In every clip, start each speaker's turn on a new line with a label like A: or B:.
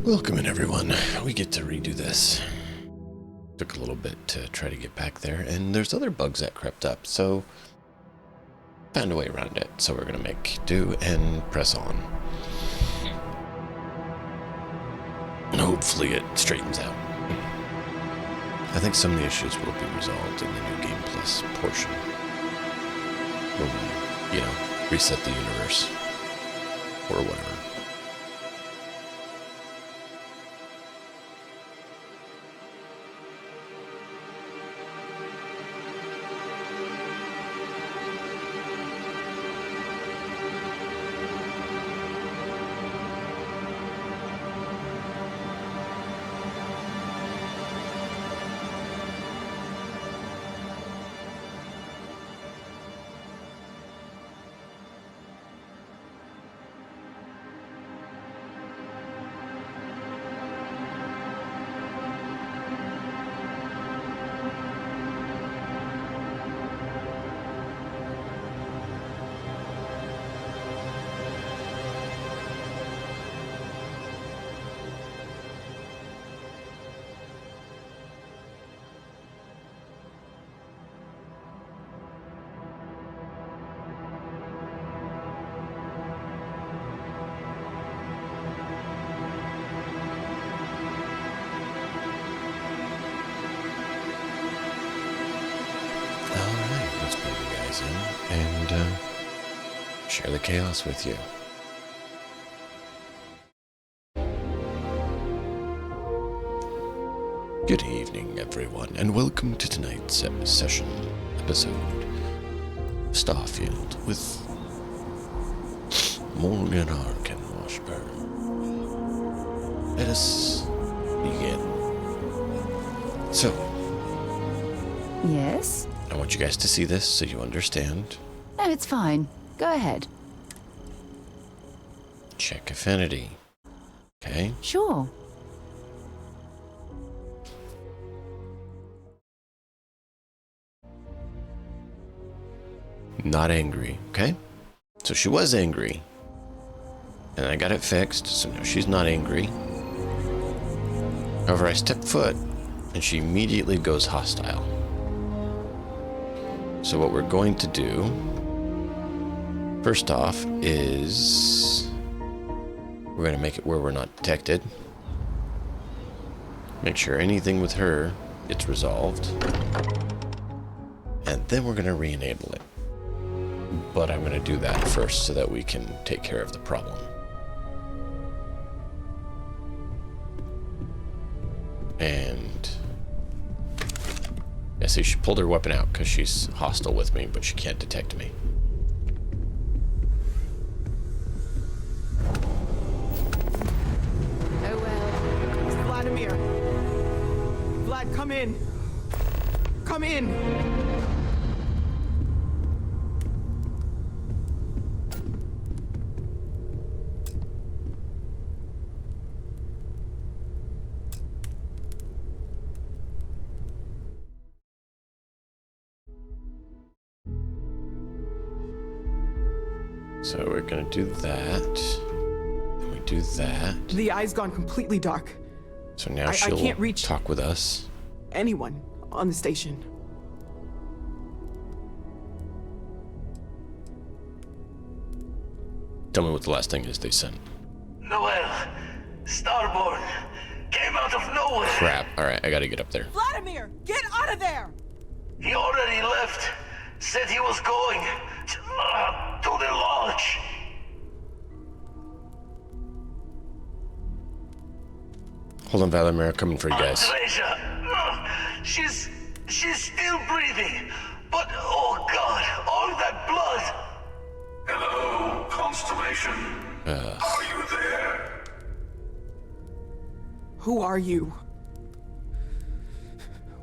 A: Welcome in, everyone. We get to redo this. Took a little bit to try to get back there, and there's other bugs that crept up, so found a way around it. So we're gonna make do and press on. And hopefully it straightens out. I think some of the issues will be resolved in the New Game Plus portion. Where we, reset the universe. Or whatever. And share the chaos with you. Good evening, everyone, and welcome to tonight's episode of Starfield with Morgan, Arkhan, and Washburne. Let us begin. So,
B: yes?
A: I want you guys to see this so you understand.
B: No, it's fine. Go ahead.
A: Check affinity. Okay?
B: Sure.
A: Not angry, okay? So she was angry. And I got it fixed, so now she's not angry. However, I step foot, and she immediately goes hostile. So what we're going to do, first off, is we're going to make it where we're not detected. Make sure anything with her gets resolved. And then we're going to re-enable it. But I'm going to do that first so that we can take care of the problem. And yeah, see, she pulled her weapon out because she's hostile with me, but she can't detect me.
B: Oh well.
C: It's Vladimir. Vlad, come in. Come in.
A: So we're gonna do that. And we do that.
C: The eye's gone completely dark.
A: So now
C: I
A: she'll
C: can't reach
A: talk with us.
C: anyone on the station.
A: Tell me what the last thing is they sent.
D: Noel, Starborn, came out of nowhere.
A: Crap. Alright, I gotta get up there.
C: Vladimir, get out of there!
D: He already left. Said he was going to the lodge.
A: Hold on, Vladimir, I'm coming for you guys.
D: Treasure. She's still breathing. But, oh God, all that blood.
E: Hello, Constellation. Are you there?
C: Who are you?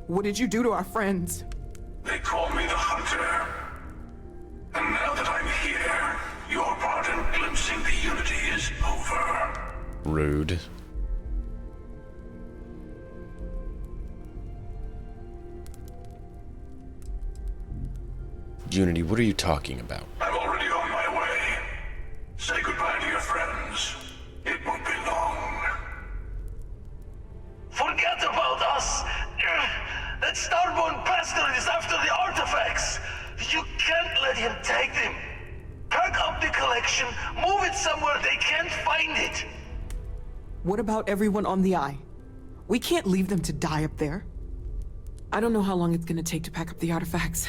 C: What did you do to our friends?
E: They call me the Hunter. And now that I'm here, your part in glimpsing the Unity is over.
A: Rude. Unity, what are you talking about?
E: I'm already on my way. Say goodbye to your friends. It won't be long.
D: Constellation. Move it somewhere they can't find it.
C: What about everyone on the Eye? We can't leave them to die up there. I don't know how long it's gonna take to pack up the artifacts.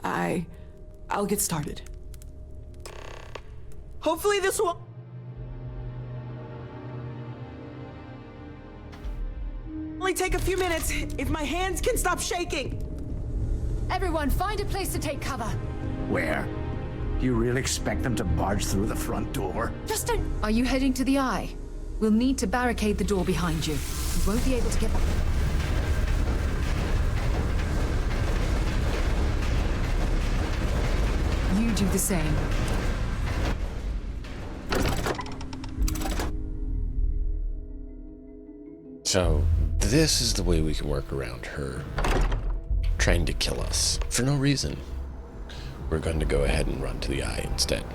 C: I'll get started. Hopefully this will... only take a few minutes, if my hands can stop shaking.
B: Everyone, find a place to take cover.
F: Where? Do you really expect them to barge through the front door?
B: Just don't... Are you heading to the Eye? We'll need to barricade the door behind you. You won't be able to get back. You do the same.
A: So, this is the way we can work around her trying to kill us for no reason. We're going to go ahead and run to the Eye instead.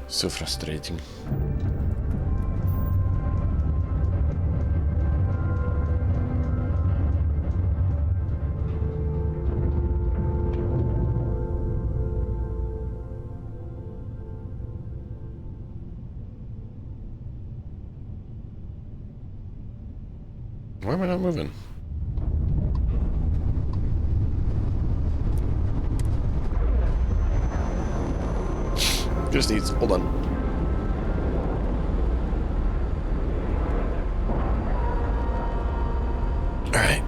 A: So frustrating. Why am I not moving? Just needs, hold on. Alright.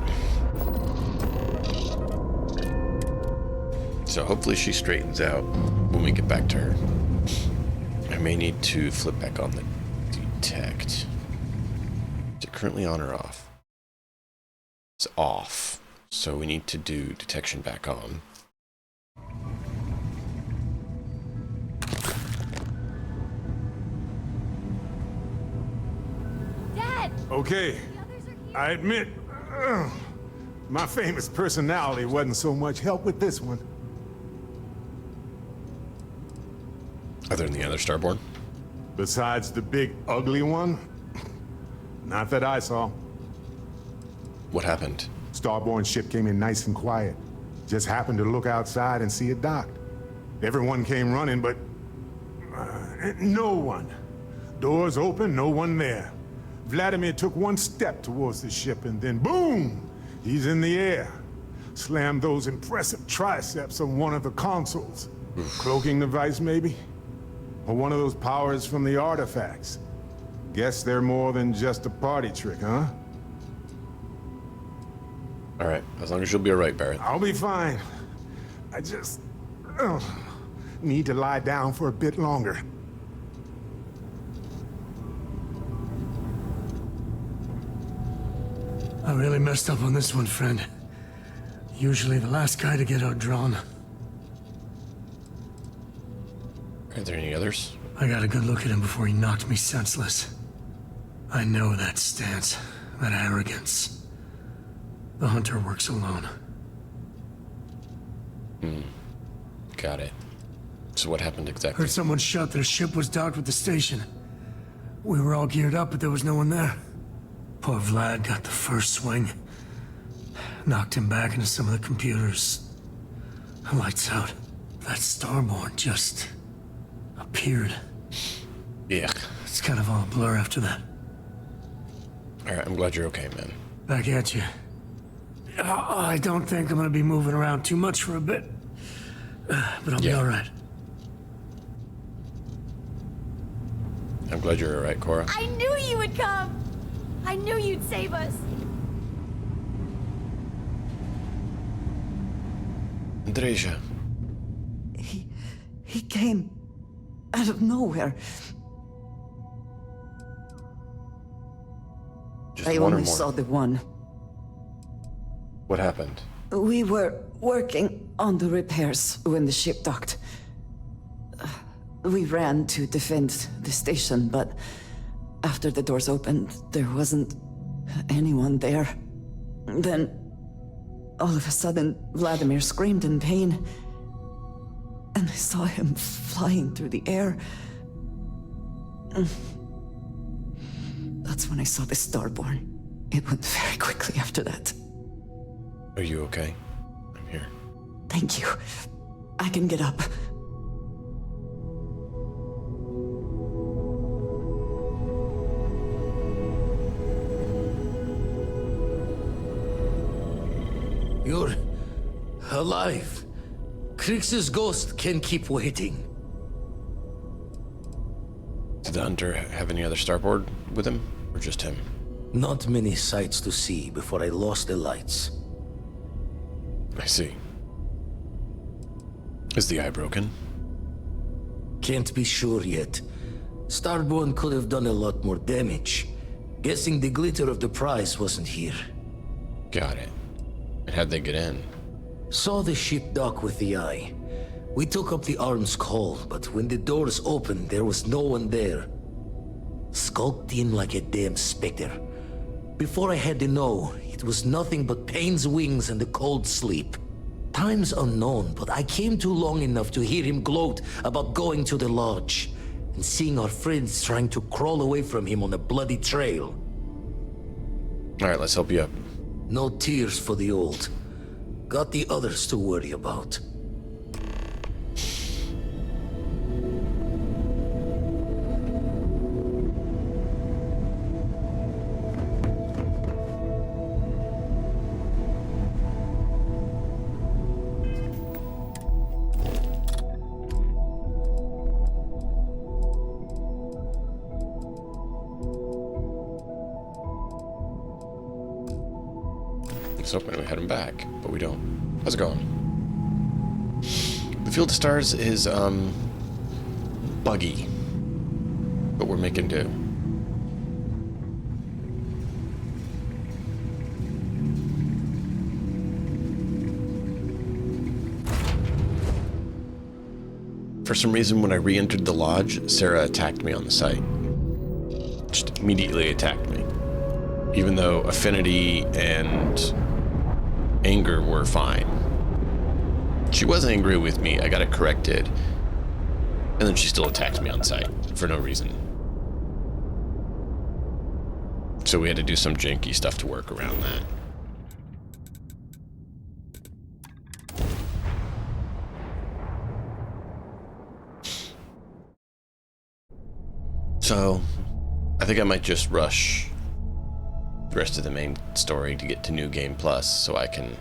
A: So hopefully she straightens out when we get back to her. I may need to flip back on the detect. Is it currently on or off? It's off. So we need to do detection back on.
G: Okay, I admit, my famous personality wasn't so much help with this one.
A: Other than the other Starborn?
G: Besides the big, ugly one? Not that I saw.
A: What happened?
G: Starborn's ship came in nice and quiet. Just happened to look outside and see it docked. Everyone came running, but... no one. Doors open, no one there. Vladimir took one step towards the ship and then boom! He's in the air. Slammed those impressive triceps on one of the consoles. Cloaking device, maybe? Or one of those powers from the artifacts. Guess they're more than just a party trick, huh?
A: Alright, as long as you'll be alright, Barrett.
G: I'll be fine. I just... need to lie down for a bit longer.
H: I really messed up on this one, friend. Usually the last guy to get outdrawn.
A: Are there any others?
H: I got a good look at him before he knocked me senseless. I know that stance, that arrogance. The hunter works alone.
A: Got it. So what happened exactly?
H: Heard someone shout that a ship was docked with the station. We were all geared up, but there was no one there. Poor Vlad got the first swing. Knocked him back into some of the computers. Lights out. That Starborn just... appeared.
A: Yeah.
H: It's kind of all a blur after that.
A: Alright, I'm glad you're okay, man.
H: Back at you. I don't think I'm gonna be moving around too much for a bit. But I'll be alright.
A: I'm glad you're alright, Cora.
I: I knew you would come! I knew you'd save us!
A: Andreja.
J: He came out of nowhere.
A: Just
J: I
A: one or
J: only
A: more.
J: saw the one.
A: What happened?
J: We were working on the repairs when the ship docked. We ran to defend the station, but after the doors opened, there wasn't anyone there. Then, all of a sudden, Vladimir screamed in pain, and saw him flying through the air. That's when I saw the Starborn. It went very quickly after that.
A: Are you okay? I'm here.
J: Thank you. I can get up.
K: You're alive. Krix's ghost can keep waiting.
A: Did the hunter have any other starboard with him, or just him?
K: Not many sights to see before I lost the lights.
A: I see. Is the eye broken?
K: Can't be sure yet. Starborn could have done a lot more damage. Guessing the glitter of the prize wasn't here.
A: Got it. And how'd they get in?
K: Saw the ship dock with the eye. We took up the arm's call, but when the doors opened, there was no one there. Skulked in like a damn specter. Before I had to know, it was nothing but pain's wings and a cold sleep. Time's unknown, but I came too long enough to hear him gloat about going to the lodge and seeing our friends trying to crawl away from him on a bloody trail.
A: Alright, let's help you up.
K: No tears for the old. Got the others to worry about.
A: I was hoping we had him back, but we don't. How's it going? The Field of Stars is, buggy. But we're making do. For some reason, when I re-entered the lodge, Sarah attacked me on the site. Just immediately attacked me. Even though affinity and anger were fine. She was angry with me, I got it corrected, and then she still attacked me on site for no reason. So we had to do some janky stuff to work around that. So, I think I might just rush the rest of the main story to get to New Game Plus so I can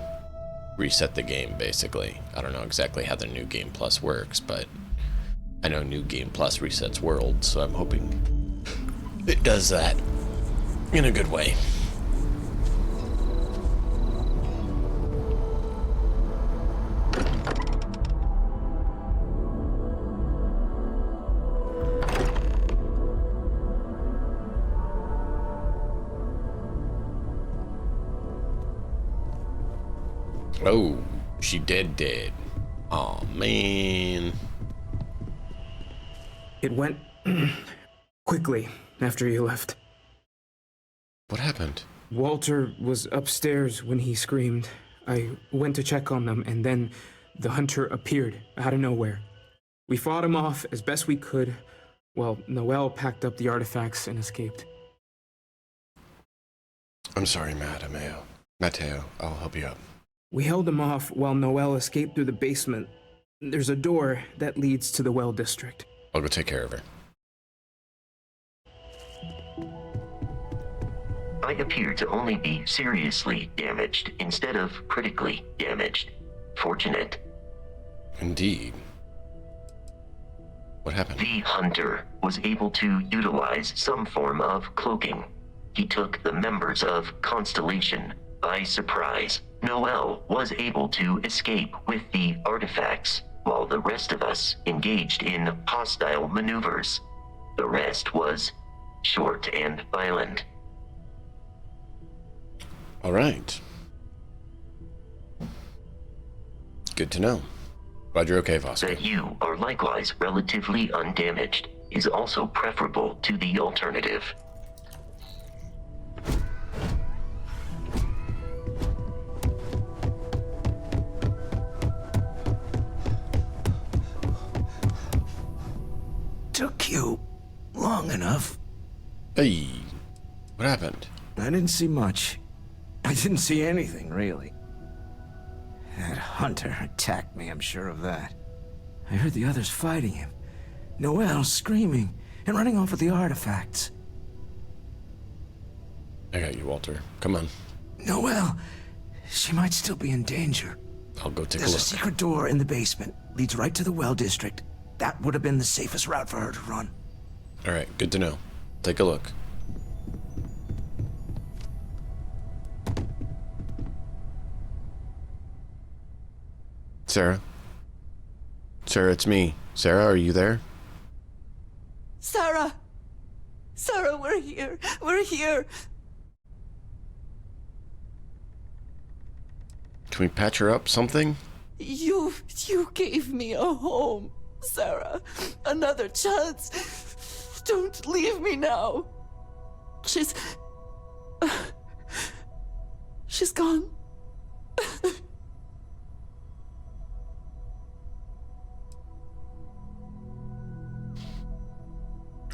A: reset the game, basically. I don't know exactly how the New Game Plus works, but I know New Game Plus resets worlds, so I'm hoping it does that in a good way. Oh, she dead. Oh man.
L: It went quickly after you left.
A: What happened?
L: Walter was upstairs when he screamed. I went to check on them, and then the hunter appeared out of nowhere. We fought him off as best we could, while Noel packed up the artifacts and escaped.
A: I'm sorry, Matteo. I'll help you up.
L: We held him off while Noel escaped through the basement. There's a door that leads to the well district.
A: I'll go take care of her.
M: I appear to only be seriously damaged instead of critically damaged. Fortunate.
A: Indeed. What happened?
M: The hunter was able to utilize some form of cloaking. He took the members of Constellation by surprise. Noel was able to escape with the artifacts, while the rest of us engaged in hostile maneuvers. The rest was short and violent.
A: All right. Good to know. Glad you're okay, Voska.
M: That you are likewise relatively undamaged is also preferable to the alternative.
F: took you long enough.
A: Hey, what happened?
F: I didn't see much. I didn't see anything, really. That hunter attacked me, I'm sure of that. I heard the others fighting him. Noelle screaming and running off with the artifacts.
A: I got you, Walter. Come on.
F: Noelle, she might still be in danger.
A: I'll go take a
F: There's
A: look.
F: a secret door in the basement. Leads right to the well district. That would have been the safest route for her to run.
A: Alright, good to know. Take a look. Sarah? Sarah, it's me. Sarah, are you there?
J: Sarah! Sarah, we're here. We're here.
A: Can we patch her up? Something?
J: You gave me a home, Sarah. Another chance. Don't leave me now. She's gone.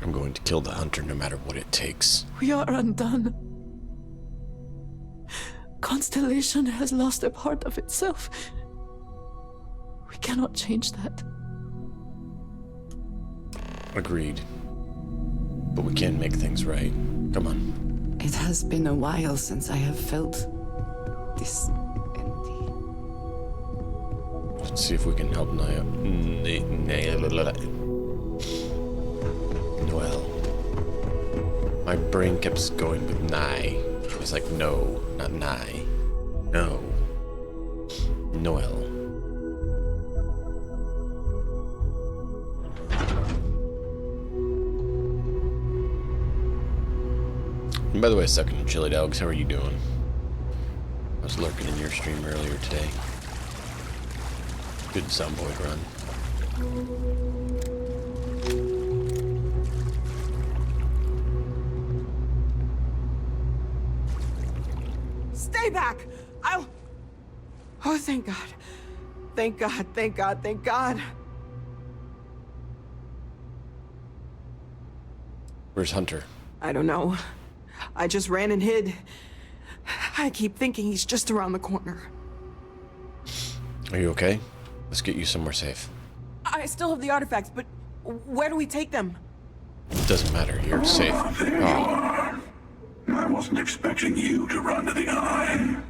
A: I'm going to kill the hunter no matter what it takes.
J: We are undone. Constellation has lost a part of itself. We cannot change that.
A: Agreed. But we can make things right. Come on.
J: It has been a while since I have felt this empty.
A: Let's see if we can help Noelle. My brain kept going with Nye. It was like, no, not Nye. No. Noelle. And by the way, second chili dogs, how are you doing? I was lurking in your stream earlier today. Good Zomboid run.
C: Stay back! I'll... Oh, thank God. Thank God, thank God, thank God.
A: Where's Hunter?
C: I don't know. I just ran and hid. I keep thinking he's just around the corner.
A: Are you okay? Let's get you somewhere safe.
C: I still have the artifacts, but where do we take them?
A: It doesn't matter. You're safe.
E: There you are. I wasn't expecting you to run to the eye.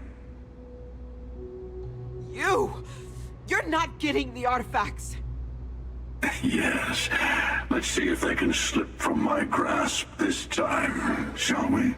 C: You're not getting the artifacts.
E: Yes. Let's see if they can slip from my grasp this time, shall we?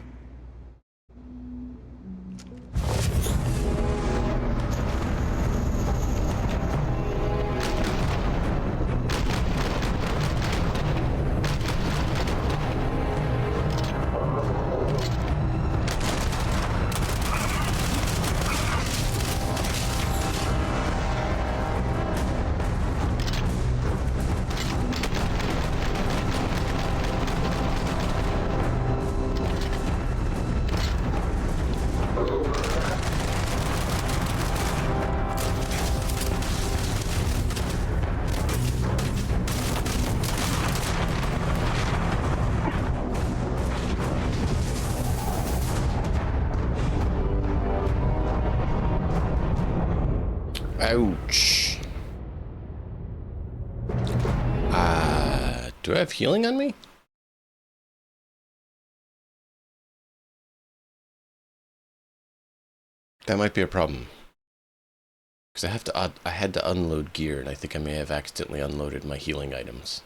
A: Ouch. Do I have healing on me? That might be a problem. Because I had to unload gear, and I think I may have accidentally unloaded my healing items.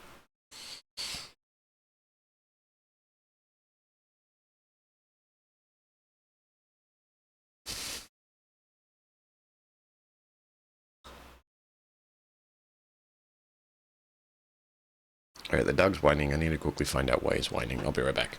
A: Alright, the dog's whining. I need to quickly find out why he's whining. I'll be right back.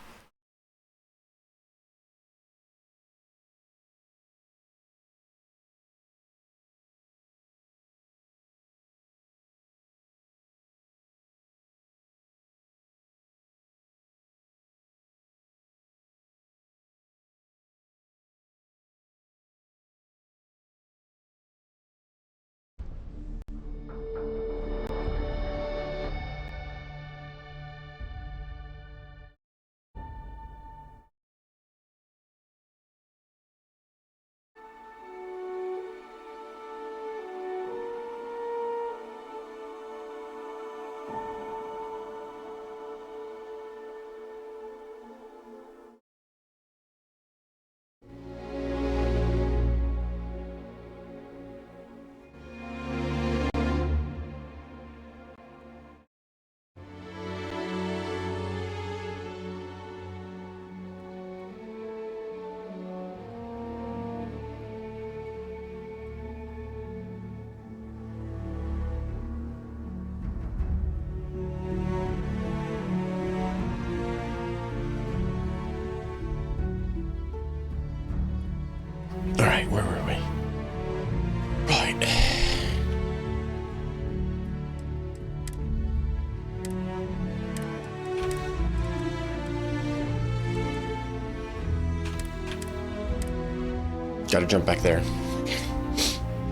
A: Gotta jump back there.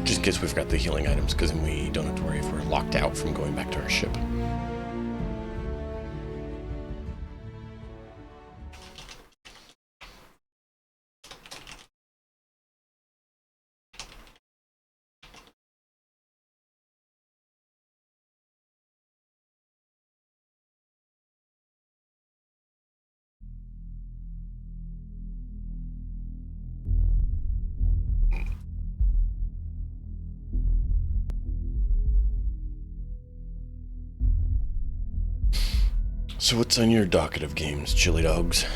A: Just in case we've got the healing items, because then we don't have to worry if we're locked out from going back to our ship. So what's on your docket of games, chili dogs?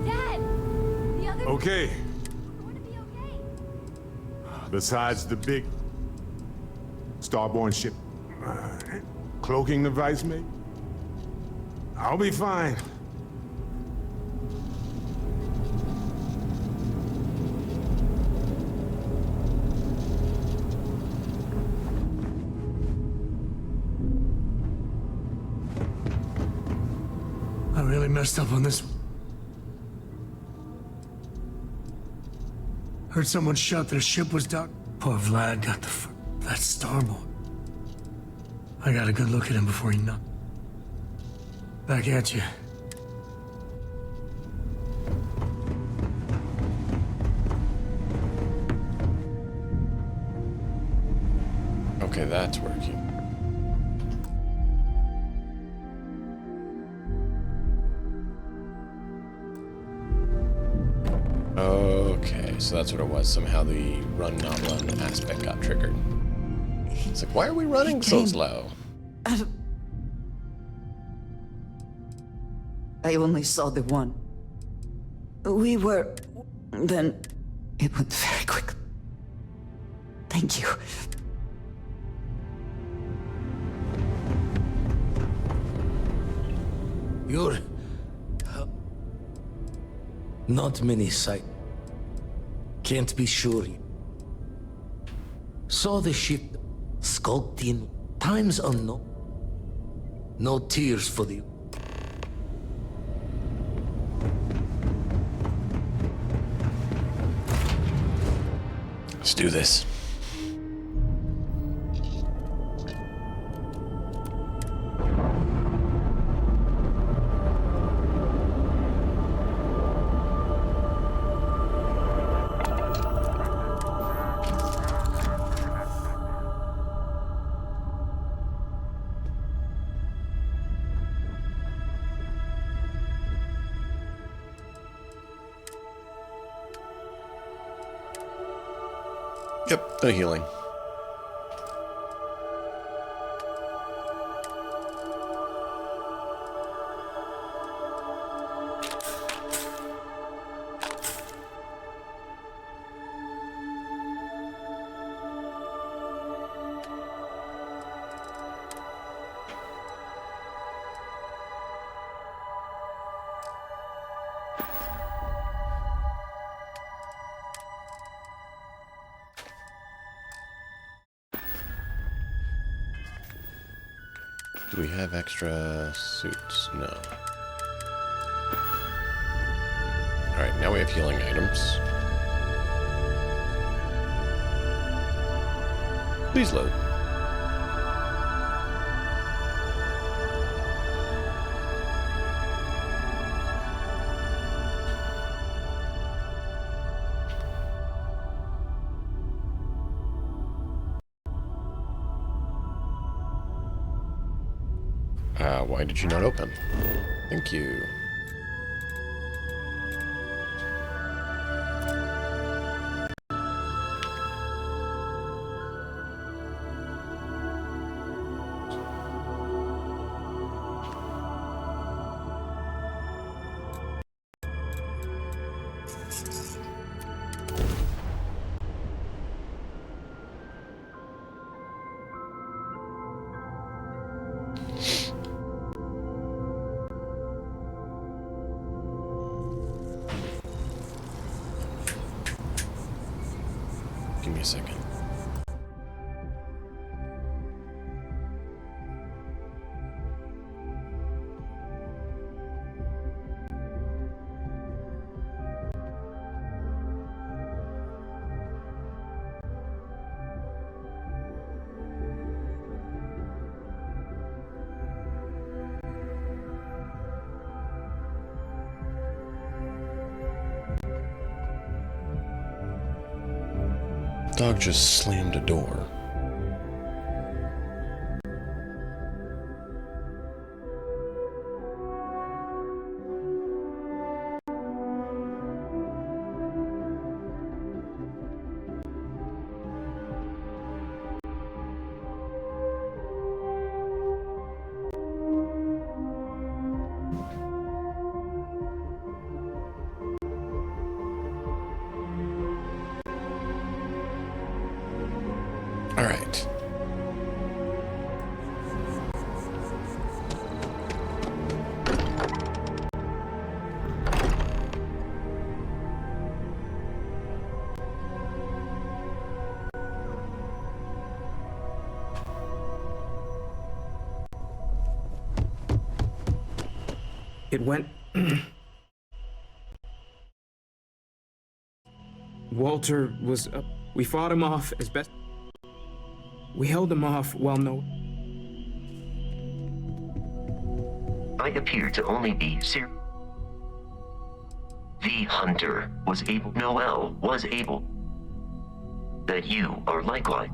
I: Dad! The other
G: Okay.
I: We're going to be okay.
G: Besides the big starborn ship cloaking device, mate, I'll be fine.
H: I really messed up on this one. Heard someone shout that a ship was docked. Poor Vlad got that starboard. I got a good look at him before he knocked. Back at you.
A: Okay, that's working. Okay, so that's what it was. Somehow the run not run aspect got triggered. It's like, why are we running so slow?
J: I only saw the one. We were... Then it went very quick. Thank you.
K: You're... not many sight. Can't be sure. Saw the ship skulked in times unknown. No tears for the...
A: Let's do this. Yep, no healing. Do we have extra suits? No. Alright, now we have healing items. Please load. Why did you not open? Thank you. Give me a second. Dog just slammed a door. All right.
L: It went. Walter was up. We fought him off as best. We held him off while
M: I appear to only be The hunter was able. Noel was able. That you are likewise.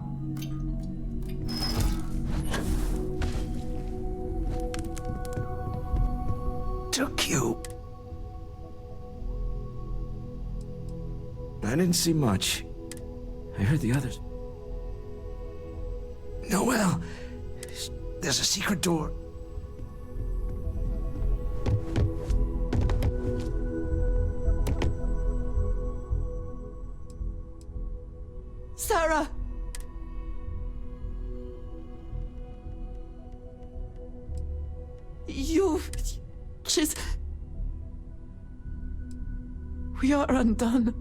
F: Took you. I didn't see much. I heard the others. Noel, there's a secret door.
C: Sarah! We are undone.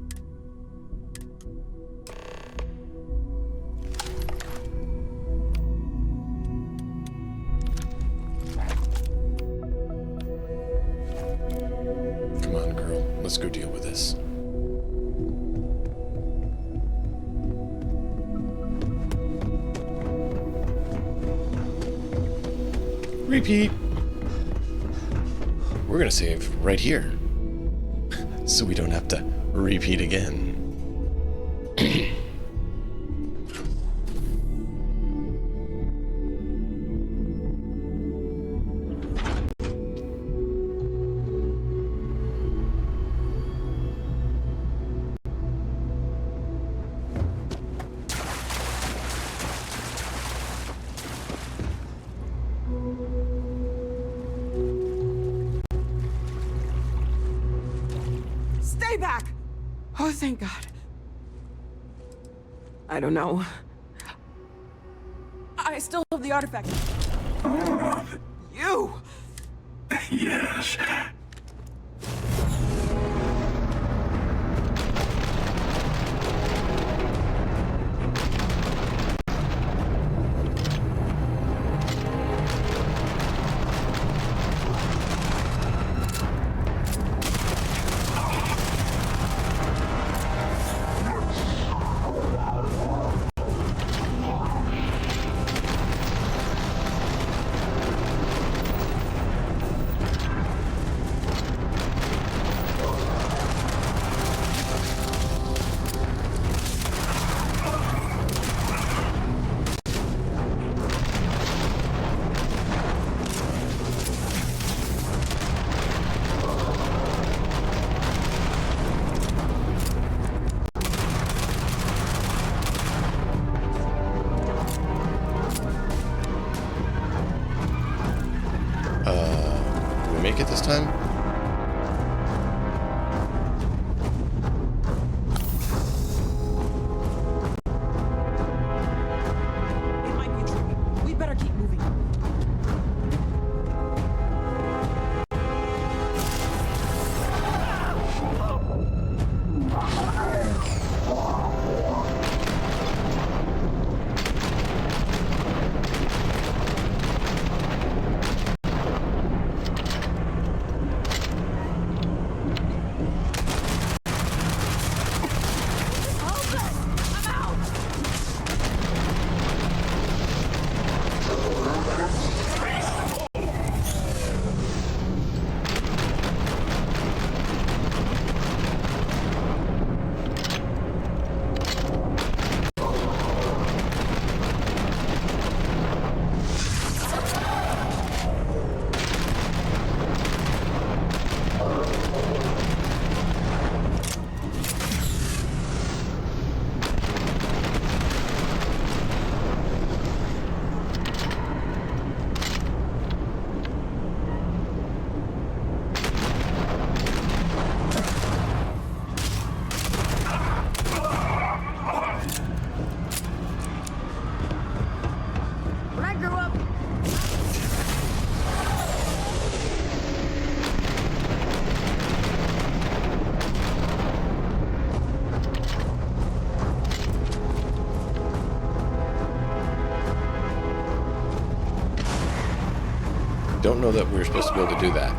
A: Come on, girl. Let's go deal with this. Repeat. We're gonna save right here, so we don't have to repeat again.
C: Stay back! Oh, thank God. I don't know. I still have the artifact. You!
E: Yes.
A: Did we make it this time?
C: It might be tricky. We better keep moving.
A: don't know that we're supposed to be able to do that.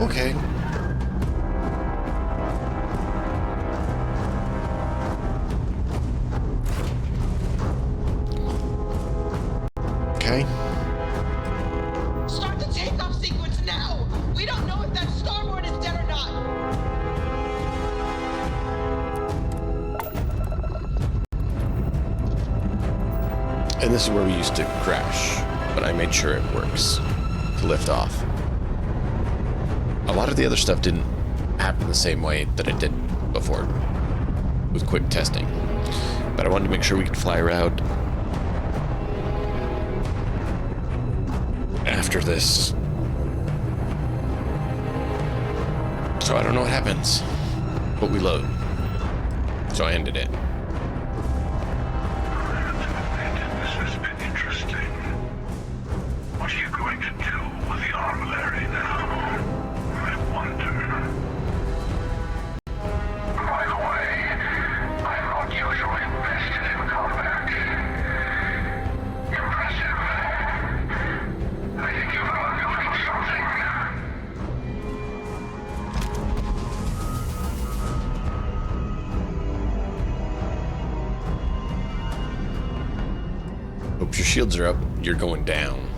A: Okay. Okay.
N: Start the takeoff sequence now! We don't know if that starboard is dead or not!
A: And this is where we used to crash, but I made sure it works to lift off. A lot of the other stuff didn't happen the same way that it did before with quick testing, but I wanted to make sure we could fly around after this. So I don't know what happens, but we load. So I ended it.
E: This has been interesting. What are you going to do with the armillary now? I wonder. By the way, I'm not usually invested in combat. Impressive. I think you've learned a little something.
A: Hope your shields are up. You're going down.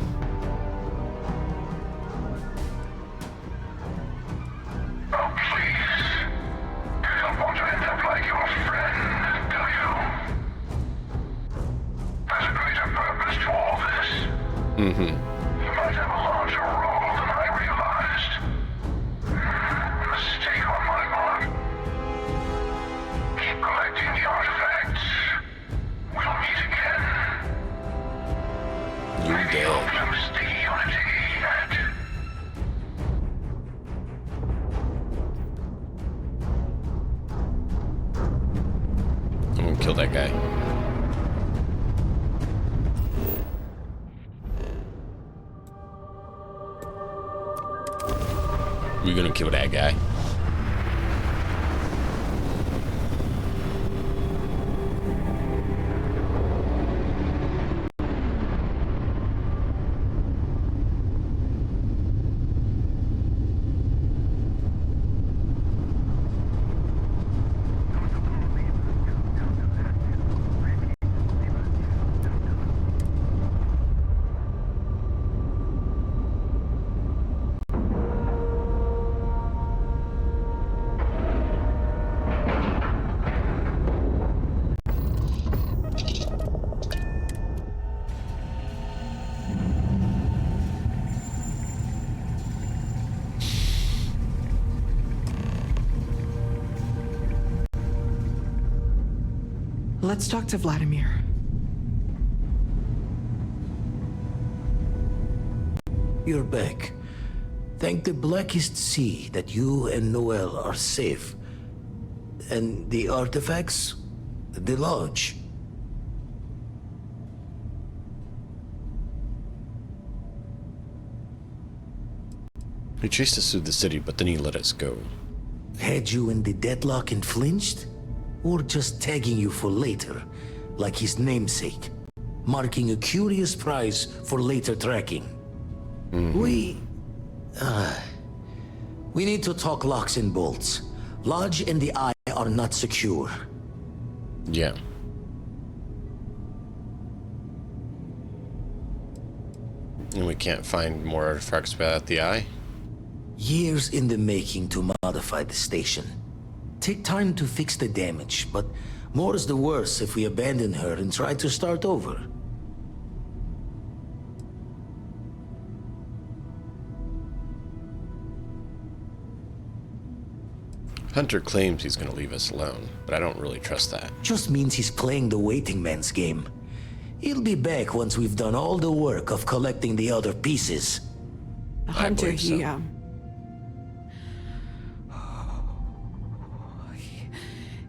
A: Mm-hmm.
E: You might have a larger role than I realized. Mistake on my part. Keep collecting the artifacts. We'll meet again.
A: You're dead.
E: You'll lose the unity yet.
A: I'm gonna kill that guy. We're gonna kill that guy.
C: Let's talk to Vladimir.
K: You're back. Thank the blackest sea that you and Noel are safe. And the artifacts? The lodge.
A: He chased us through the city, but then he let us go.
K: Had you in the deadlock and flinched? Or just tagging you for later, like his namesake. Marking a curious prize for later tracking. We need to talk locks and bolts. Lodge and the Eye are not secure.
A: Yeah. And we can't find more artifacts without the Eye?
K: Years in the making to modify the station. Take time to fix the damage, but more is the worse if we abandon her and try to start over.
A: Hunter claims he's gonna leave us alone, but I don't really trust that.
K: Just means he's playing the waiting man's game. He'll be back once we've done all the work of collecting the other pieces.
C: Hunter,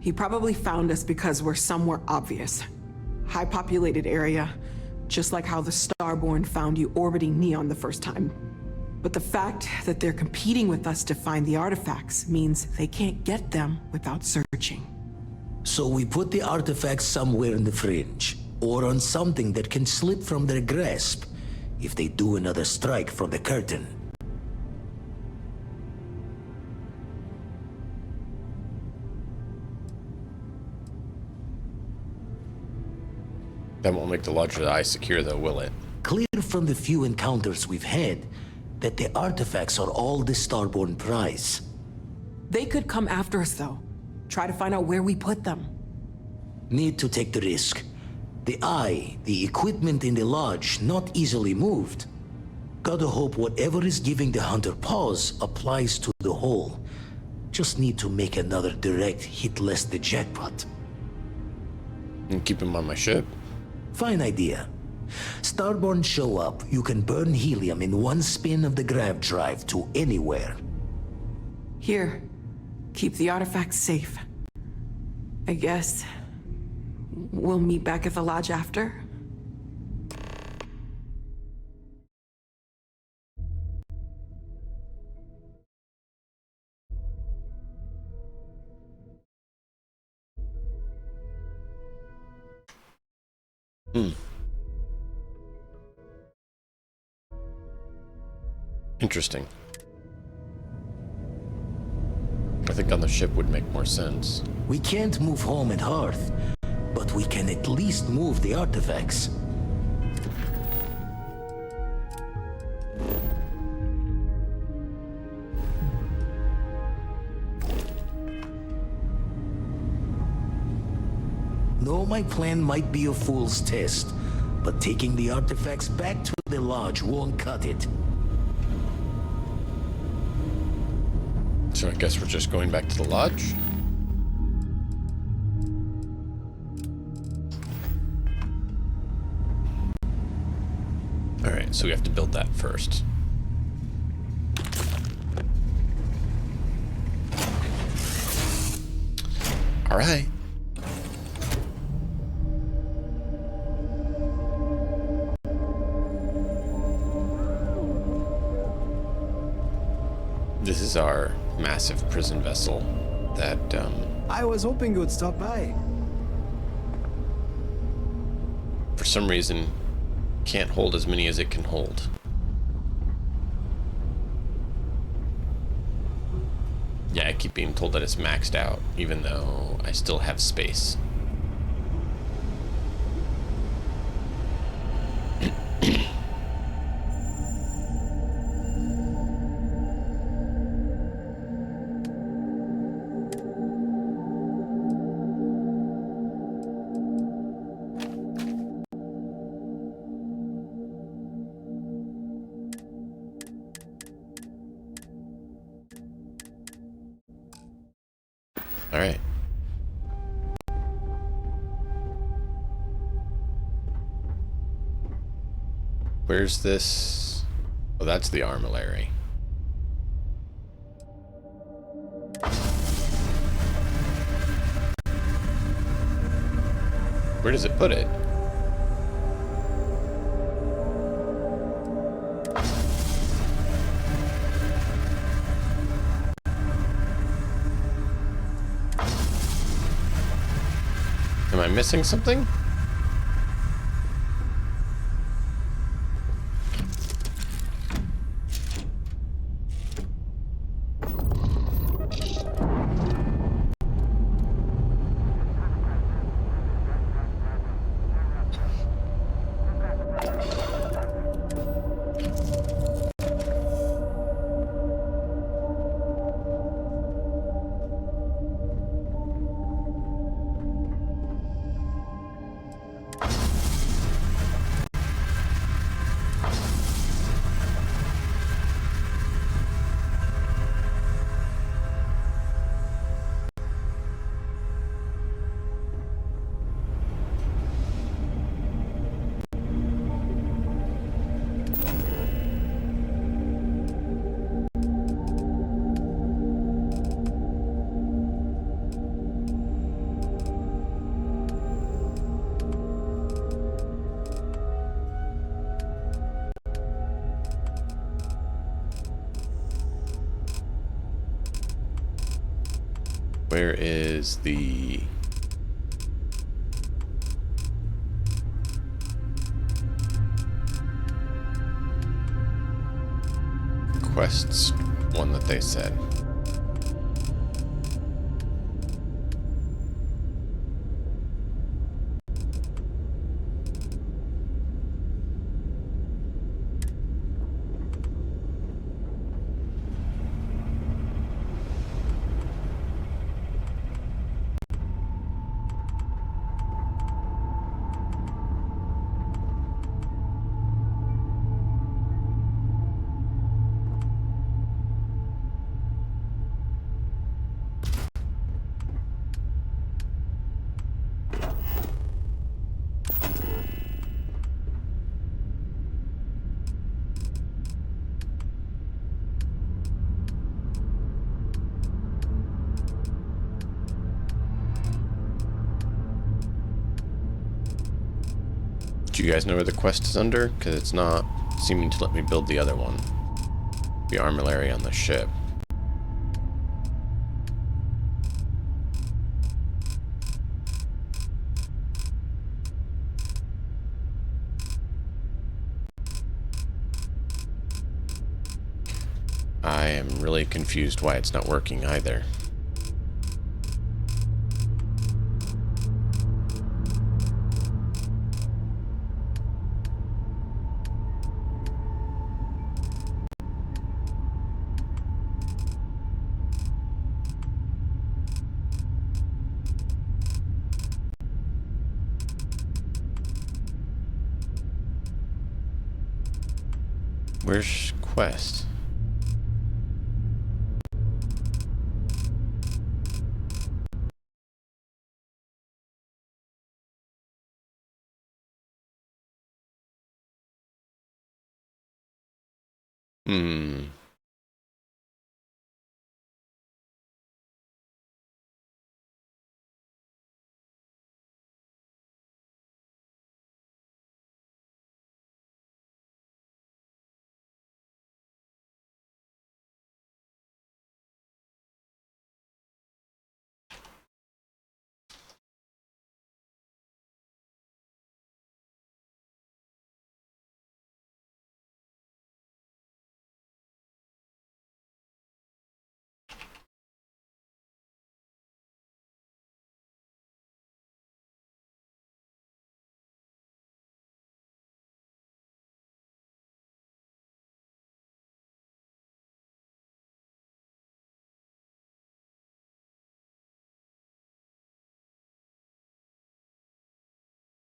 C: he probably found us because we're somewhere obvious. High populated area, just like how the Starborn found you orbiting Neon the first time. But the fact that they're competing with us to find the artifacts means they can't get them without searching.
K: So we put the artifacts somewhere in the fringe, or on something that can slip from their grasp if they do another strike from the curtain.
A: That won't make the Lodge of the Eye secure though, will it?
K: Clear from the few encounters we've had that the artifacts are all the Starborn prize.
C: They could come after us though. Try to find out where we put them.
K: Need to take the risk. The Eye, the equipment in the Lodge, not easily moved. Gotta hope whatever is giving the Hunter pause applies to the whole. Just need to make another direct hit less the jackpot.
A: And keep him on my ship.
K: Fine idea. Starborn show up, you can burn helium in one spin of the grav drive to anywhere.
C: Here, keep the artifacts safe. I guess we'll meet back at the Lodge after.
A: Interesting. I think on the ship would make more sense.
K: We can't move home and hearth, but we can at least move the artifacts. No, my plan might be a fool's test, but taking the artifacts back to the Lodge won't cut it.
A: So I guess we're just going back to the Lodge? Alright, so we have to build that first. Alright. This is our massive prison vessel that,
O: I was hoping you would stop by.
A: for some reason, can't hold as many as it can hold. Yeah, I keep being told that it's maxed out, even though I still have space. All right. Where's this? Oh, that's the armillary. Where does it put it? missing something? Where is the... quests one that they said? Do you guys know where the quest is under? Because it's not seeming to let me build the other one. The armillary on the ship. I am really confused why it's not working either. Where's quest?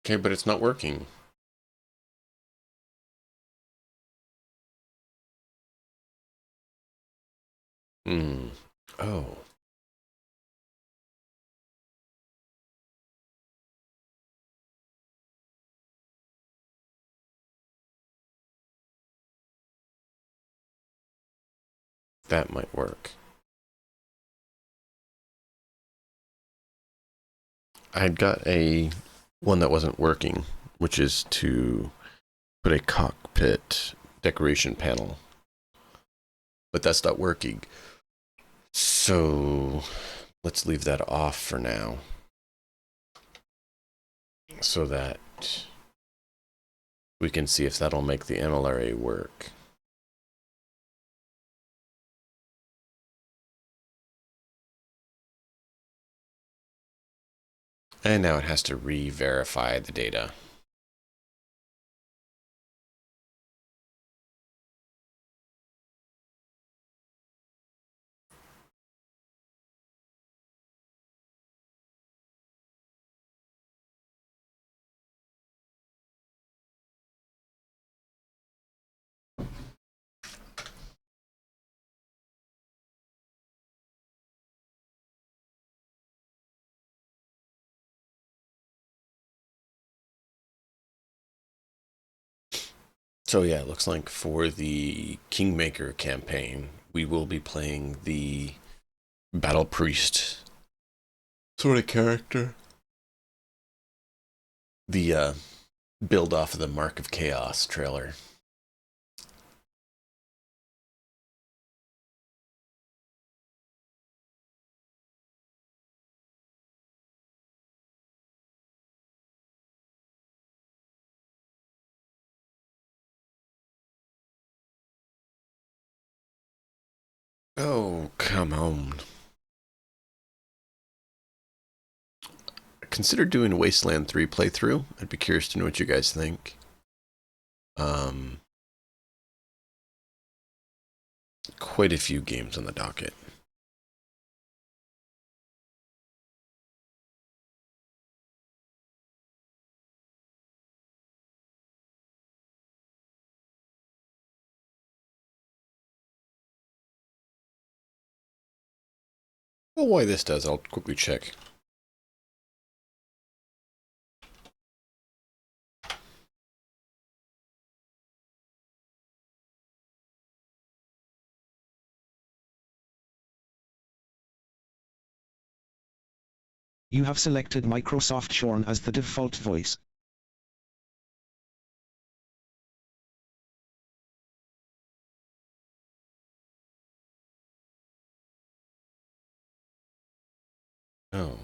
A: Okay, but it's not working. Oh. That might work. I'd got a one that wasn't working, which is to put a cockpit decoration panel. But that's not working. So let's leave that off for now. so that we can see if that'll make the MLRA work. And now it has to re-verify the data. So yeah, it looks like for the Kingmaker campaign, we will be playing the Battle Priest sort of character. The build off of the Mark of Chaos trailer. Oh, come on. Consider doing a Wasteland 3 playthrough. I'd be curious to know what you guys think. Quite a few games on the docket. Well, why this does, I'll quickly check.
P: You have selected Microsoft Shorn as the default voice.
A: Oh.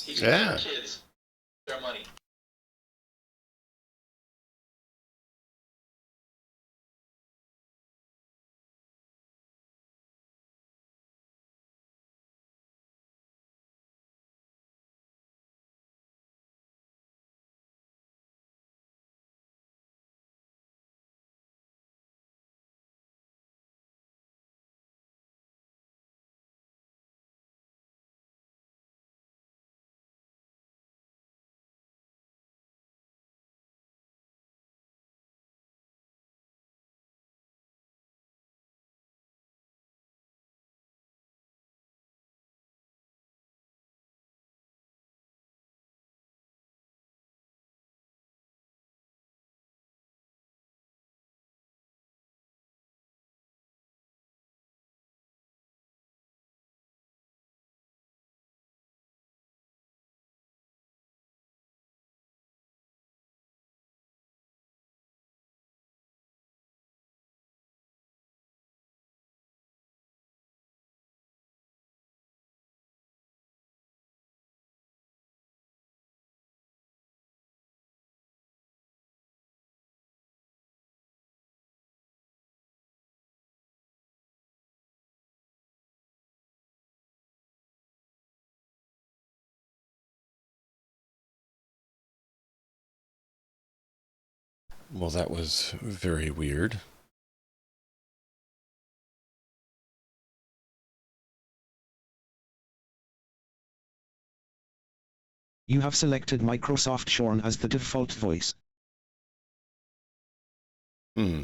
A: Yeah.
Q: Kids, their money.
A: Well, that was very weird.
P: You have selected Microsoft Shorn as the default voice.
A: Hmm.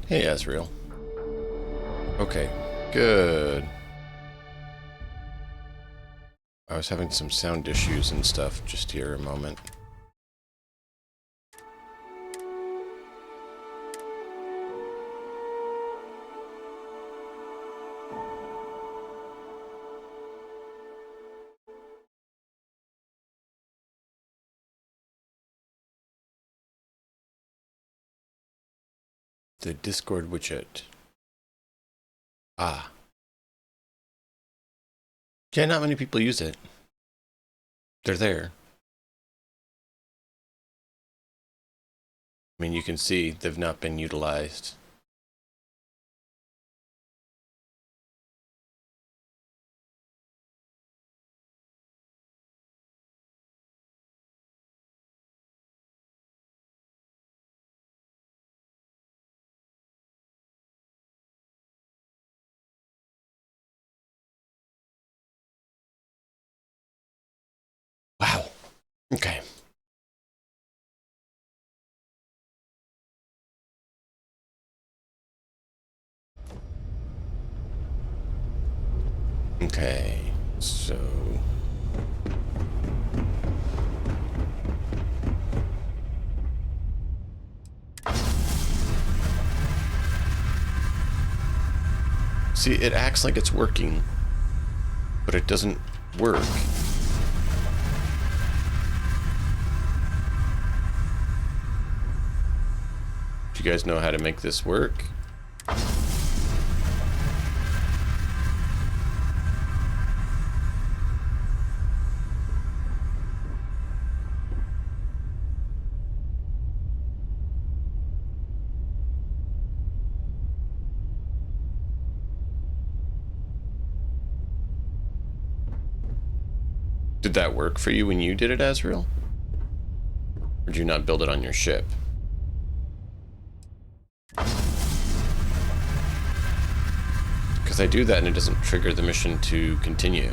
A: Hey, Azrael. Okay, good. I was having some sound issues and stuff just here a moment. The Discord widget. Ah. Yeah, not many people use it. They're there. I mean, you can see they've not been utilized. Wow. Okay. Okay, so... See, it acts like it's working, but it doesn't work. Do you guys know how to make this work? Did that work for you when you did it, Azrael? Or did you not build it on your ship? Because I do that and it doesn't trigger the mission to continue.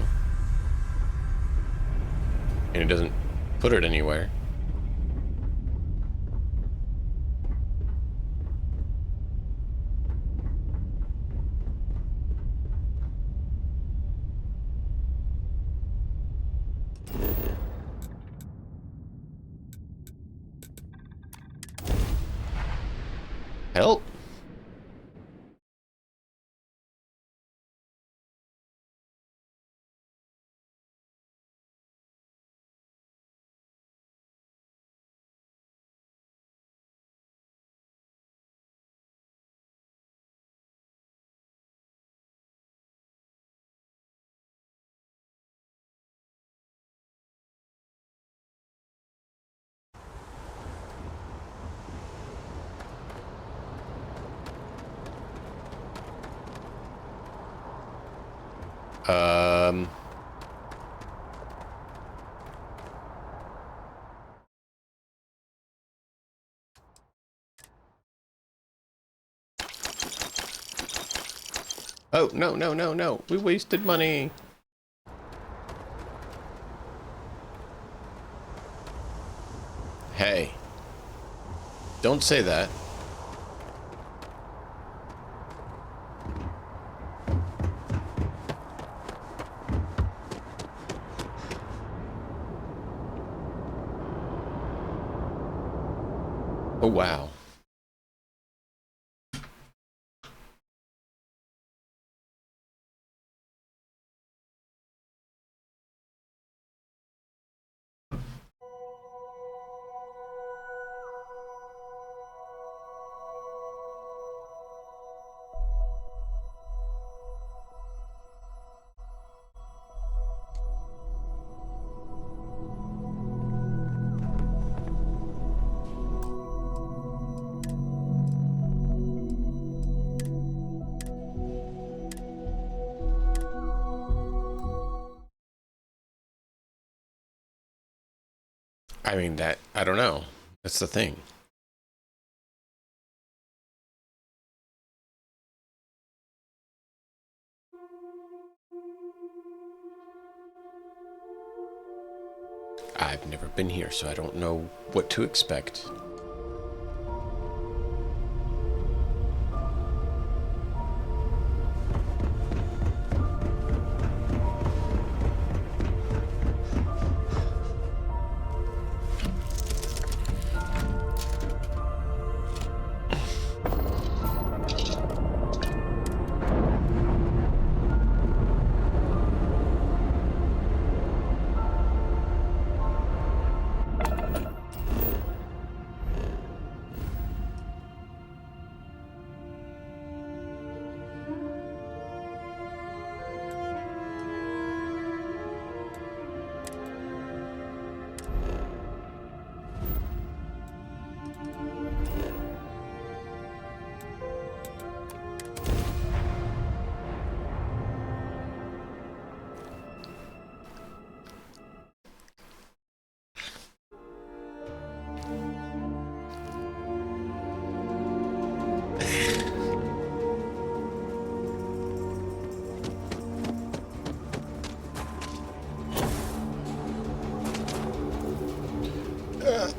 A: And it doesn't put it anywhere. Help? Oh, no, no, no, no. We wasted money. Hey. Don't say that. Oh, wow. I mean, I don't know. That's the thing. I've never been here, so I don't know what to expect.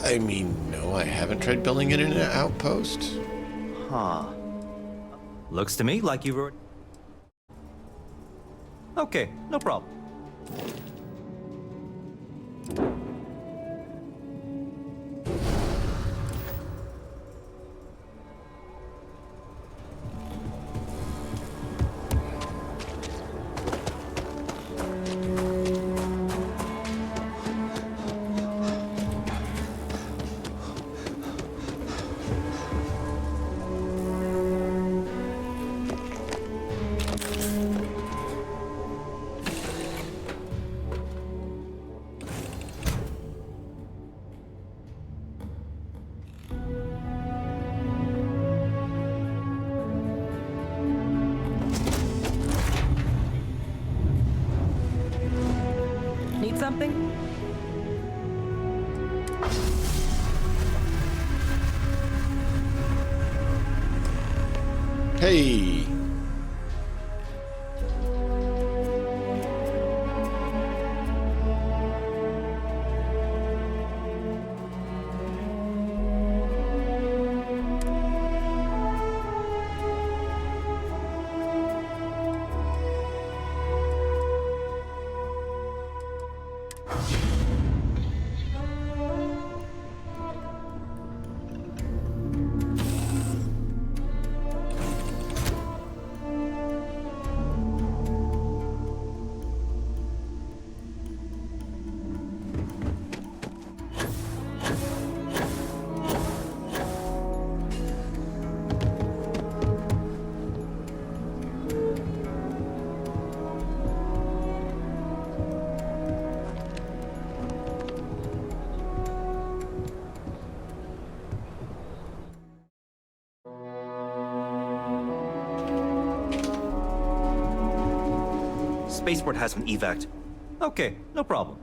A: I mean, no, I haven't tried building it in an outpost.
R: Huh. Looks to me like you've already... Okay, no problem.
S: Need something?
A: Hey!
R: Spaceport has an evac. Okay, no problem.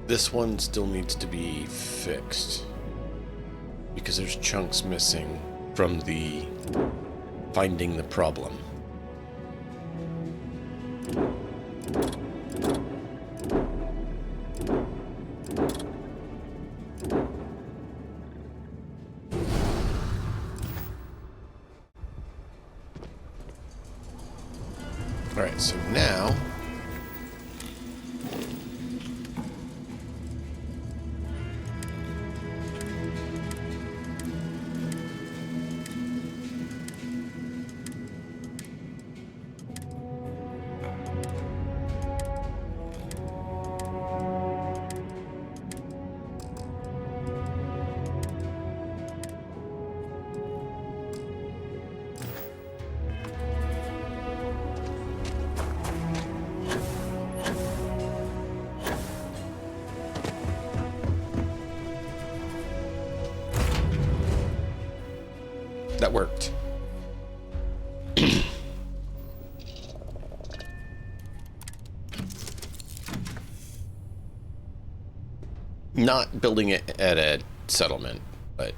A: This one still needs to be fixed because there's chunks missing from the finding the problem. Alright, so now that worked. Not building it at a settlement, but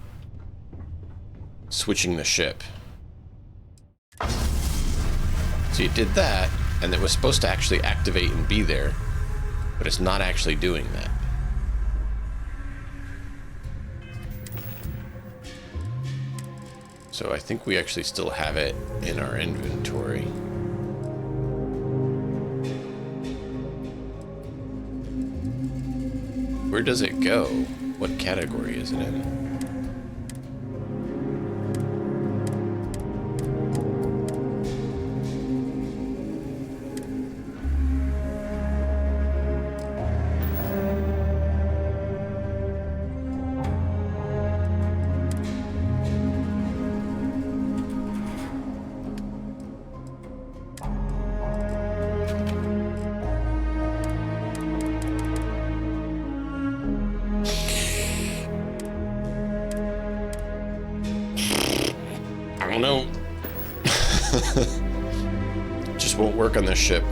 A: switching the ship. So you did that, and it was supposed to actually activate and be there, but it's not actually doing that. So I think we actually still have it in our inventory. Where does it go? What category is it in? I don't know. Just won't work on this ship.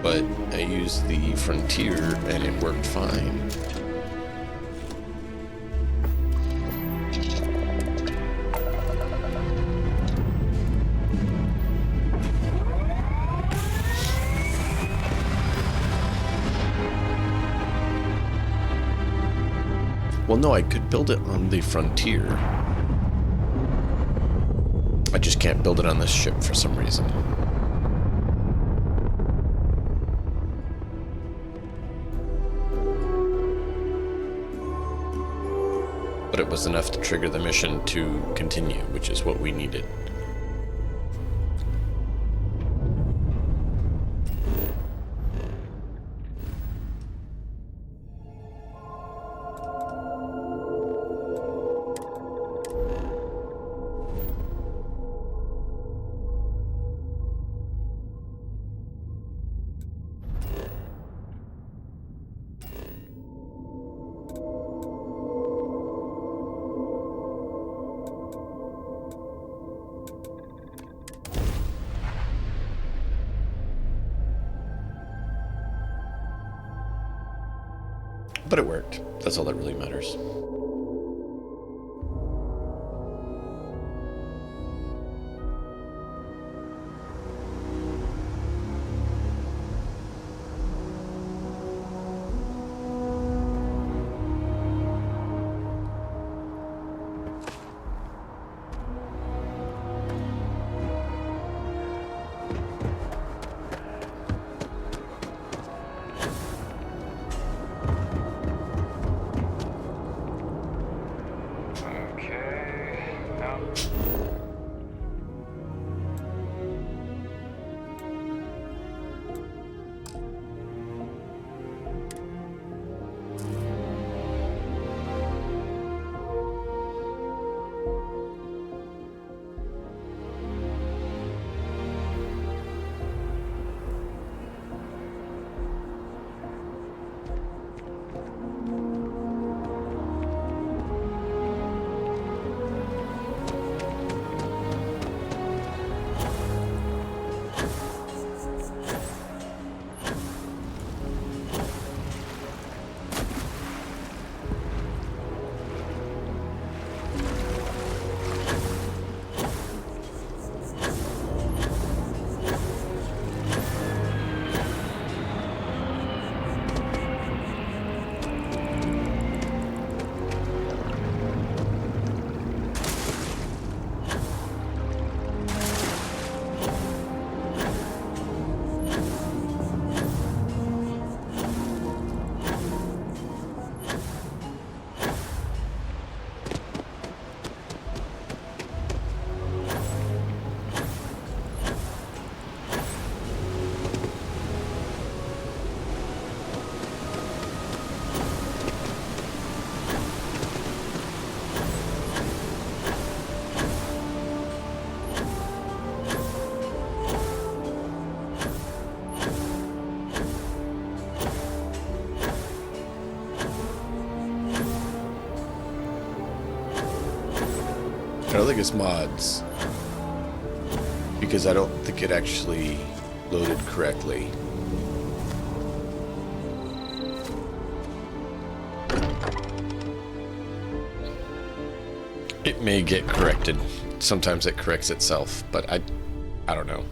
A: But I used the Frontier and it worked fine. Well, no, I could build it on the frontier. I just can't build it on this ship for some reason. But it was enough to trigger the mission to continue, which is what we needed. But it worked. That's all that really matters. I don't think it's mods, because I don't think it actually loaded correctly. It may get corrected. Sometimes it corrects itself, but I don't know.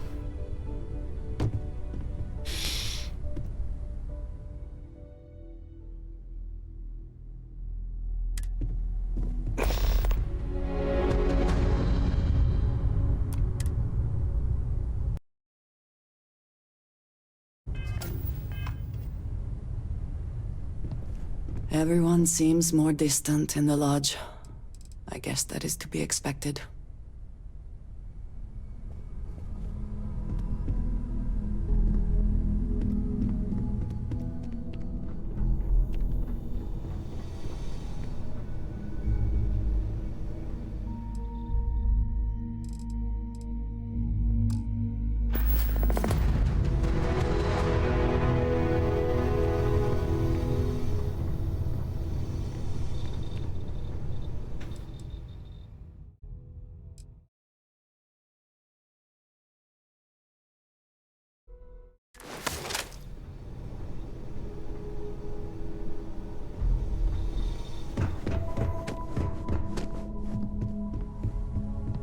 J: Everyone seems more distant in the lodge. I guess that is to be expected.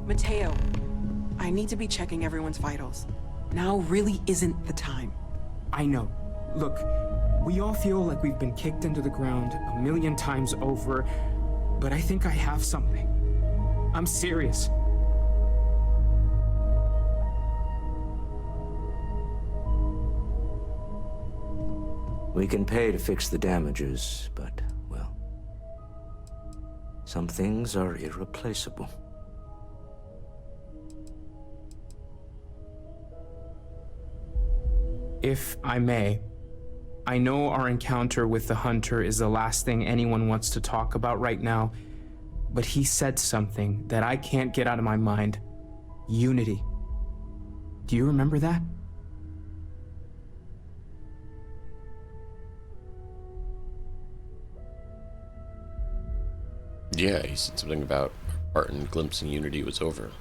C: Mateo, I need to be checking everyone's vitals. Now really isn't the time.
L: I know. Look, we all feel like we've been kicked into the ground a million times over. but I think I have something. I'm serious.
F: We can pay to fix the damages, but, well, some things are irreplaceable.
L: If I may, I know our encounter with the Hunter is the last thing anyone wants to talk about right now, but he said something that I can't get out of my mind. Unity. Do you remember that?
A: Yeah, he said something about Arkhan glimpsing Unity was over.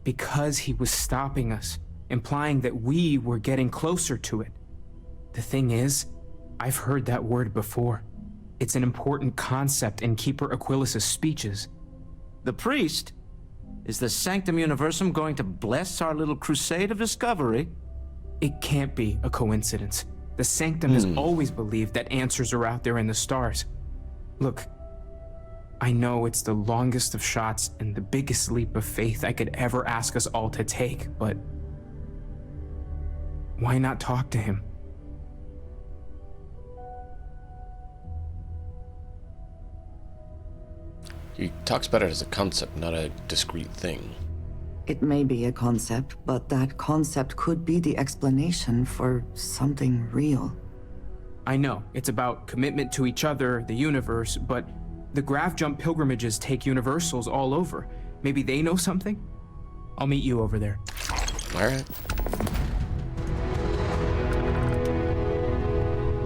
L: Because he was stopping us, implying that we were getting closer to it. The thing is, I've heard that word before. It's an important concept in Keeper Aquilas's speeches.
F: The priest? Is the Sanctum Universum going to bless our little crusade of discovery?
L: It can't be a coincidence. The Sanctum has always believed that answers are out there in the stars. Look, I know it's the longest of shots and the biggest leap of faith I could ever ask us all to take, but why not talk to him?
A: He talks about it as a concept, not a discrete thing.
J: It may be a concept, but that concept could be the explanation for something real.
L: I know, it's about commitment to each other, the universe, but the Graph Jump pilgrimages take universals all over. Maybe they know something? I'll meet you over there.
A: All right.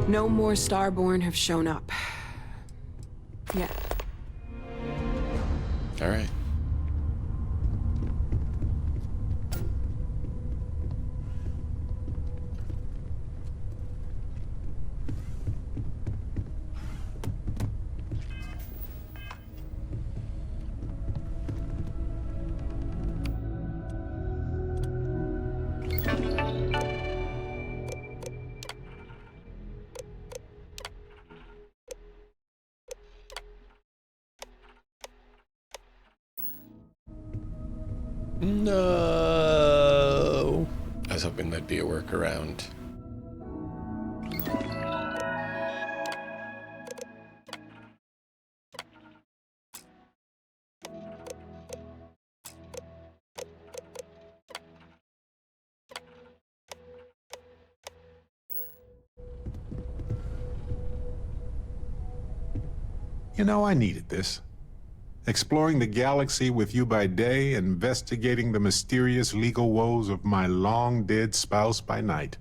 C: No more Starborn have shown up. Yeah.
A: All right. No. I was hoping that'd be a workaround.
G: You know, I needed this. Exploring the galaxy with you by day, investigating the mysterious legal woes of my long-dead spouse by night.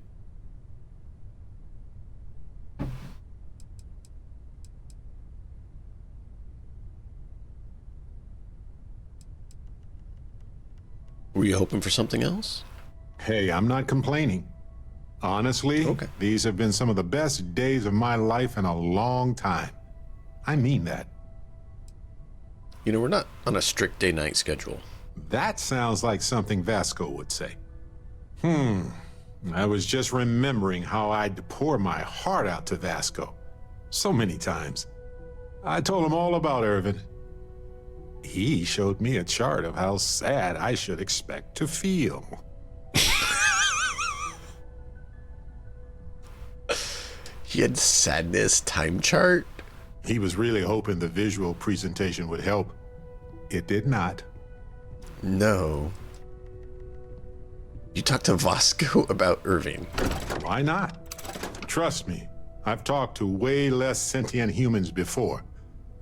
A: Were you hoping for something else?
G: Hey, I'm not complaining. Honestly, these have been some of the best days of my life in a long time. I mean that.
A: You know, we're not on a strict day-night schedule.
G: That sounds like something Vasco would say. I was just remembering how I'd pour my heart out to Vasco. So many times. I told him all about Irvin. He showed me a chart of how sad I should expect to feel.
A: He had sadness time chart?
G: He was really hoping the visual presentation would help. It did not.
A: No. You talked to Vasco about Irving.
G: Why not? Trust me, I've talked to way less sentient humans before.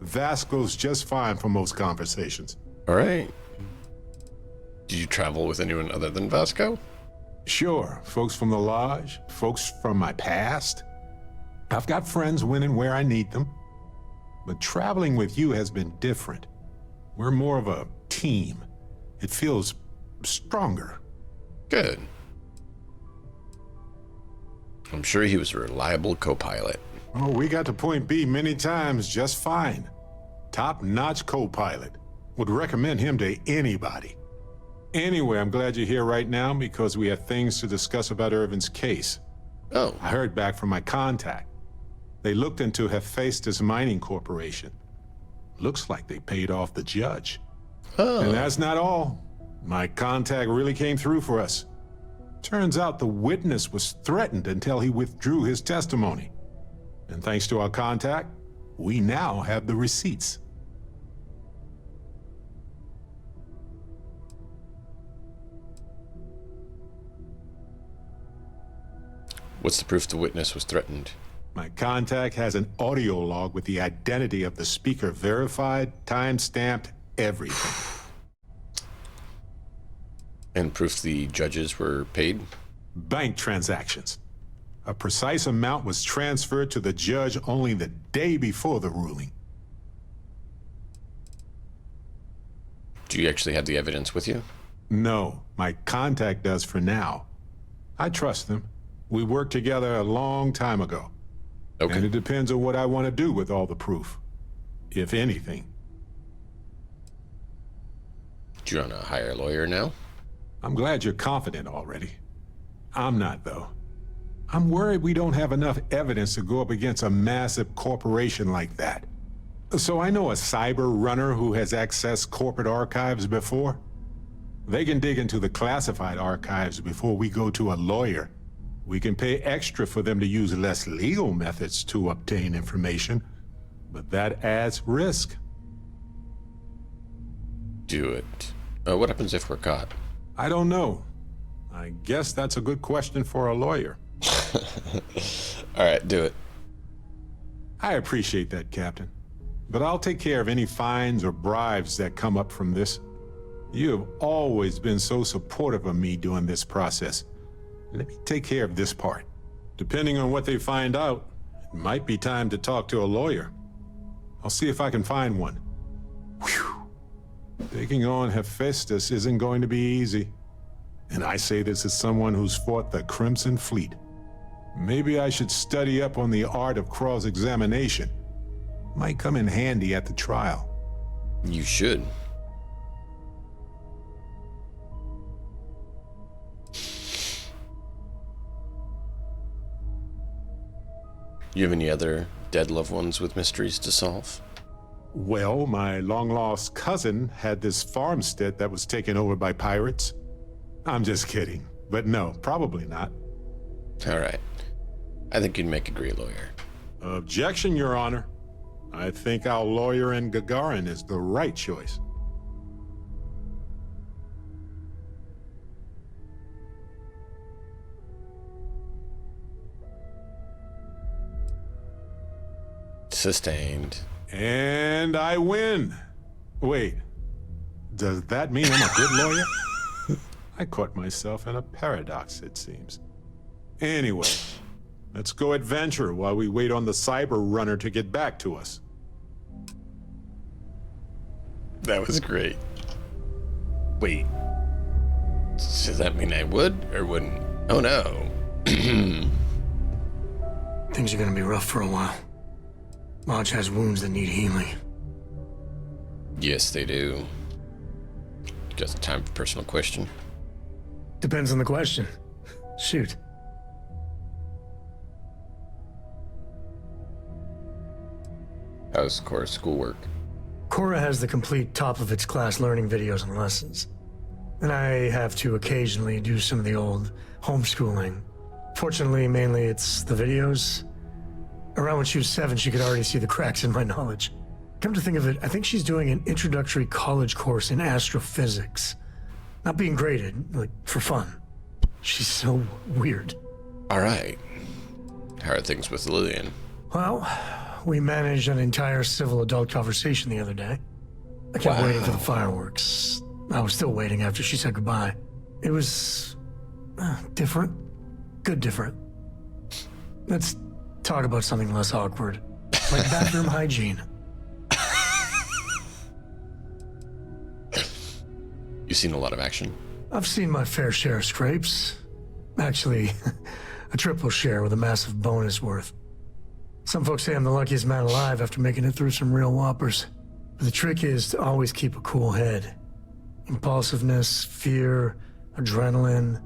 G: Vasco's just fine for most conversations.
A: All right. Did you travel with anyone other than Vasco?
G: Sure, folks from the Lodge, folks from my past. I've got friends when and where I need them. But traveling with you has been different. We're more of a team. It feels stronger.
A: Good. I'm sure he was a reliable co-pilot.
G: Oh, we got to point B many times just fine. Top-notch co-pilot. Would recommend him to anybody. Anyway, I'm glad you're here right now because we have things to discuss about Irvin's case.
A: Oh.
G: I heard back from my contact. They looked into Hephaestus Mining Corporation. Looks like they paid off the judge.
A: Oh.
G: And that's not all. My contact really came through for us. Turns out the witness was threatened until he withdrew his testimony. And thanks to our contact, we now have the receipts.
A: What's the proof the witness was threatened?
G: My contact has an audio log with the identity of the speaker verified, time-stamped, everything.
A: And proof the judges were paid?
G: Bank transactions. A precise amount was transferred to the judge only the day before the ruling.
A: Do you actually have the evidence with you?
G: No, my contact does for now. I trust them. We worked together a long time ago.
A: Okay.
G: And it depends on what I want to do with all the proof, if anything.
A: Do you want to hire a lawyer now?
G: I'm glad you're confident already. I'm not, though. I'm worried we don't have enough evidence to go up against a massive corporation like that. So I know a cyber runner who has accessed corporate archives before. They can dig into the classified archives before we go to a lawyer. We can pay extra for them to use less legal methods to obtain information, but that adds risk.
A: Do it. What happens if we're caught?
G: I don't know. I guess that's a good question for a lawyer.
A: All right, do it.
G: I appreciate that, Captain. But I'll take care of any fines or bribes that come up from this. You have always been so supportive of me during this process. Let me take care of this part. Depending on what they find out, it might be time to talk to a lawyer. I'll see if I can find one. Whew. Taking on Hephaestus isn't going to be easy. And I say this as someone who's fought the Crimson Fleet. Maybe I should study up on the art of cross-examination. Might come in handy at the trial.
A: You should. You have any other dead loved ones with mysteries to solve?
G: Well, my long-lost cousin had this farmstead that was taken over by pirates. I'm just kidding, but no, probably not.
A: All right. I think you'd make a great lawyer.
G: Objection, Your Honor. I think our lawyer in Gagarin is the right choice.
A: Sustained.
G: And I win. Wait, does that mean I'm a good lawyer? I caught myself in a paradox, it seems. Anyway, let's go adventure while we wait on the cyber runner to get back to us.
A: That was great. Wait. Does that mean I would or wouldn't? Oh no.
H: Things are gonna be rough for a while. Lodge has wounds that need healing.
A: Yes, they do. Got some time for a personal question?
H: Depends on the question. Shoot.
A: How's Cora's schoolwork?
H: Cora has the complete top-of-its-class learning videos and lessons. And I have to occasionally do some of the old homeschooling. Fortunately, mainly it's the videos. Around when she was 7, she could already see the cracks in my knowledge. Come to think of it, I think she's doing an introductory college course in astrophysics. Not being graded, like, for fun. She's so weird.
A: All right. How are things with Lillian?
H: Well, we managed an entire civil adult conversation the other day. I kept waiting for the fireworks. I was still waiting after she said goodbye. It was different. Good different. Let's talk about something less awkward. Like bathroom hygiene.
A: You seen a lot of action?
H: I've seen my fair share of scrapes. Actually, a triple share with a massive bonus worth. Some folks say I'm the luckiest man alive after making it through some real whoppers. But the trick is to always keep a cool head. Impulsiveness, fear, adrenaline,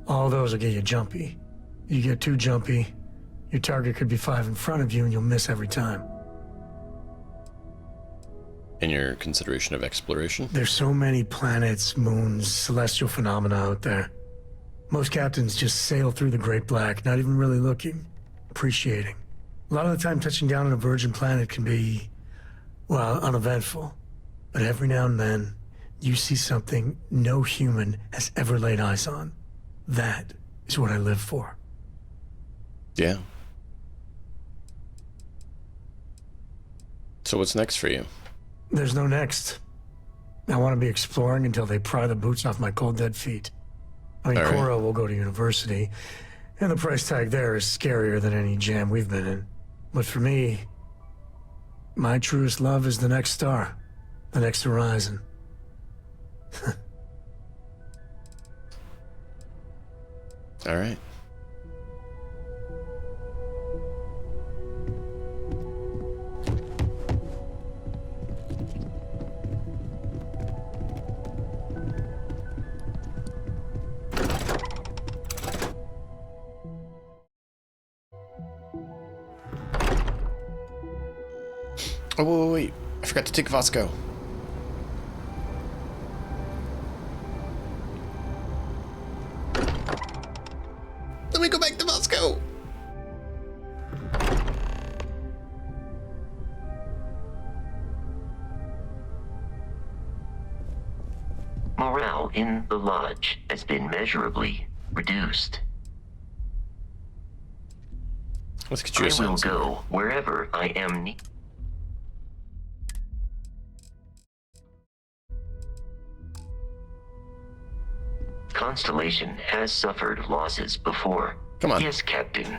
H: all those will get you jumpy. You get too jumpy, your target could be 5 in front of you and you'll miss every time.
A: in your consideration of exploration?
H: There's so many planets, moons, celestial phenomena out there. Most captains just sail through the Great Black, not even really looking, appreciating. A lot of the time touching down on a virgin planet can be, well, uneventful. But every now and then, you see something no human has ever laid eyes on. That is what I live for.
A: Yeah. So what's next for you?
H: There's no next. I want to be exploring until they pry the boots off my cold dead feet. I mean,
A: All right.
H: Cora will go to university, and the price tag there is scarier than any jam we've been in. But for me, my truest love is the next star, the next horizon.
A: All right. Oh, wait. I forgot to take Vasco. Let me go back to Vasco.
M: Morale in the lodge has been measurably reduced.
A: Let's get you a
M: I will
A: sense.
M: go wherever I am needed. Constellation has suffered losses before.
A: Come on.
M: Yes, Captain.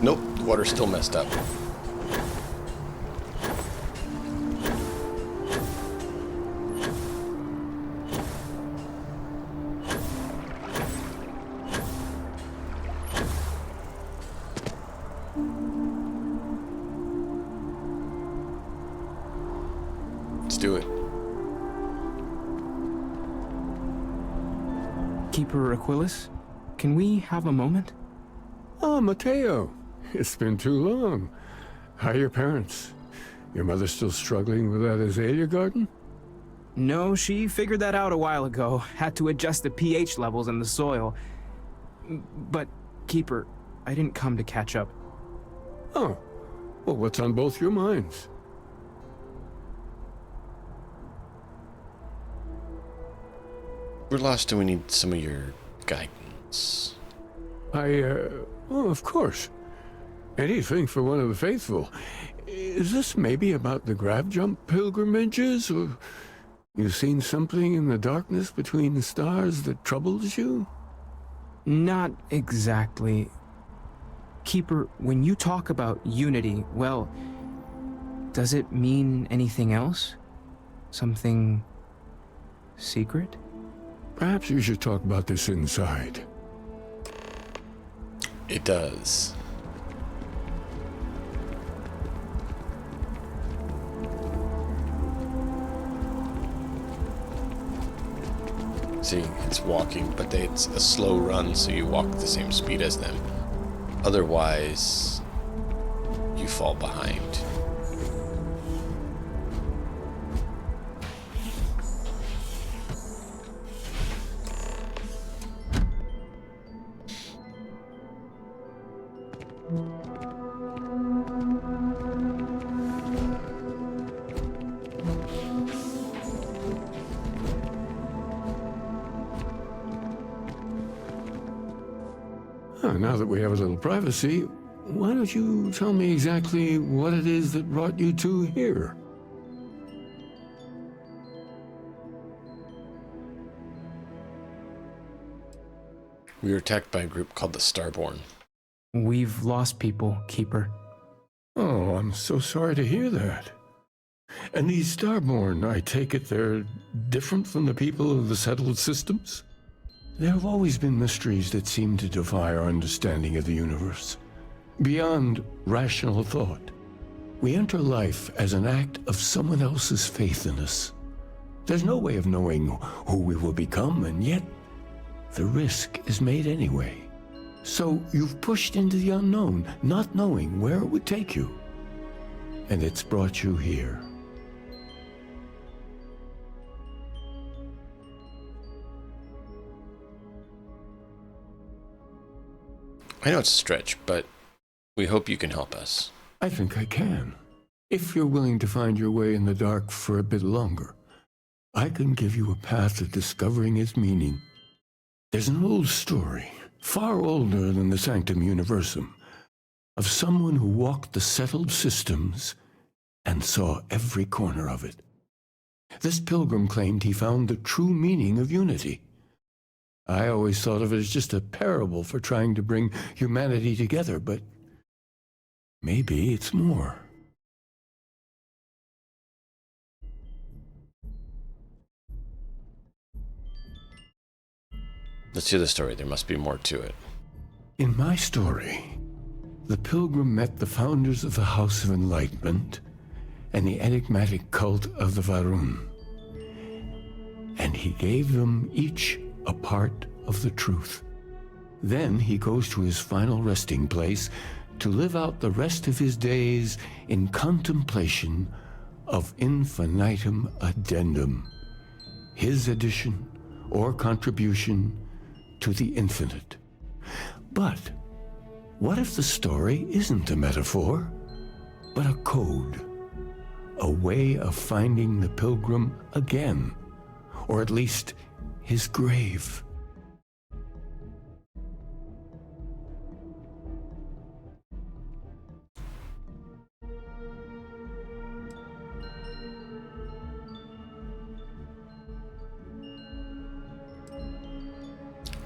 A: Nope, the water's still messed up. Let's do it.
L: Keeper Aquilus, can we have a moment?
S: Ah, Mateo. It's been too long. How are your parents? Your mother still struggling with that azalea garden?
L: No, she figured that out a while ago. Had to adjust the pH levels in the soil. But, Keeper, I didn't come to catch up.
S: Oh. Well, what's on both your minds?
A: We're lost and we need some of your guidance.
S: Oh, of course. Anything for one of the faithful. Is this maybe about the grav jump pilgrimages, or you seen something in the darkness between the stars that troubles you?
L: Not exactly. Keeper, when you talk about unity, well, does it mean anything else? Something secret?
S: Perhaps you should talk about this inside.
A: It does. See, it's walking, but it's a slow run, so you walk the same speed as them. Otherwise, you fall behind.
S: Now that we have a little privacy, why don't you tell me exactly what it is that brought you two here?
A: We were attacked by a group called the Starborn.
L: We've lost people, Keeper.
S: Oh, I'm so sorry to hear that. And these Starborn, I take it they're different from the people of the settled systems? There have always been mysteries that seem to defy our understanding of the universe. Beyond rational thought, we enter life as an act of someone else's faith in us. There's no way of knowing who we will become, and yet the risk is made anyway. So you've pushed into the unknown, not knowing where it would take you. And it's brought you here.
A: I know it's a stretch, but we hope you can help us.
S: I think I can. If you're willing to find your way in the dark for a bit longer, I can give you a path to discovering its meaning. There's an old story, far older than the Sanctum Universum, of someone who walked the settled systems and saw every corner of it. This pilgrim claimed he found the true meaning of unity. I always thought of it as just a parable for trying to bring humanity together, but maybe it's more.
A: Let's hear the story. There must be more to it.
S: In my story, the pilgrim met the founders of the House of Enlightenment and the enigmatic cult of the Varun. And he gave them each a part of the truth. Then he goes to his final resting place to live out the rest of his days in contemplation of infinitum addendum, his addition or contribution to the infinite. But what if the story isn't a metaphor, but a code, a way of finding the pilgrim again, or at least his grave?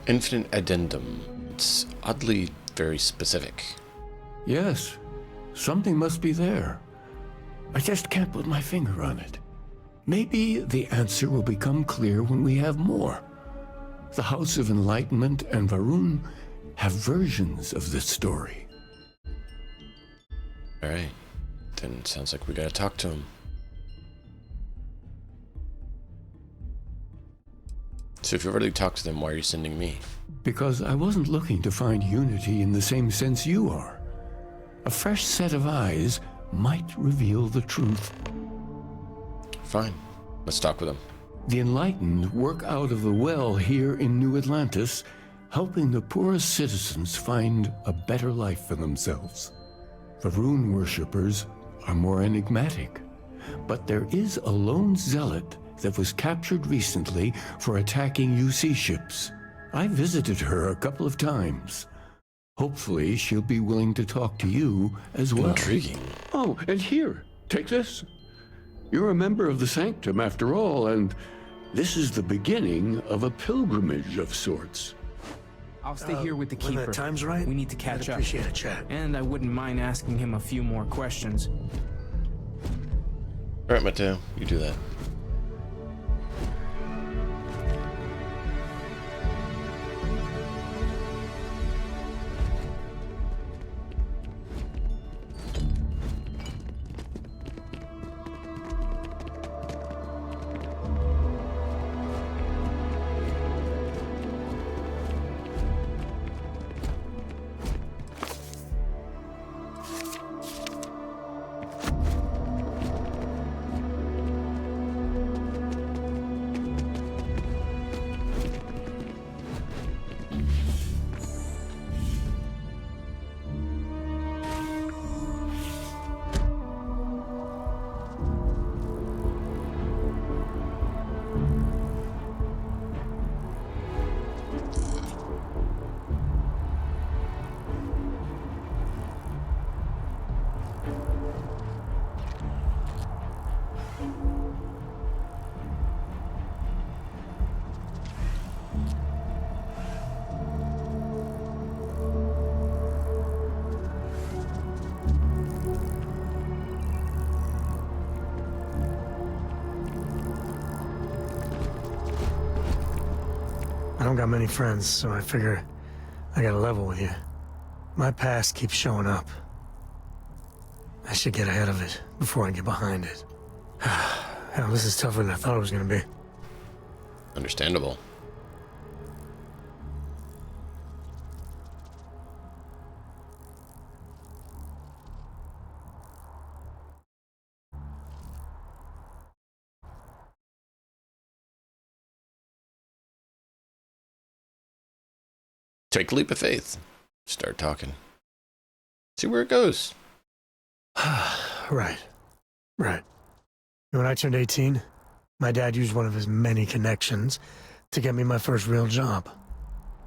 A: Infinite addendum. It's oddly very specific.
S: Yes, something must be there. I just can't put my finger on it. Maybe the answer will become clear when we have more. The House of Enlightenment and Varun have versions of this story.
A: All right, then it sounds like we gotta talk to him. So if you've already talked to them, why are you sending me?
S: Because I wasn't looking to find unity in the same sense you are. A fresh set of eyes might reveal the truth.
A: Fine, let's talk with them.
S: The Enlightened work out of the well here in New Atlantis, helping the poorest citizens find a better life for themselves. Varun worshippers are more enigmatic, but there is a lone zealot that was captured recently for attacking UC ships. I visited her a couple of times. Hopefully she'll be willing to talk to you as well.
A: Intriguing.
S: Oh, and here, take this. You're a member of the Sanctum after all, and this is the beginning of a pilgrimage of sorts.
L: I'll stay here with the
H: when
L: keeper.
H: the time's right,
L: We need to catch
H: I'd
L: up.
H: appreciate a chat.
L: And I wouldn't mind asking him a few more questions.
A: All right, Mateo, you do that.
H: don't got many friends, so I figure I gotta level with you. My past keeps showing up. I should get ahead of it before I get behind it. Hell, this is tougher than I thought it was gonna be.
A: Understandable. Take a leap of faith. Start talking. See where it goes.
H: Right. When I turned 18, my dad used one of his many connections to get me my first real job.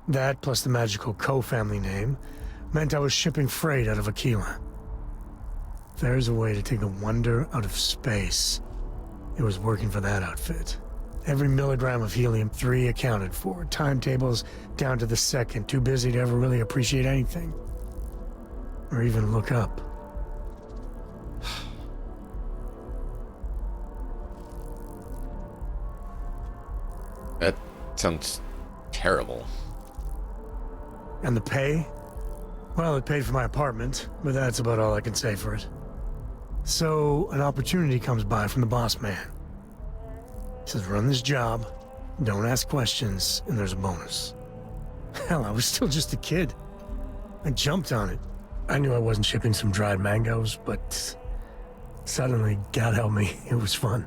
H: That, plus the magical co-family name, meant I was shipping freight out of Aquila. If there's a way to take the wonder out of space, it was working for that outfit. Every milligram of helium-3 accounted for, timetables down to the second, too busy to ever really appreciate anything. Or even look up.
A: That sounds terrible.
H: And the pay? Well, it paid for my apartment, but that's about all I can say for it. So, an opportunity comes by from the boss man. He says, run this job, don't ask questions, and there's a bonus. Hell, I was still just a kid. I jumped on it. I knew I wasn't shipping some dried mangoes, but suddenly, God help me, it was fun.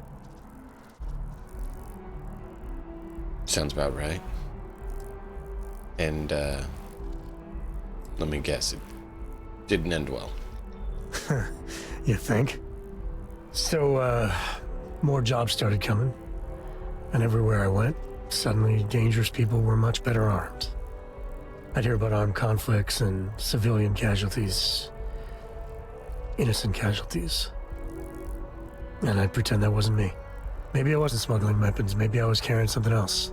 A: Sounds about right. And, let me guess, it didn't end well.
H: You think? So, more jobs started coming. And everywhere I went, suddenly dangerous people were much better armed. I'd hear about armed conflicts and civilian casualties. Innocent casualties. And I'd pretend that wasn't me. Maybe I wasn't smuggling weapons, maybe I was carrying something else.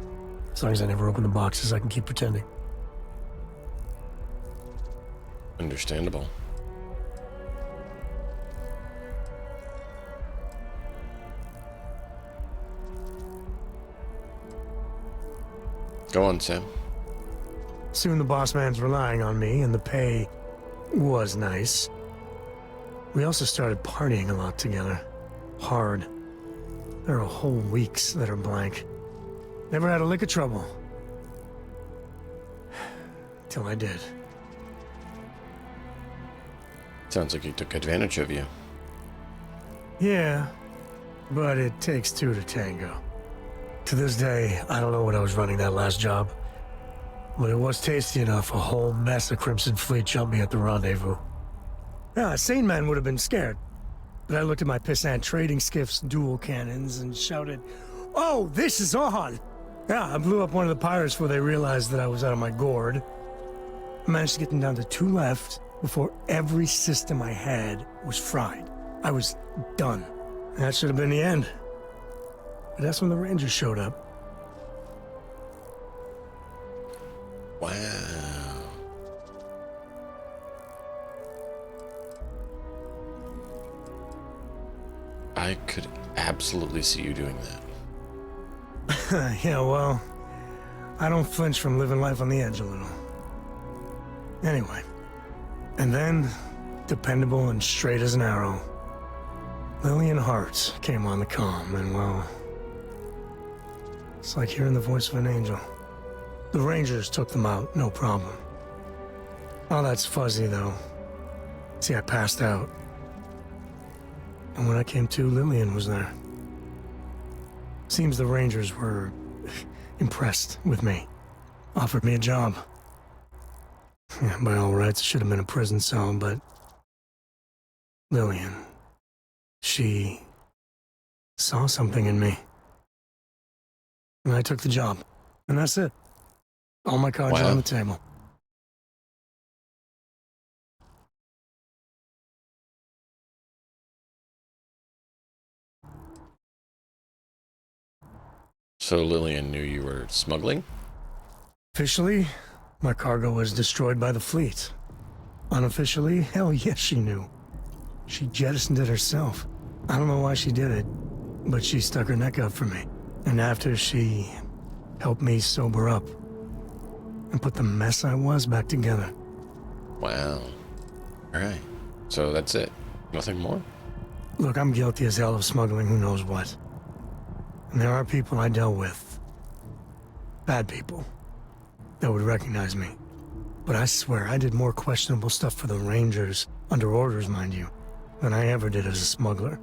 H: As long as I never open the boxes, I can keep pretending.
A: Understandable. Go on, Sam.
H: Soon the boss man's relying on me, and the pay was nice. We also started partying a lot together. Hard. There are whole weeks that are blank. Never had a lick of trouble. Till I did.
A: Sounds like he took advantage of you.
H: Yeah, but it takes two to tango. To this day, I don't know what I was running that last job, but it was tasty enough a whole mess of Crimson Fleet jumped me at the rendezvous. Yeah, a sane man would have been scared, but I looked at my pissant trading skiff's dual cannons and shouted, "Oh, this is on!" Yeah, I blew up one of the pirates before they realized that I was out of my gourd. I managed to get them down to 2 left before every system I had was fried. I was done. That should have been the end. But that's when the Rangers showed up.
A: Wow. I could absolutely see you doing that.
H: Yeah, well, I don't flinch from living life on the edge a little. Anyway, and then, dependable and straight as an arrow, Lillian Hart came on the comm, and well, it's like hearing the voice of an angel. The Rangers took them out, no problem. All that's fuzzy, though. See, I passed out. And when I came to, Lillian was there. Seems the Rangers were impressed with me. Offered me a job. Yeah, by all rights, it should have been a prison cell, but Lillian, she saw something in me. And I took the job. And that's it. All my cards are on the table.
A: So Lillian knew you were smuggling?
H: Officially, my cargo was destroyed by the fleet. Unofficially, hell yes, she knew. She jettisoned it herself. I don't know why she did it, but she stuck her neck out for me. And after she helped me sober up, and put the mess I was back together.
A: Wow. Alright. So that's it. Nothing more?
H: Look, I'm guilty as hell of smuggling who knows what. And there are people I dealt with. Bad people. That would recognize me. But I swear I did more questionable stuff for the Rangers, under orders, mind you, than I ever did as a smuggler.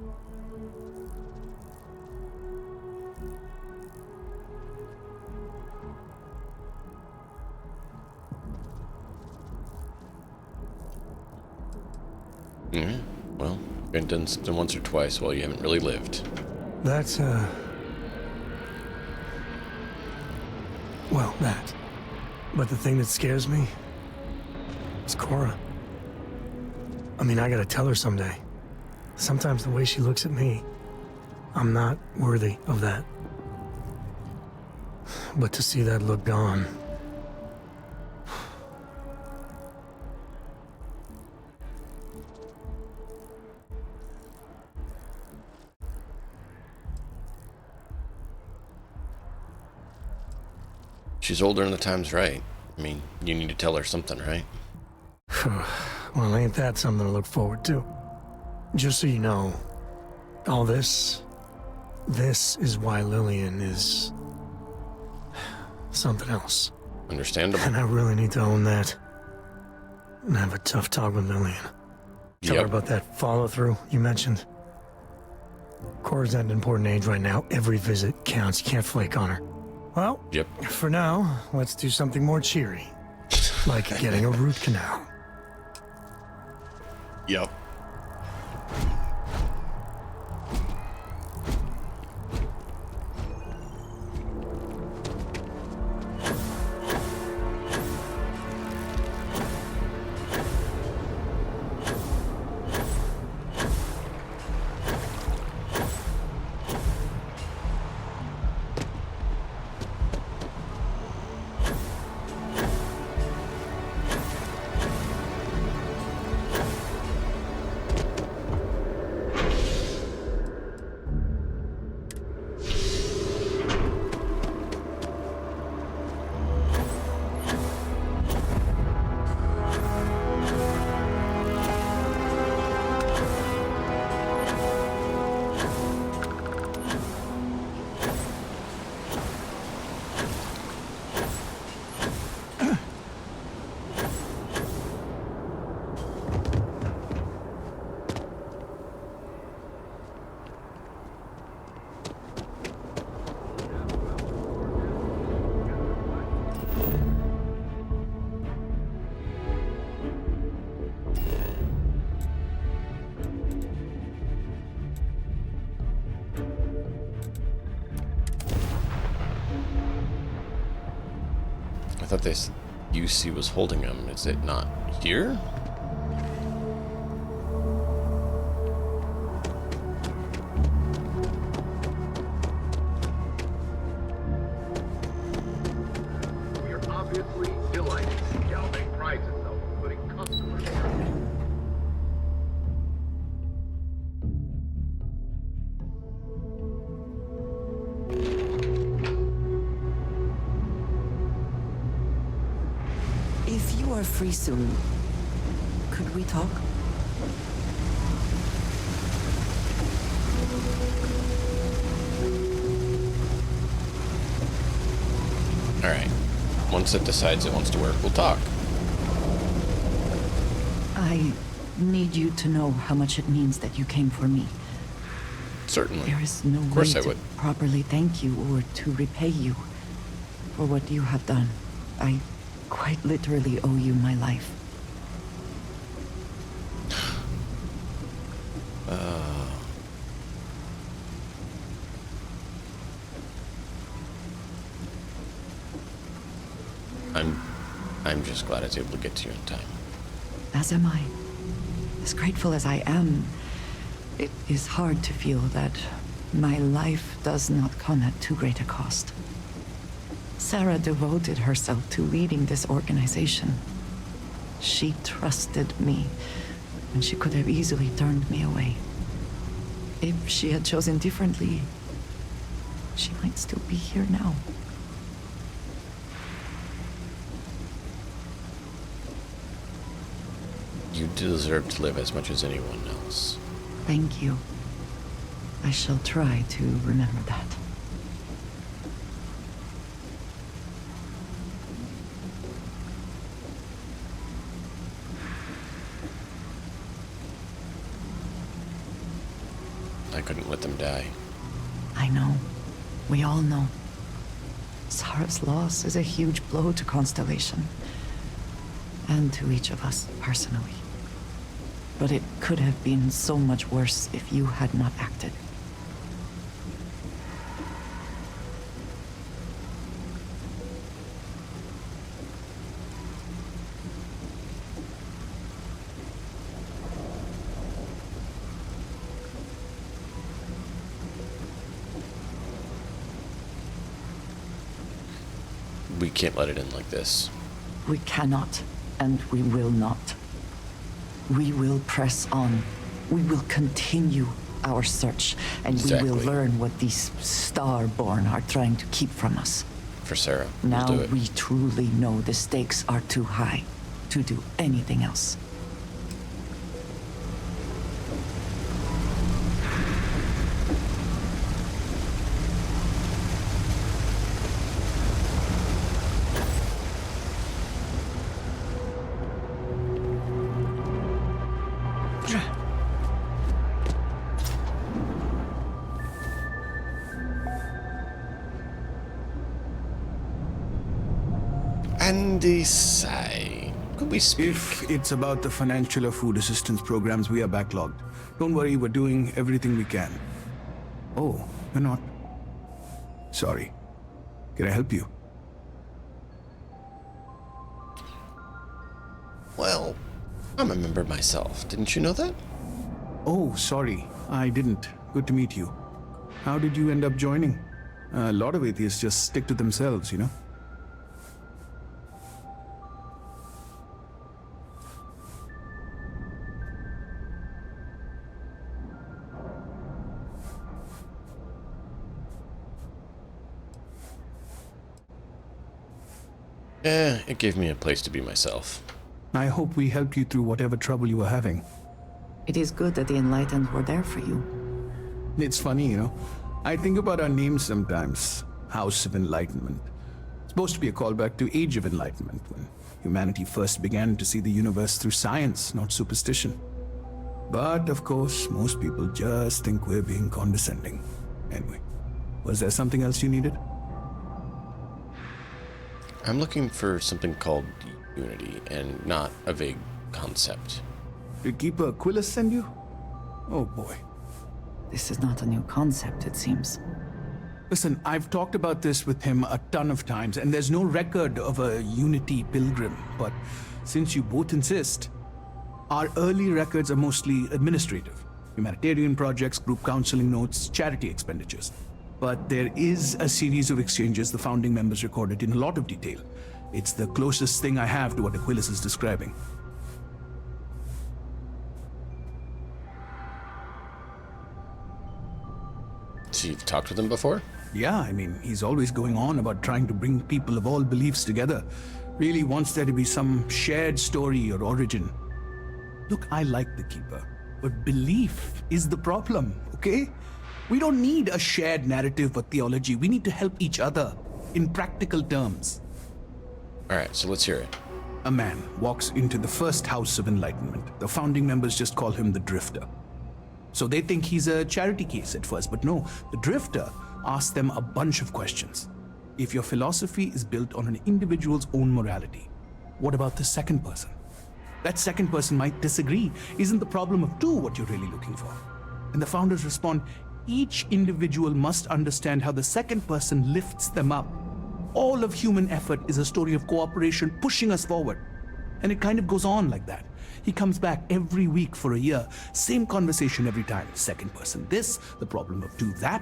A: Yeah, well, you've been done something once or twice while you haven't really lived.
H: That's, well, that. But the thing that scares me is Cora. I mean, I gotta tell her someday. Sometimes the way she looks at me, I'm not worthy of that. But to see that look gone...
A: She's older and the time's right. I mean, you need to tell her something, right?
H: Well, ain't that something to look forward to? Just so you know, all this is why Lillian is something else.
A: Understandable.
H: And I really need to own that. And have a tough talk with Lillian. Tell her about that follow-through you mentioned. Cora's at an important age right now. Every visit counts. You can't flake on her. Well, for now, let's do something more cheery. Like getting a root canal.
A: Yep. I thought this UC was holding him. Is it not here?
T: We are obviously delighted to see Galvane prides itself on putting customers first.
J: If you are free soon, could we talk?
A: Alright. Once it decides it wants to work, we'll talk.
J: I need you to know how much it means that you came for me.
A: Certainly.
J: There is no
A: Of course
J: way
A: I
J: to
A: would.
J: properly thank you or to repay you for what you have done. I quite literally owe you my life.
A: I'm just glad I was able to get to you in time.
J: As am I. As grateful as I am, it is hard to feel that my life does not come at too great a cost. Sarah devoted herself to leading this organization. She trusted me, and she could have easily turned me away. If she had chosen differently, she might still be here now.
A: You deserve to live as much as anyone else.
J: Thank you. I shall try to remember that.
A: I couldn't let them die.
J: I know. We all know. Sarah's loss is a huge blow to Constellation. And to each of us, personally. But it could have been so much worse if you had not acted.
A: We can't let it end like this.
J: We cannot, and we will not. We will press on. We will continue our search, and
A: Exactly.
J: we will learn what these Starborn are trying to keep from us.
A: For Sarah.
J: Now
A: We'll do it.
J: we truly know the stakes are too high to do anything else.
A: Andy Sai. Could we speak?
F: If it's about the financial or food assistance programs, we are backlogged. Don't worry, we're doing everything we can. Oh, you're not. Sorry. Can I help you?
A: Well, I'm a member myself. Didn't you know that?
F: Oh, sorry. I didn't. Good to meet you. How did you end up joining? A lot of atheists just stick to themselves, you know?
A: It gave me a place to be myself.
F: I hope we helped you through whatever trouble you were having.
J: It is good that the Enlightened were there for you.
F: It's funny, you know. I think about our names sometimes. House of Enlightenment. It's supposed to be a callback to Age of Enlightenment, when humanity first began to see the universe through science, not superstition. But, of course, most people just think we're being condescending. Anyway, was there something else you needed?
A: I'm looking for something called unity, and not a vague concept.
F: Did Keeper Aquilus send you? Oh boy.
J: This is not a new concept, it seems.
F: Listen, I've talked about this with him a ton of times, and there's no record of a Unity pilgrim. But since you both insist, our early records are mostly administrative. Humanitarian projects, group counseling notes, charity expenditures. But there is a series of exchanges the founding members recorded in a lot of detail. It's the closest thing I have to what Aquilus is describing.
A: So you've talked with him before?
F: Yeah, I mean, he's always going on about trying to bring people of all beliefs together. Really wants there to be some shared story or origin. Look, I like the Keeper, but belief is the problem, okay? We don't need a shared narrative or theology. We need to help each other in practical terms.
A: Alright, so let's hear it.
F: A man walks into the first House of Enlightenment. The founding members just call him the Drifter. So they think he's a charity case at first, but no, the Drifter asks them a bunch of questions. If your philosophy is built on an individual's own morality, what about the second person? That second person might disagree. Isn't the problem of two what you're really looking for? And the founders respond, each individual must understand how the second person lifts them up. All of human effort is a story of cooperation pushing us forward. And it kind of goes on like that. He comes back every week for a year. Same conversation every time. Second person this, the problem of two that.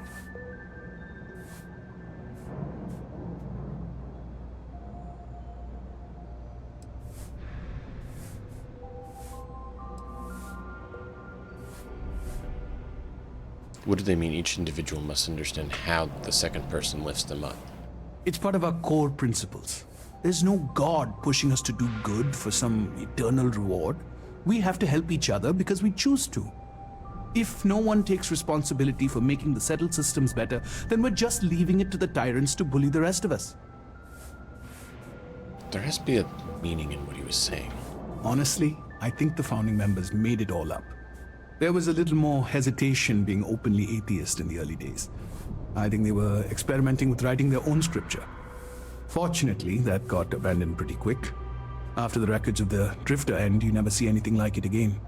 A: What do they mean each individual must understand how the second person lifts them up?
F: It's part of our core principles. There's no God pushing us to do good for some eternal reward.
U: We have to help each other because we choose to. If no one takes responsibility for making the settled systems better, then we're just leaving it to the tyrants to bully the rest of us.
A: There has to be a meaning in what he was saying.
U: Honestly, I think the founding members made it all up. There was a little more hesitation being openly atheist in the early days. I think they were experimenting with writing their own scripture. Fortunately, that got abandoned pretty quick. After the records of the Drifter end, you never see anything like it again.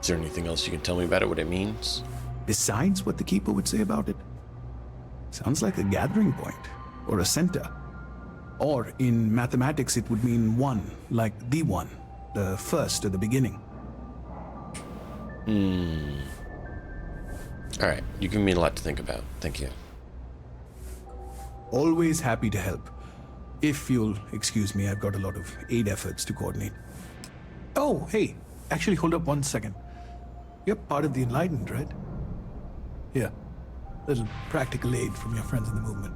A: Is there anything else you can tell me about it, what it means?
U: Besides what the Keeper would say about it? Sounds like a gathering point, or a center. Or in mathematics it would mean one, like the one, the first or the beginning.
A: Alright, you give me a lot to think about. Thank you.
U: Always happy to help. If you'll excuse me, I've got a lot of aid efforts to coordinate. Oh, hey, actually hold up 1 second. You're part of the Enlightened, right? Here, little practical aid from your friends in the movement.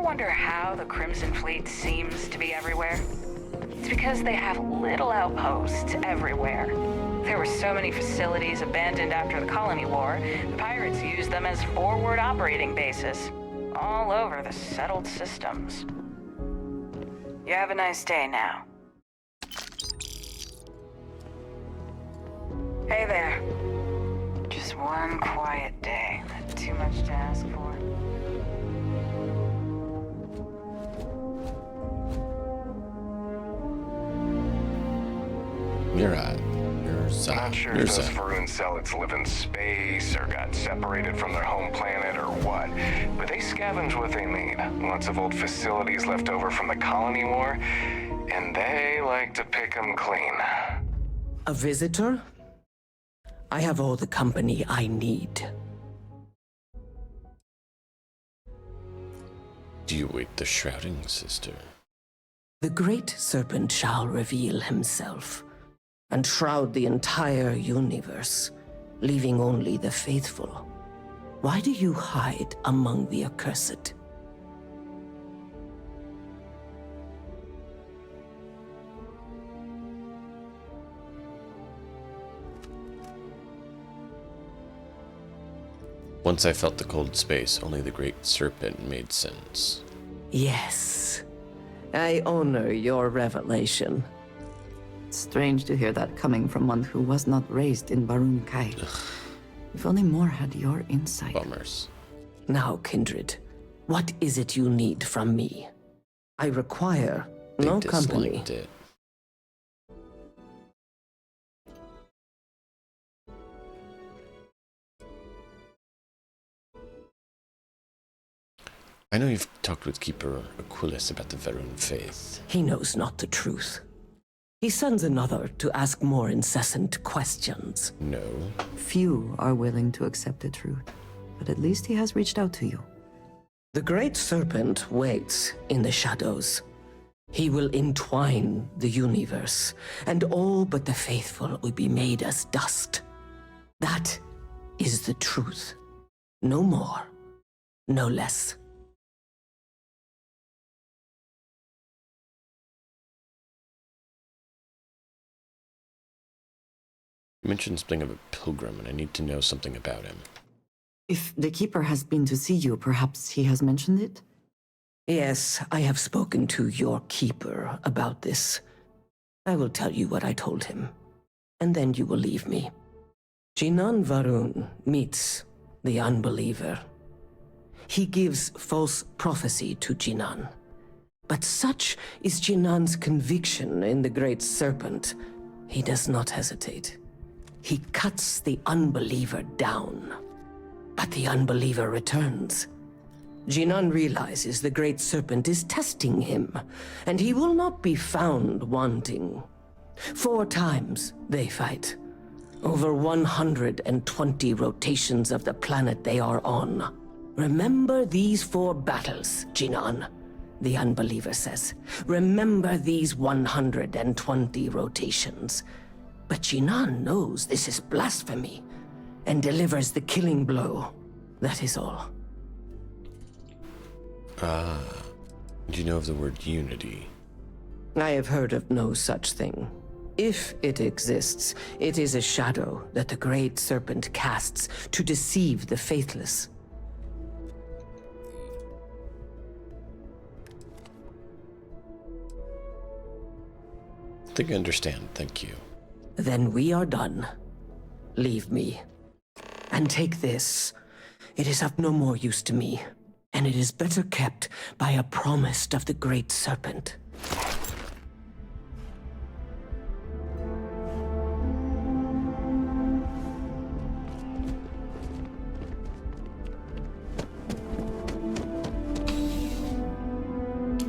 V: Wonder how the Crimson Fleet seems to be everywhere? It's because they have little outposts everywhere. There were so many facilities abandoned after the Colony War, the pirates used them as forward operating bases, all over the settled systems. You have a nice day now. Hey there. Just one quiet day. Not too much to ask for.
T: Not sure if those Varun zealots live in space or got separated from their home planet or what, but they scavenge what they need. Lots of old facilities left over from the Colony War, and they like to pick them clean.
W: A visitor? I have all the company I need.
A: Do you wait the shrouding, sister?
W: The Great Serpent shall reveal himself and shroud the entire universe, leaving only the faithful. Why do you hide among the accursed?
A: Once I felt the cold space, only the Great Serpent made sense.
W: Yes. I honor your revelation.
J: Strange to hear that coming from one who was not raised in Barun Kai. If only more had your insight.
A: Bummers.
W: Now, Kindred, what is it you need from me? I require no company.
A: It. I know you've talked with Keeper Aquilus about the Varun faith.
W: He knows not the truth. He sends another to ask more incessant questions.
A: No.
J: Few are willing to accept the truth, but at least he has reached out to you.
W: The Great Serpent waits in the shadows. He will entwine the universe, and all but the faithful will be made as dust. That is the truth. No more, no less.
A: You mentioned something of a pilgrim, and I need to know something about him.
J: If the Keeper has been to see you, perhaps he has mentioned it?
W: Yes, I have spoken to your Keeper about this. I will tell you what I told him, and then you will leave me. Jinan Varun meets the unbeliever. He gives false prophecy to Jinan. But such is Jinan's conviction in the Great Serpent, he does not hesitate. He cuts the unbeliever down. But the unbeliever returns. Jinan realizes the Great Serpent is testing him, and he will not be found wanting. 4 times they fight. Over 120 rotations of the planet they are on. Remember these 4 battles, Jinan, the unbeliever says. Remember these 120 rotations. But Jinan knows this is blasphemy, and delivers the killing blow. That is all.
A: Do you know of the word unity?
W: I have heard of no such thing. If it exists, it is a shadow that the Great Serpent casts to deceive the faithless.
A: I think I understand, thank you.
W: Then we are done. Leave me. And take this. It is of no more use to me, and it is better kept by a promise of the Great Serpent.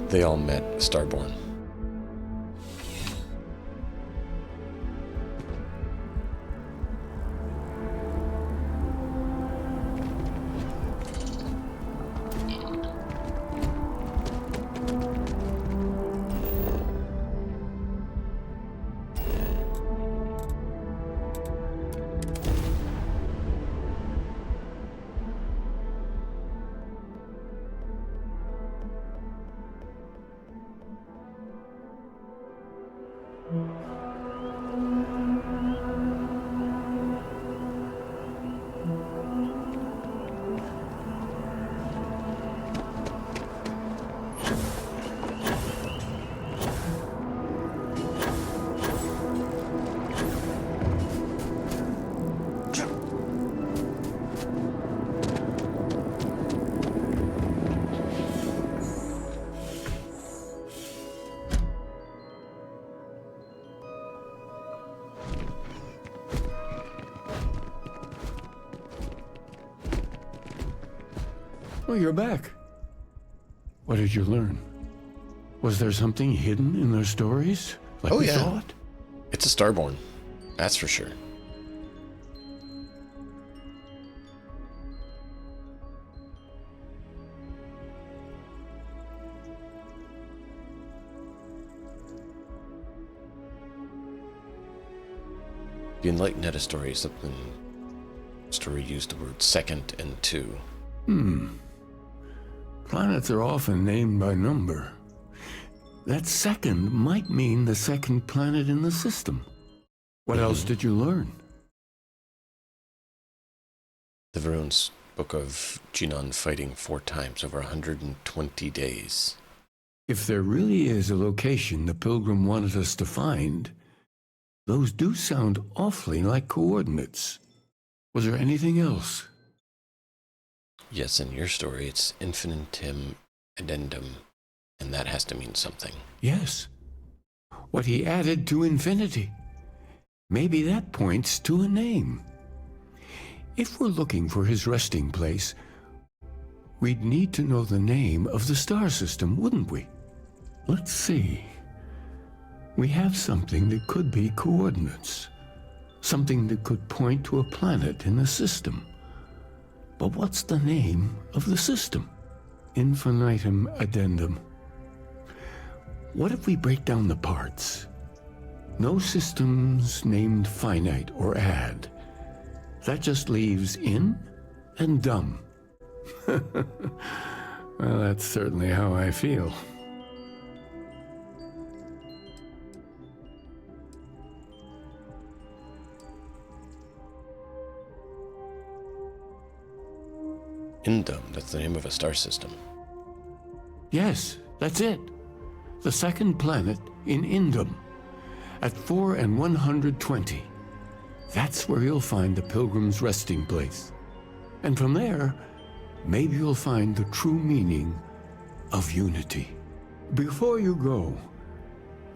A: They all met Starborn.
S: Oh, you're back. What did you learn? Was there something hidden in their stories? Like we thought?
A: It's a Starborn. That's for sure. The Enlightened had a story, story used the word second and 2.
S: Planets are often named by number. That second might mean the second planet in the system. What else did you learn?
A: The Varun spoke of Jinan fighting 4 times over 120 days.
S: If there really is a location the Pilgrim wanted us to find, those do sound awfully like coordinates. Was there anything else?
A: Yes, in your story, it's infinitum addendum, and that has to mean something.
S: Yes. What he added to infinity. Maybe that points to a name. If we're looking for his resting place, we'd need to know the name of the star system, wouldn't we? Let's see. We have something that could be coordinates. Something that could point to a planet in the system. But what's the name of the system? Infinitum addendum. What if we break down the parts? No systems named finite or add. That just leaves in and dumb. Well, that's certainly how I feel.
A: Indum, that's the name of a star system.
S: Yes, that's it. The second planet in Indum, at 4 and 120. That's where you'll find the Pilgrim's resting place. And from there, maybe you'll find the true meaning of unity. Before you go,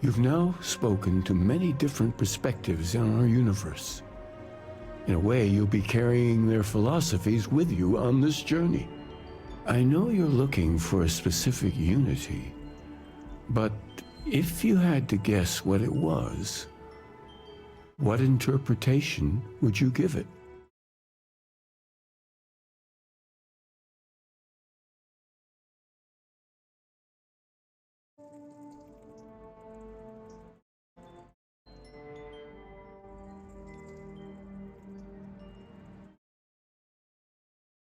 S: you've now spoken to many different perspectives in our universe. In a way, you'll be carrying their philosophies with you on this journey. I know you're looking for a specific unity, but if you had to guess what it was, what interpretation would you give it?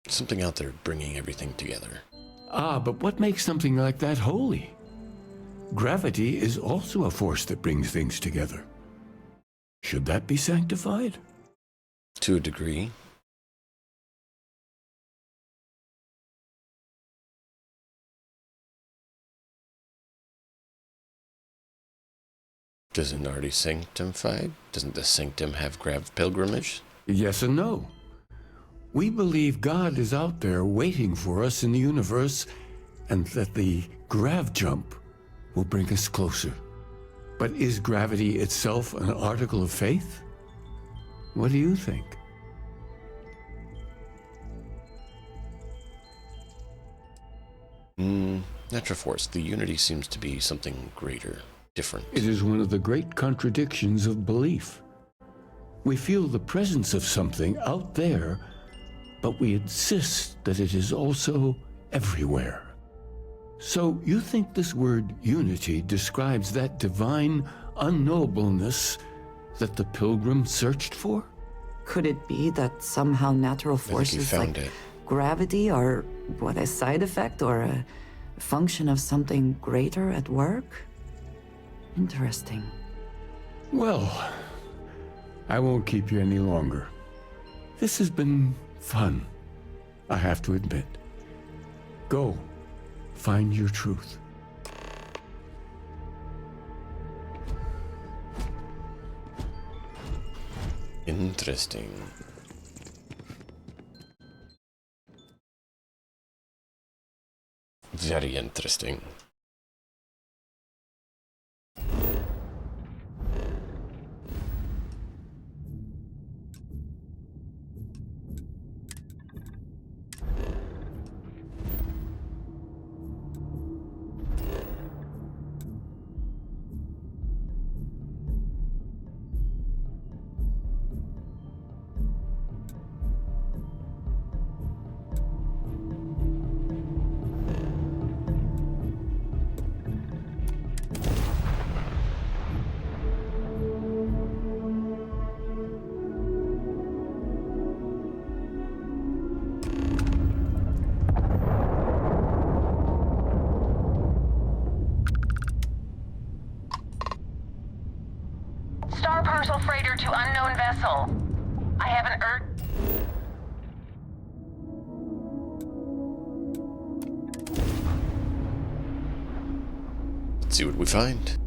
A: Something out there bringing everything together.
S: Ah, but what makes something like that holy? Gravity is also a force that brings things together. Should that be sanctified?
A: To a degree. Isn't it already sanctified? Doesn't the sanctum have grav pilgrimage?
S: Yes and no. We believe God is out there waiting for us in the universe, and that the grav jump will bring us closer. But is gravity itself an article of faith? What do you think?
A: Natural force. The unity seems to be something greater, different.
S: It is one of the great contradictions of belief. We feel the presence of something out there, but we insist that it is also everywhere. So you think this word unity describes that divine unknowableness that the pilgrim searched for?
J: Could it be that somehow natural forces like gravity are what, a side effect or a function of something greater at work? Interesting.
S: Well, I won't keep you any longer. This has been fun, I have to admit. Go, find your truth.
A: Interesting. Very interesting.
B: Star parcel freighter to unknown vessel. I have an
A: Let's see what we find.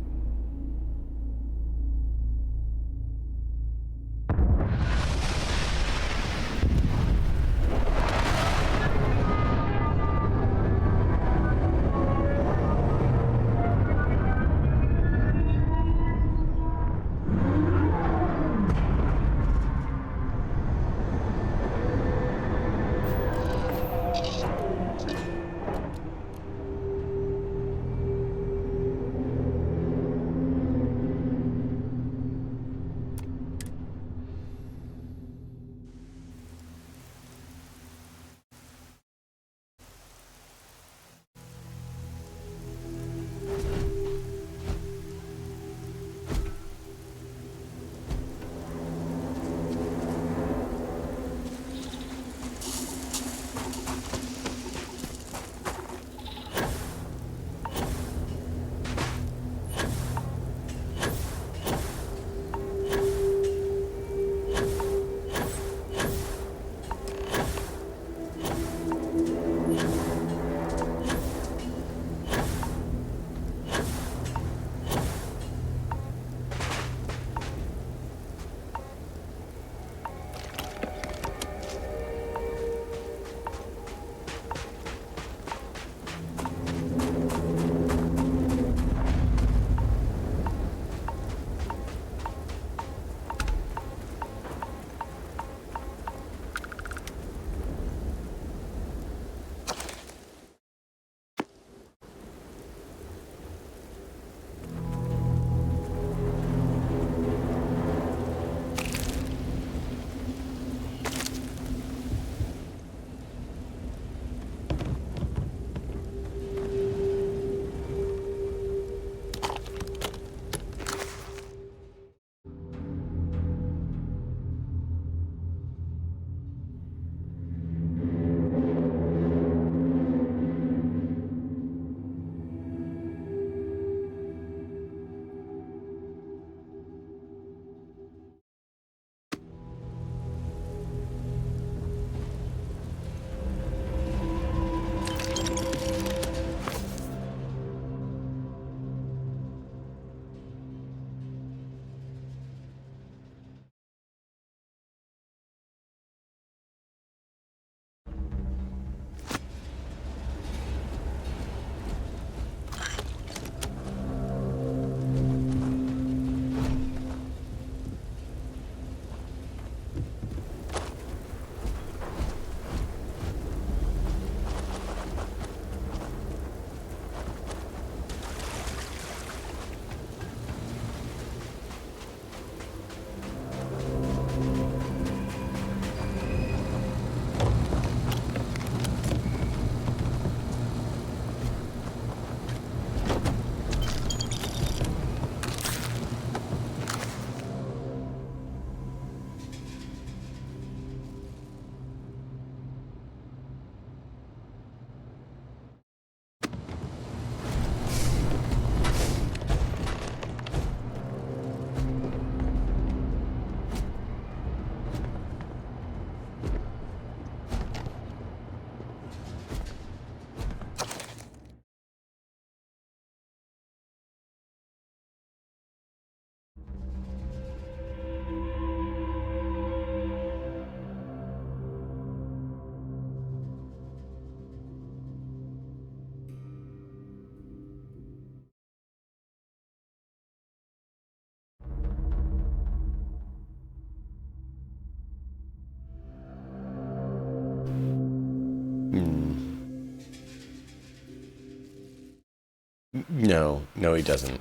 A: No, he doesn't.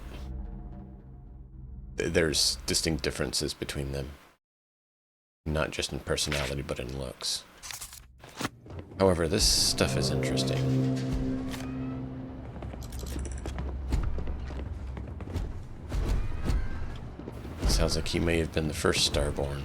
A: There's distinct differences between them. Not just in personality, but in looks. However, this stuff is interesting. Sounds like he may have been the first Starborn.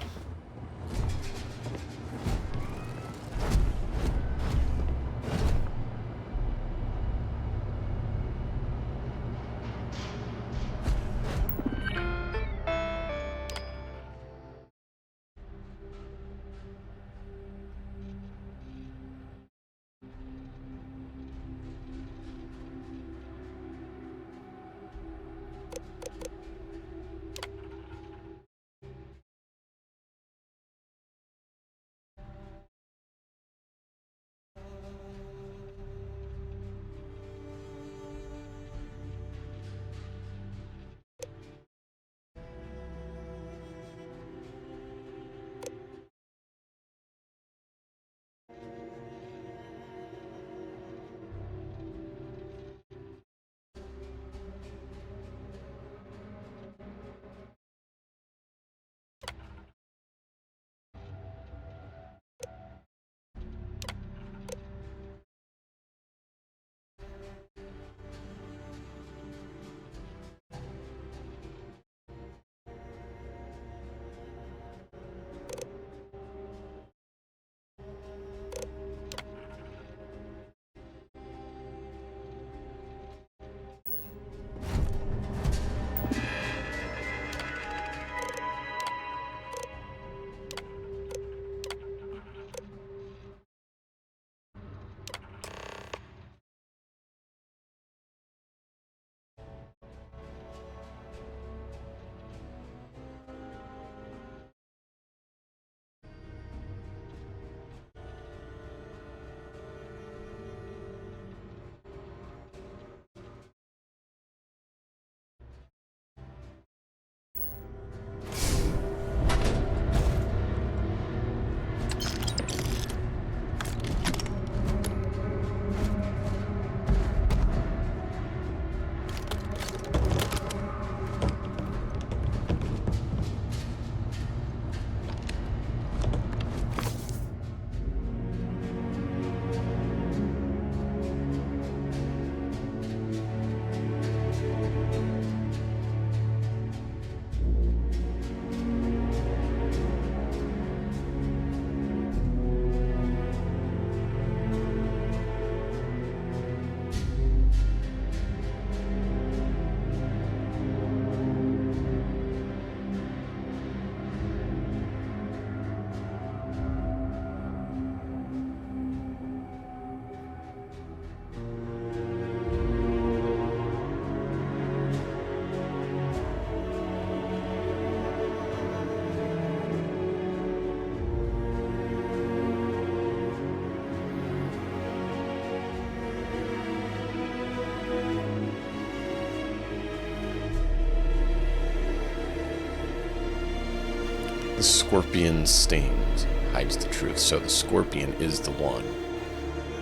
A: The scorpion stings, hides the truth. So the scorpion is the one.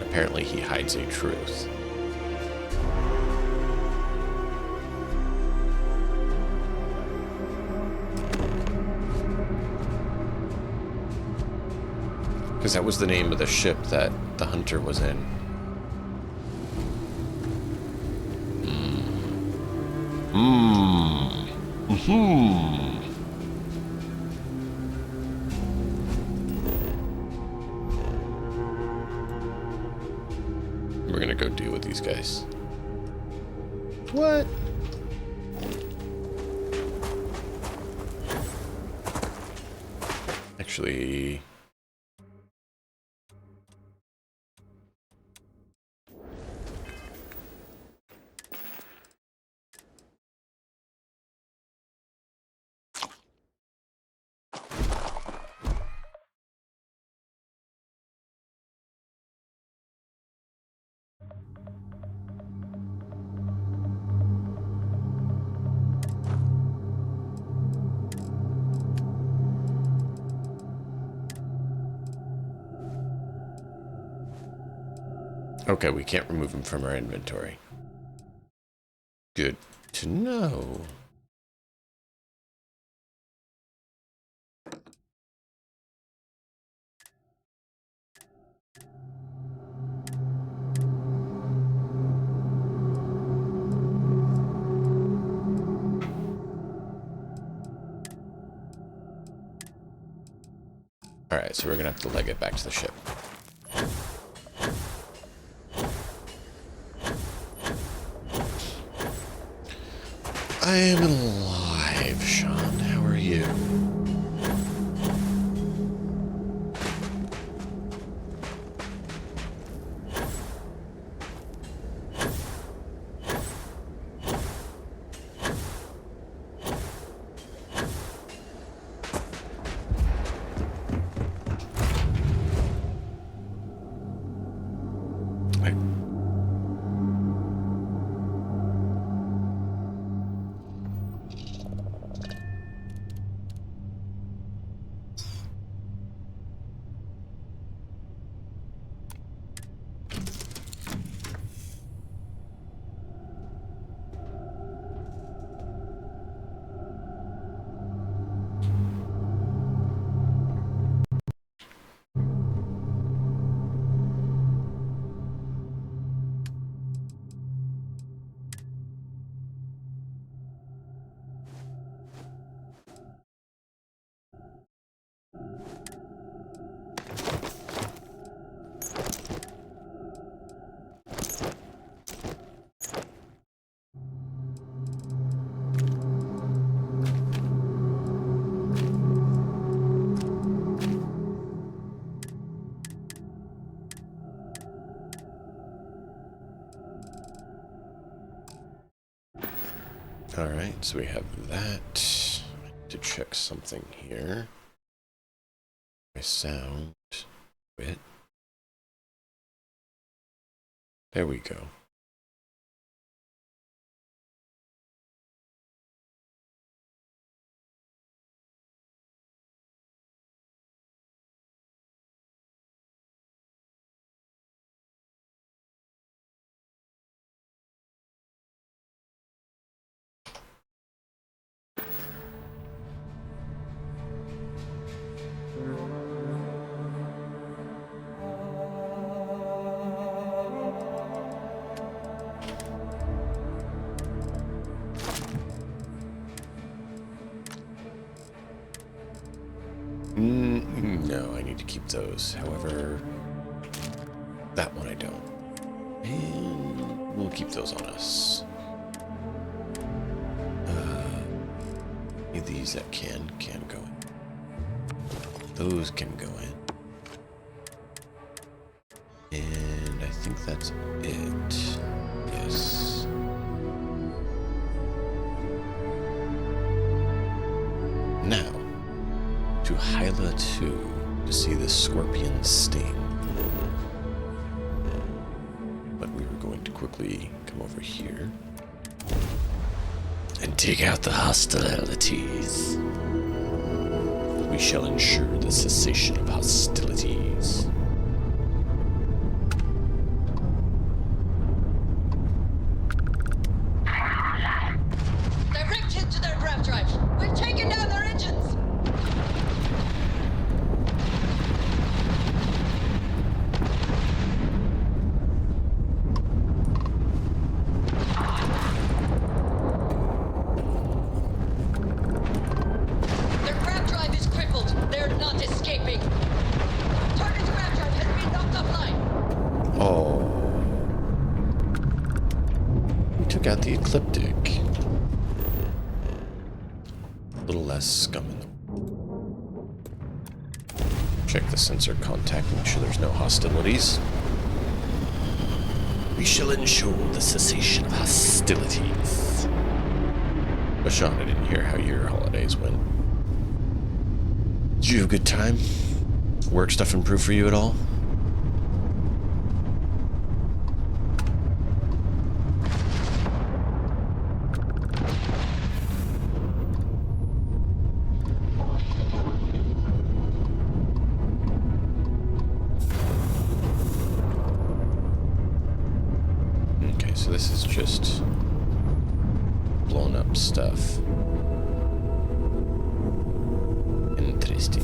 A: Apparently he hides a truth. Because that was the name of the ship that the hunter was in. We're gonna go deal with these guys. What? Actually... Okay, we can't remove them from our inventory. Good to know. Alright, so we're gonna have to leg it back to the ship. I am alive, Sean. How are you? Alright, so we have that. I need to check something here. My sound. Quit. There we go. No, I need to keep those. However, that one I don't. And we'll keep those on us. Any of these that can go in. Those can go in. And I think that's it. Yes. Now, to Hyla 2 to see the scorpion sting. But we were going to quickly come over here and dig out the hostilities. We shall ensure the cessation of hostilities.
D: Direct hit to their grav drive. We've taken down their engines. Their grav drive is crippled. They're not escaping. Target's grav drive has been knocked offline.
A: Oh. We took out the ecliptic. A little less scum in them. Check the sensor contact, make sure there's no hostilities. We shall ensure the cessation of hostilities. But Sean, I didn't hear how your holidays went. Did you have a good time? Work stuff improve for you at all? so this is just blown up stuff. Interesting.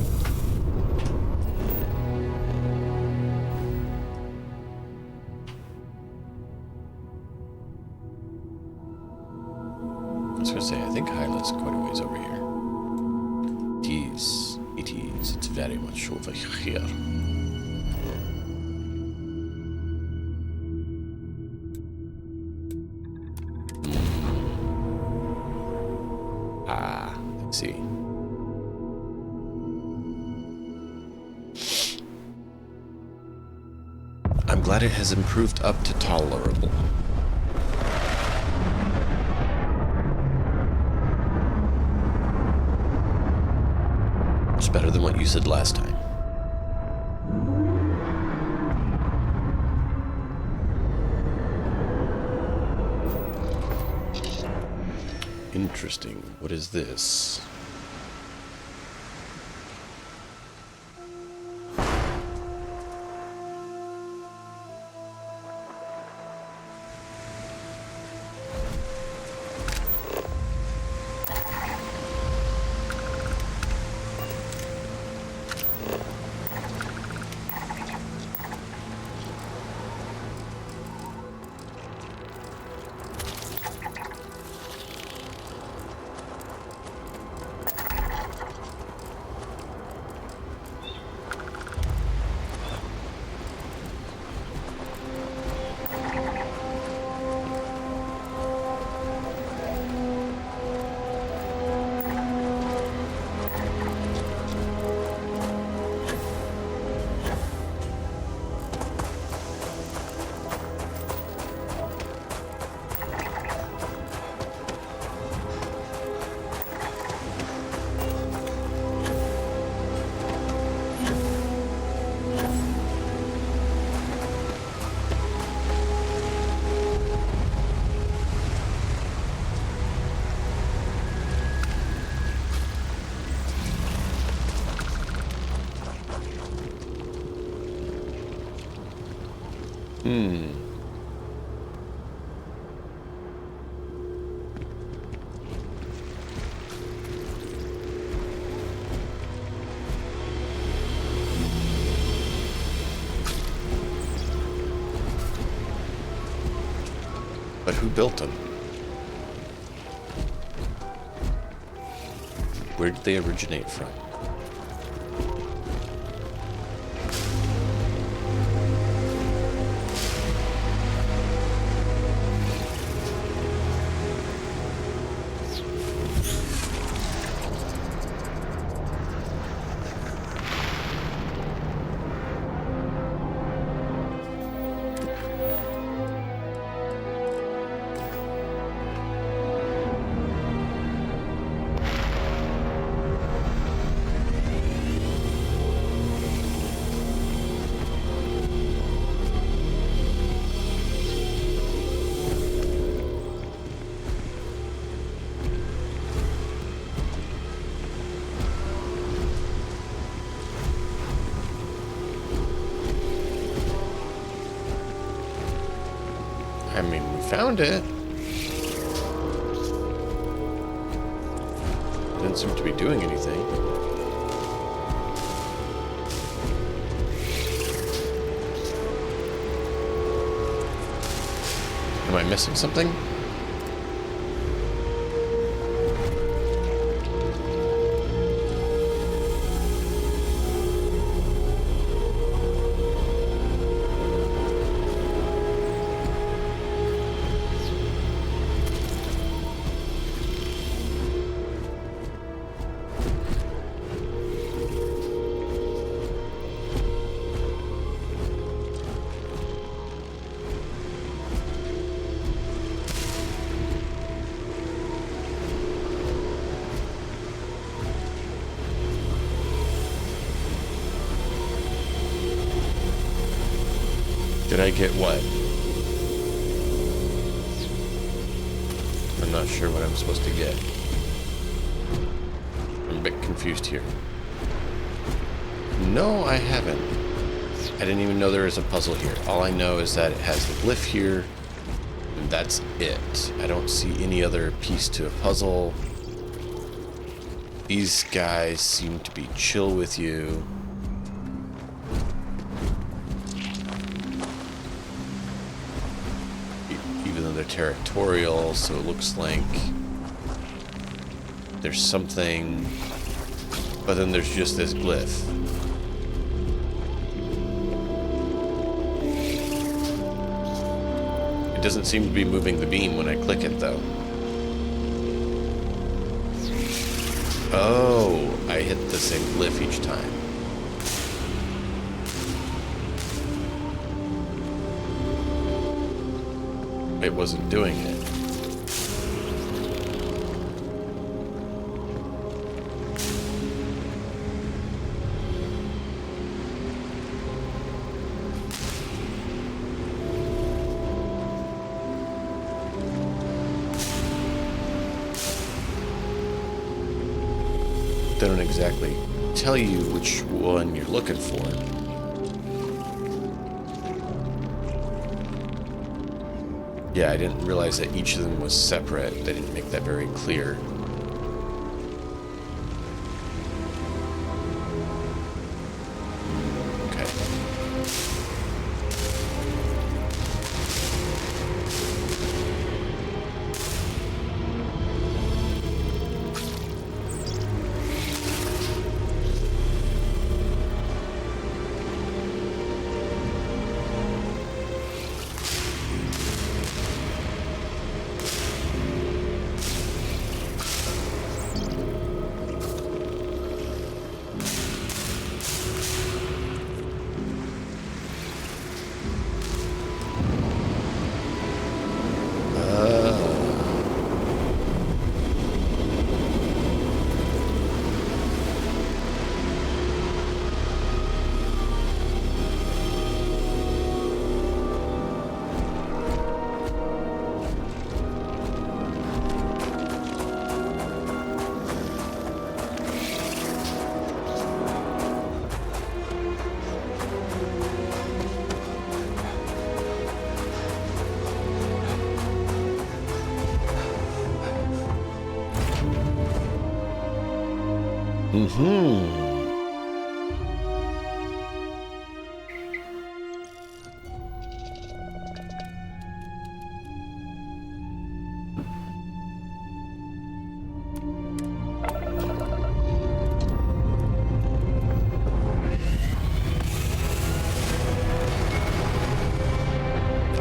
A: I was gonna say, I think Hyla's quite a ways over here. It is. It's very much over here. Let's see. I'm glad it has improved up to tolerable. It's better than what you said last time. Interesting. What is this? But who built them? Where did they originate from? I mean, we found it. It didn't seem to be doing anything. Am I missing something? Did I get what? I'm not sure what I'm supposed to get. I'm a bit confused here. No, I haven't. I didn't even know there was a puzzle here. All I know is that it has the glyph here, and that's it. I don't see any other piece to a puzzle. These guys seem to be chill with you. Even though they're territorial, so it looks like there's something, but then there's just this glyph. It doesn't seem to be moving the beam when I click it, though. Oh, I hit the same glyph each time. It wasn't doing it. They don't exactly tell you which one you're looking for. Yeah, I didn't realize that each of them was separate. They didn't make that very clear. Okay.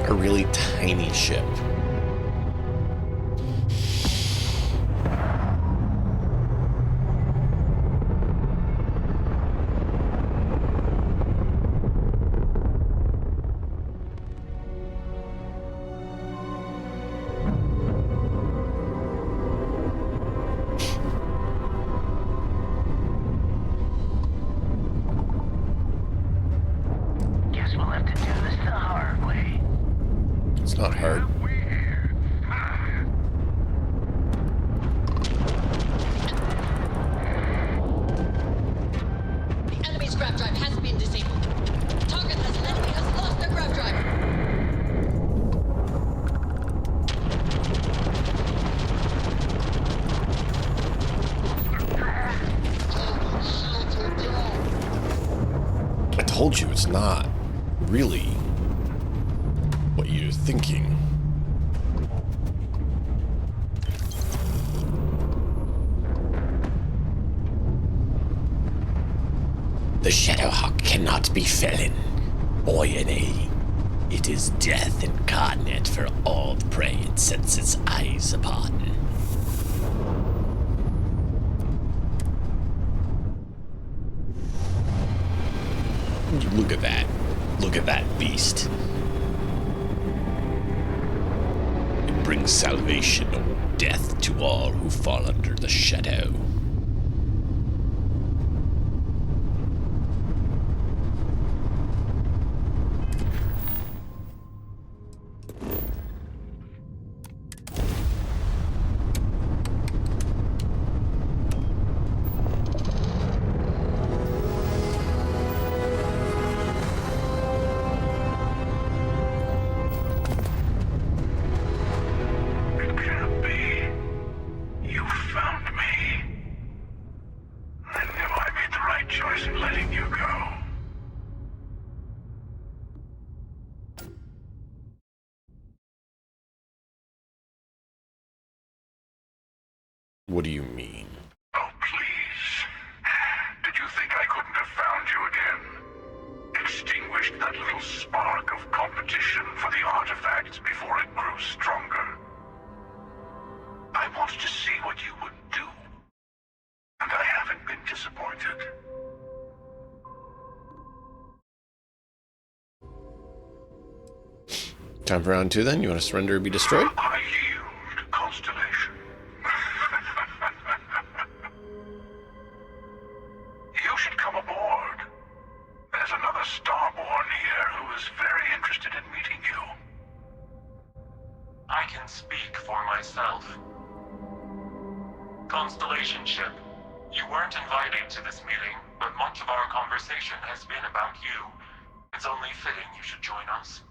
A: A really tiny ship.
B: Guess we'll have to do this the hard way.
A: It's not hard.
D: The enemy's grab drive has been disabled. Target enemy has lost their grab drive.
A: I told you it's not really what you're thinking.
E: The Shadowhawk cannot be felon or enemy. It is death incarnate for all the prey it sets its eyes upon.
A: Look at that.
E: Look at that beast. It brings salvation or death to all who fall under the shadow.
A: What do you mean?
I: Oh, please. Did you think I couldn't have found you again? Extinguished that little spark of competition for the artifacts before it grew stronger. I wanted to see what you would do. And I haven't been disappointed.
A: Time for round 2 then? You want to surrender or be destroyed?
I: I yield, Constellation. You should come aboard. There's another Starborn here who is very interested in meeting you.
K: I can speak for myself. Constellation ship, you weren't invited to this meeting, but much of our conversation has been about you. It's only fitting you should join us.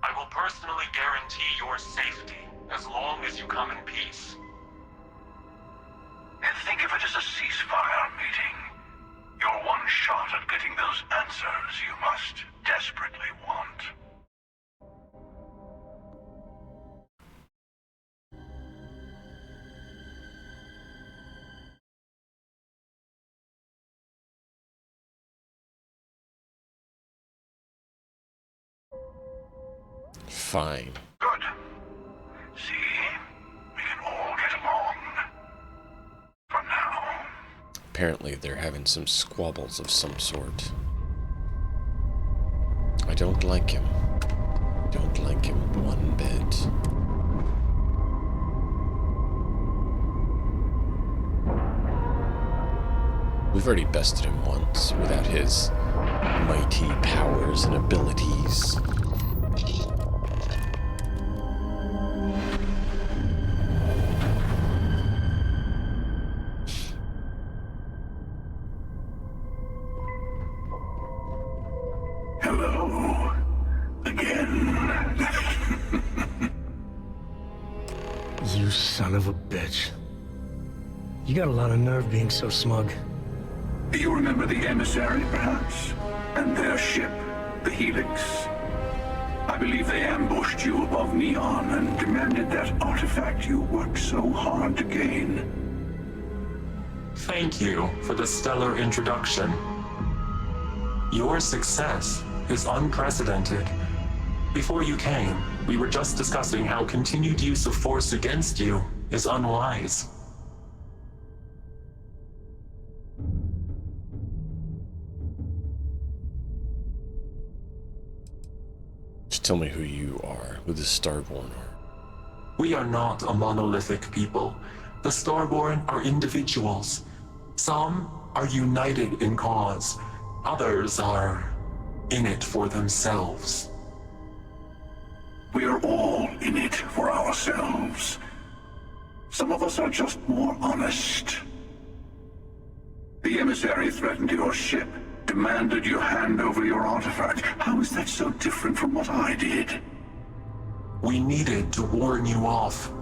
K: I will personally guarantee your safety as long as you come in peace.
I: And think of it as a ceasefire meeting. Your one shot at getting those answers you must desperately want.
A: Fine.
I: Good. See? We can all get along. For now.
A: Apparently they're having some squabbles of some sort. I don't like him. Don't like him one bit. We've already bested him once without his mighty powers and abilities.
I: Hello. Again.
H: You son of a bitch. You got a lot of nerve being so smug.
I: You remember the emissary, perhaps? And their ship, the Helix? I believe they ambushed you above Neon and demanded that artifact you worked so hard to gain.
K: Thank you for the stellar introduction. Your success is unprecedented. Before you came, we were just discussing how continued use of force against you is unwise.
A: Just tell me who you are, who the Starborn are.
K: We are not a monolithic people. The Starborn are individuals. Some are united in cause. Others are in it for themselves.
I: We are all in it for ourselves. Some of us are just more honest. The emissary threatened your ship, demanded you hand over your artifact. How is that so different from what I did?
K: We needed to warn you off.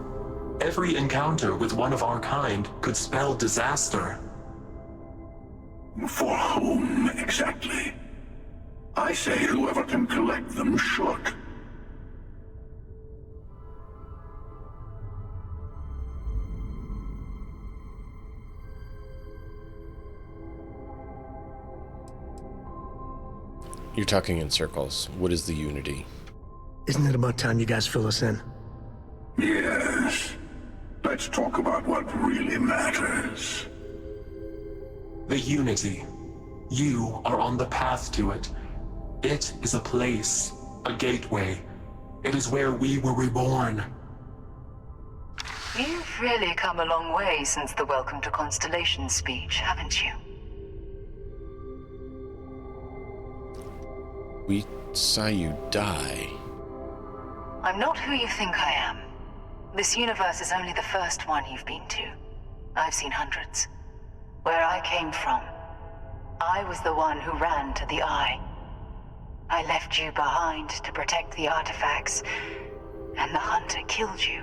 K: Every encounter with one of our kind could spell disaster.
I: For whom, exactly? I say whoever can collect them should.
A: You're talking in circles. What is the Unity?
H: Isn't it about time you guys fill us in?
I: Yes. Let's talk about what really matters.
K: The Unity. You are on the path to it. It is a place, a gateway. It is where we were reborn.
V: You've really come a long way since the Welcome to Constellation speech, haven't you?
A: We saw you die.
V: I'm not who you think I am. This universe is only the first one you've been to. I've seen hundreds. Where I came from, I was the one who ran to the Eye. I left you behind to protect the artifacts, and the Hunter killed you.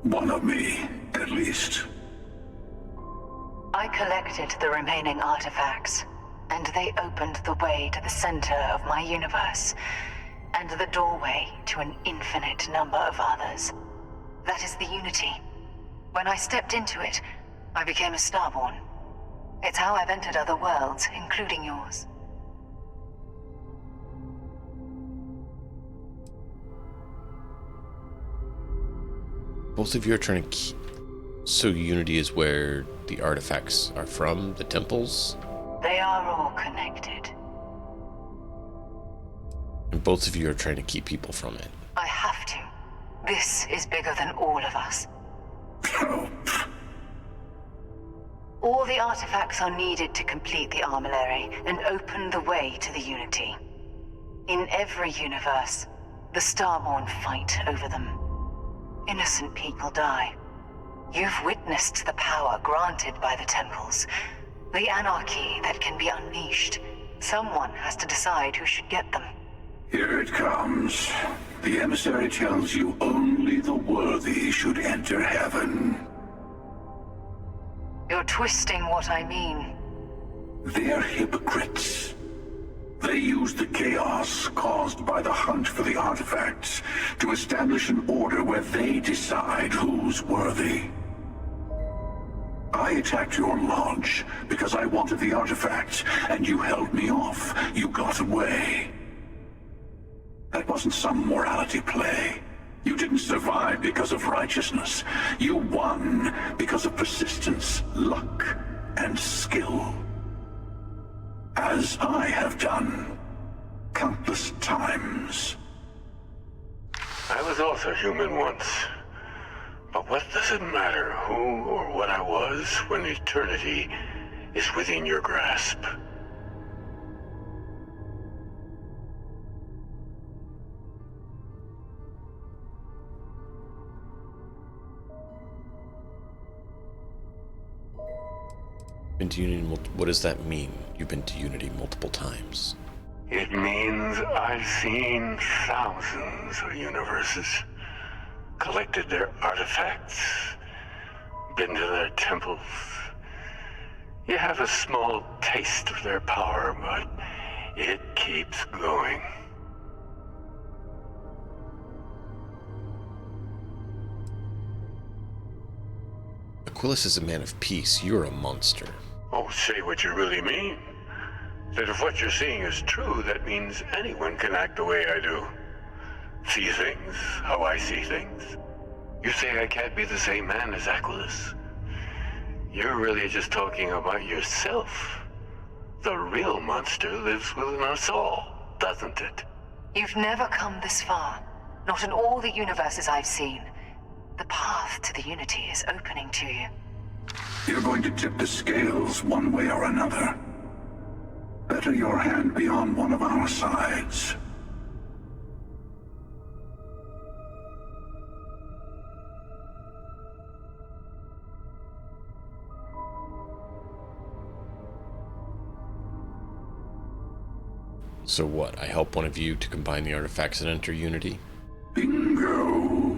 I: One of me, at least.
V: I collected the remaining artifacts, and they opened the way to the center of my universe, and the doorway to an infinite number of others. That is the Unity. When I stepped into it, I became a Starborn. It's how I've entered other worlds, including yours.
A: Both of you are trying to keep... So Unity is where the artifacts are from, the temples?
V: They are all connected.
A: And both of you are trying to keep people from it.
V: I have to. This is bigger than all of us. All the artifacts are needed to complete the armillary and open the way to the Unity. In every universe, the Starborn fight over them. Innocent people die. You've witnessed the power granted by the temples, the anarchy that can be unleashed. Someone has to decide who should get them.
I: Here it comes. The emissary tells you only the worthy should enter heaven.
V: You're twisting what I mean.
I: They're hypocrites. They use the chaos caused by the hunt for the artifacts to establish an order where they decide who's worthy. I attacked your lodge because I wanted the artifacts, and you held me off. You got away. That wasn't some morality play. You didn't survive because of righteousness. You won because of persistence, luck, and skill. As I have done countless times.
S: I was also human once. But what does it matter who or what I was when eternity is within your grasp?
A: Been to Unity, what does that mean? You've been to Unity multiple times.
S: It means I've seen thousands of universes, collected their artifacts, been to their temples. You have a small taste of their power, but it keeps going.
A: Aquilus is a man of peace. You're a monster.
S: Oh, say what you really mean. That if what you're seeing is true, that means anyone can act the way I do. See things how I see things. You say I can't be the same man as Aquilus. You're really just talking about yourself. The real monster lives within us all, doesn't it?
V: You've never come this far. Not in all the universes I've seen. The path to the Unity is opening to you.
I: You're going to tip the scales one way or another. Better your hand be on one of our sides.
A: So what? I help one of you to combine the artifacts and enter Unity?
I: Bingo!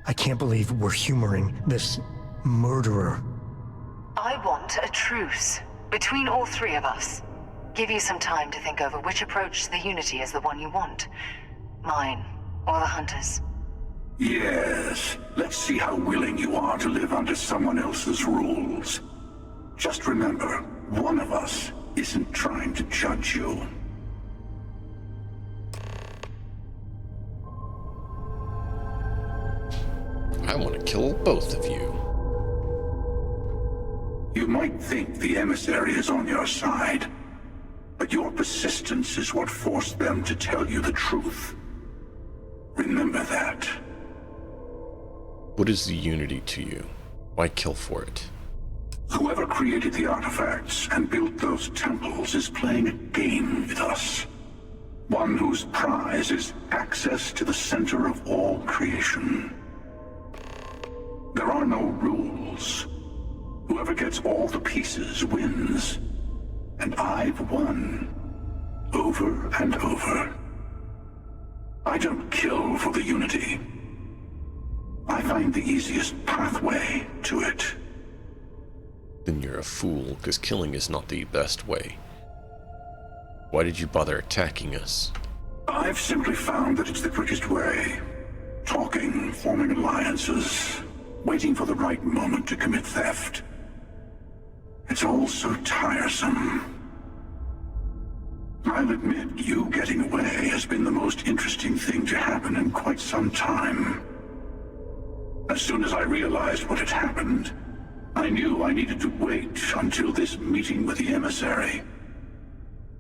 N: I can't believe we're humoring this murderer.
V: I want a truce between all three of us. Give you some time to think over which approach to the Unity is the one you want. Mine, or the Hunters.
I: Yes, let's see how willing you are to live under someone else's rules. Just remember, one of us isn't trying to judge you.
A: I want to kill both of you.
I: You might think the emissary is on your side, but your persistence is what forced them to tell you the truth. Remember that.
A: What is the Unity to you? Why kill for it?
I: Whoever created the artifacts and built those temples is playing a game with us. One whose prize is access to the center of all creation. There are no rules. Whoever gets all the pieces wins. And I've won. Over and over. I don't kill for the Unity. I find the easiest pathway to it.
A: Then you're a fool, because killing is not the best way. Why did you bother attacking us?
I: I've simply found that it's the quickest way. talking, forming alliances, waiting for the right moment to commit theft. It's all so tiresome. I'll admit, you getting away has been the most interesting thing to happen in quite some time. As soon as I realized what had happened, I knew I needed to wait until this meeting with the emissary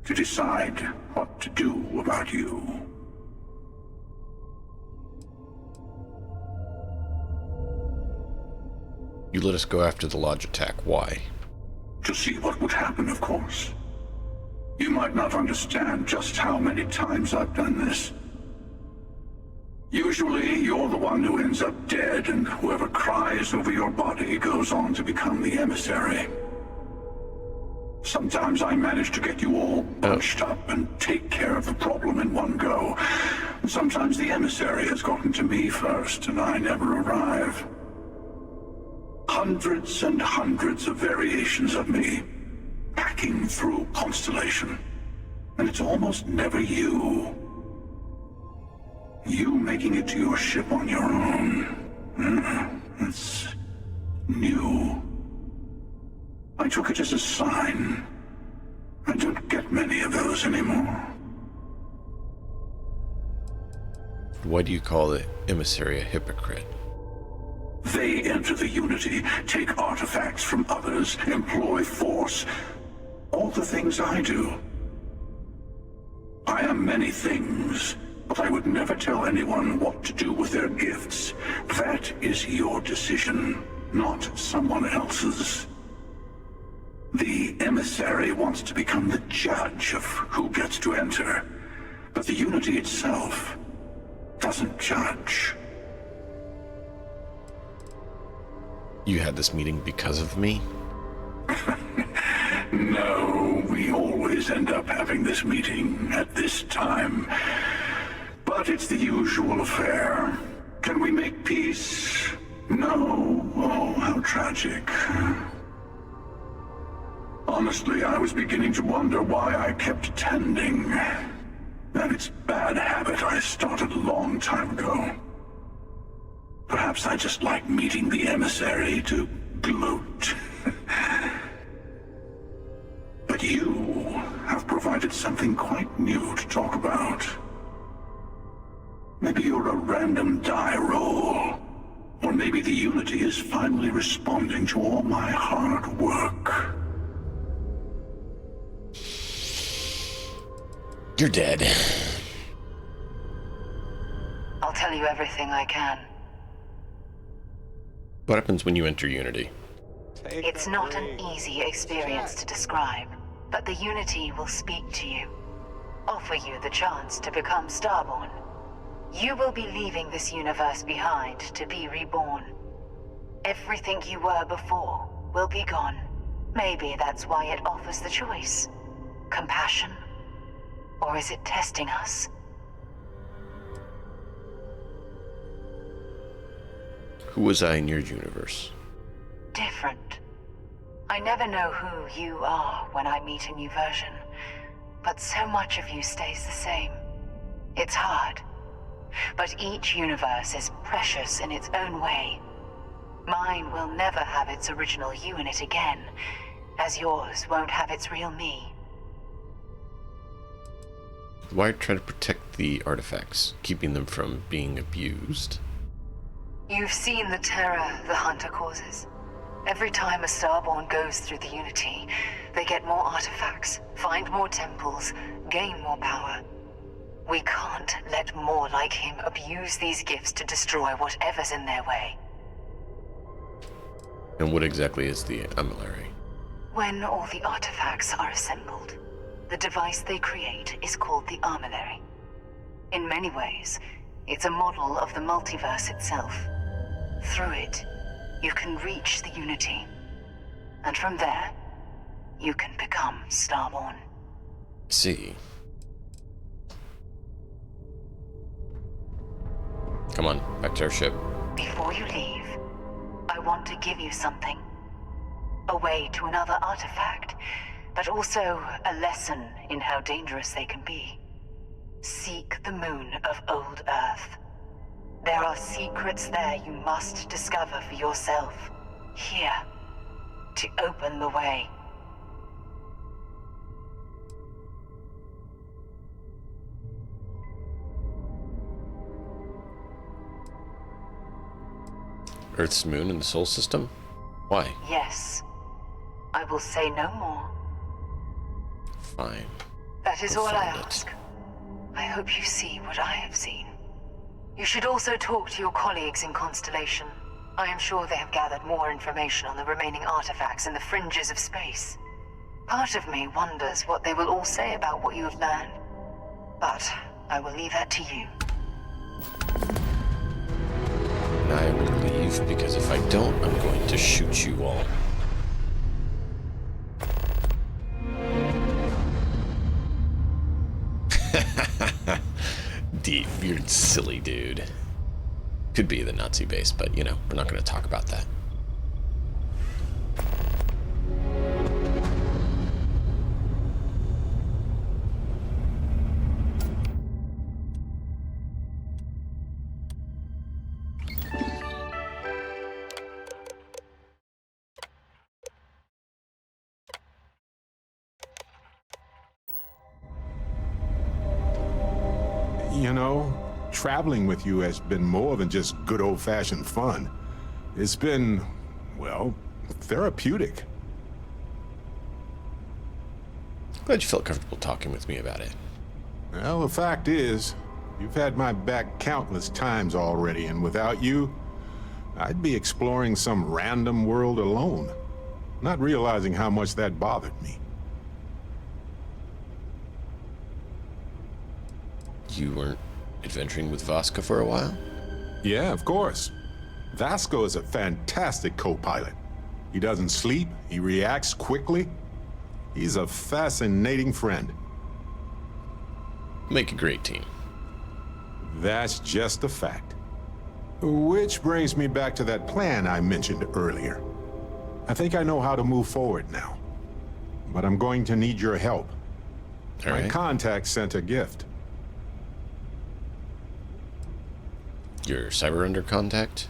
I: to decide what to do about you.
A: You let us go after the lodge attack. Why?
I: To see what would happen, of course. You might not understand just how many times I've done this. Usually, you're the one who ends up dead, and whoever cries over your body goes on to become the emissary. Sometimes I manage to get you all bunched up and take care of the problem in one go. Sometimes the emissary has gotten to me first, and I never arrive. Hundreds and hundreds of variations of me, packing through Constellation. And it's almost never you. You making it to your ship on your own. It's new. I took it as a sign. I don't get many of those anymore.
A: Why do you call the emissary a hypocrite?
I: They enter the Unity, take artifacts from others, employ force. All the things I do. I am many things, but I would never tell anyone what to do with their gifts. That is your decision, not someone else's. The emissary wants to become the judge of who gets to enter, but the Unity itself doesn't judge.
A: You had this meeting because of me?
I: No, we always end up having this meeting at this time. But it's the usual affair. Can we make peace? No. Oh, how tragic. Honestly, I was beginning to wonder why I kept attending. And it's a bad habit I started a long time ago. Perhaps I just like meeting the emissary to gloat. But you have provided something quite new to talk about. Maybe you're a random die roll. Or maybe the Unity is finally responding to all my hard work.
A: You're dead.
V: I'll tell you everything I can.
A: What happens when you enter Unity?
V: It's not an easy experience to describe, but the Unity will speak to you, offer you the chance to become Starborn. You will be leaving this universe behind to be reborn. Everything you were before will be gone. Maybe that's why it offers the choice. Compassion? Or is it testing us?
A: Who was I in your universe?
V: Different. I never know who you are when I meet a new version, but so much of you stays the same. It's hard. But each universe is precious in its own way. Mine will never have its original you in it again, as yours won't have its real me.
A: Why try to protect the artifacts, keeping them from being abused?
V: You've seen the terror the Hunter causes. Every time a Starborn goes through the Unity, they get more artifacts, find more temples, gain more power. We can't let more like him abuse these gifts to destroy whatever's in their way.
A: And what exactly is the Armillary?
V: When all the artifacts are assembled, the device they create is called the Armillary. In many ways, it's a model of the multiverse itself. Through it, you can reach the Unity. And from there, you can become Starborn.
A: See. Come on, back to our ship.
V: Before you leave, I want to give you something. A way to another artifact, but also a lesson in how dangerous they can be. Seek the moon of Old Earth.
O: There are secrets there you must discover for yourself. Here. To open the way.
A: Earth's moon in the Sol system? Why?
O: Yes. I will say no more.
A: Fine.
O: That is
A: I'll
O: all I
A: find it.
O: ask. I hope you see what I have seen. You should also talk to your colleagues in Constellation. I am sure they have gathered more information on the remaining artifacts in the fringes of space. Part of me wonders what they will all say about what you have learned. But I will leave that to you.
A: I will leave, because if I don't, I'm going to shoot you all. Deep, you're silly, dude. Could be the Nazi base, but you know, we're not going to talk about that.
G: You know, traveling with you has been more than just good old-fashioned fun. It's been, well, therapeutic.
A: Glad you felt comfortable talking with me about it.
G: Well, the fact is, you've had my back countless times already, and without you, I'd be exploring some random world alone, not realizing how much that bothered me.
A: You weren't adventuring with Vasco for a while?
G: Yeah, of course. Vasco is a fantastic co-pilot. He doesn't sleep, he reacts quickly. He's a fascinating friend.
A: Make a great team.
G: That's just a fact. Which brings me back to that plan I mentioned earlier. I think I know how to move forward now. But I'm going to need your help. My contact sent a gift.
A: Your cyber under contact?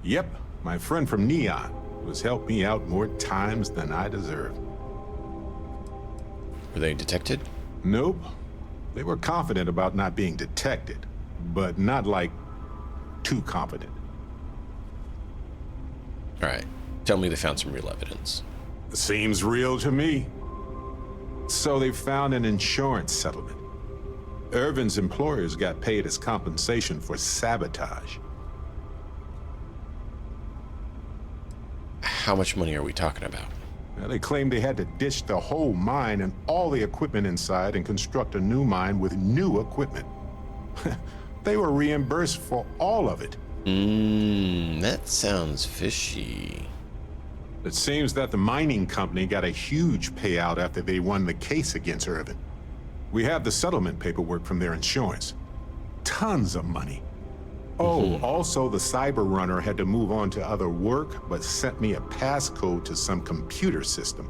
G: Yep, my friend from Neon, who's helped me out more times than I deserve.
A: Were they detected?
G: Nope. They were confident about not being detected, but not like too confident.
A: All right, tell me they found some real evidence.
G: Seems real to me. So they found an insurance settlement. Irvin's employers got paid as compensation for sabotage.
A: How much money are we talking about?
G: Well, they claimed they had to ditch the whole mine and all the equipment inside and construct a new mine with new equipment. They were reimbursed for all of it.
A: That sounds fishy.
G: It seems that the mining company got a huge payout after they won the case against Irvin. We have the settlement paperwork from their insurance. Tons of money. Oh, also the cyber runner had to move on to other work, but sent me a passcode to some computer system.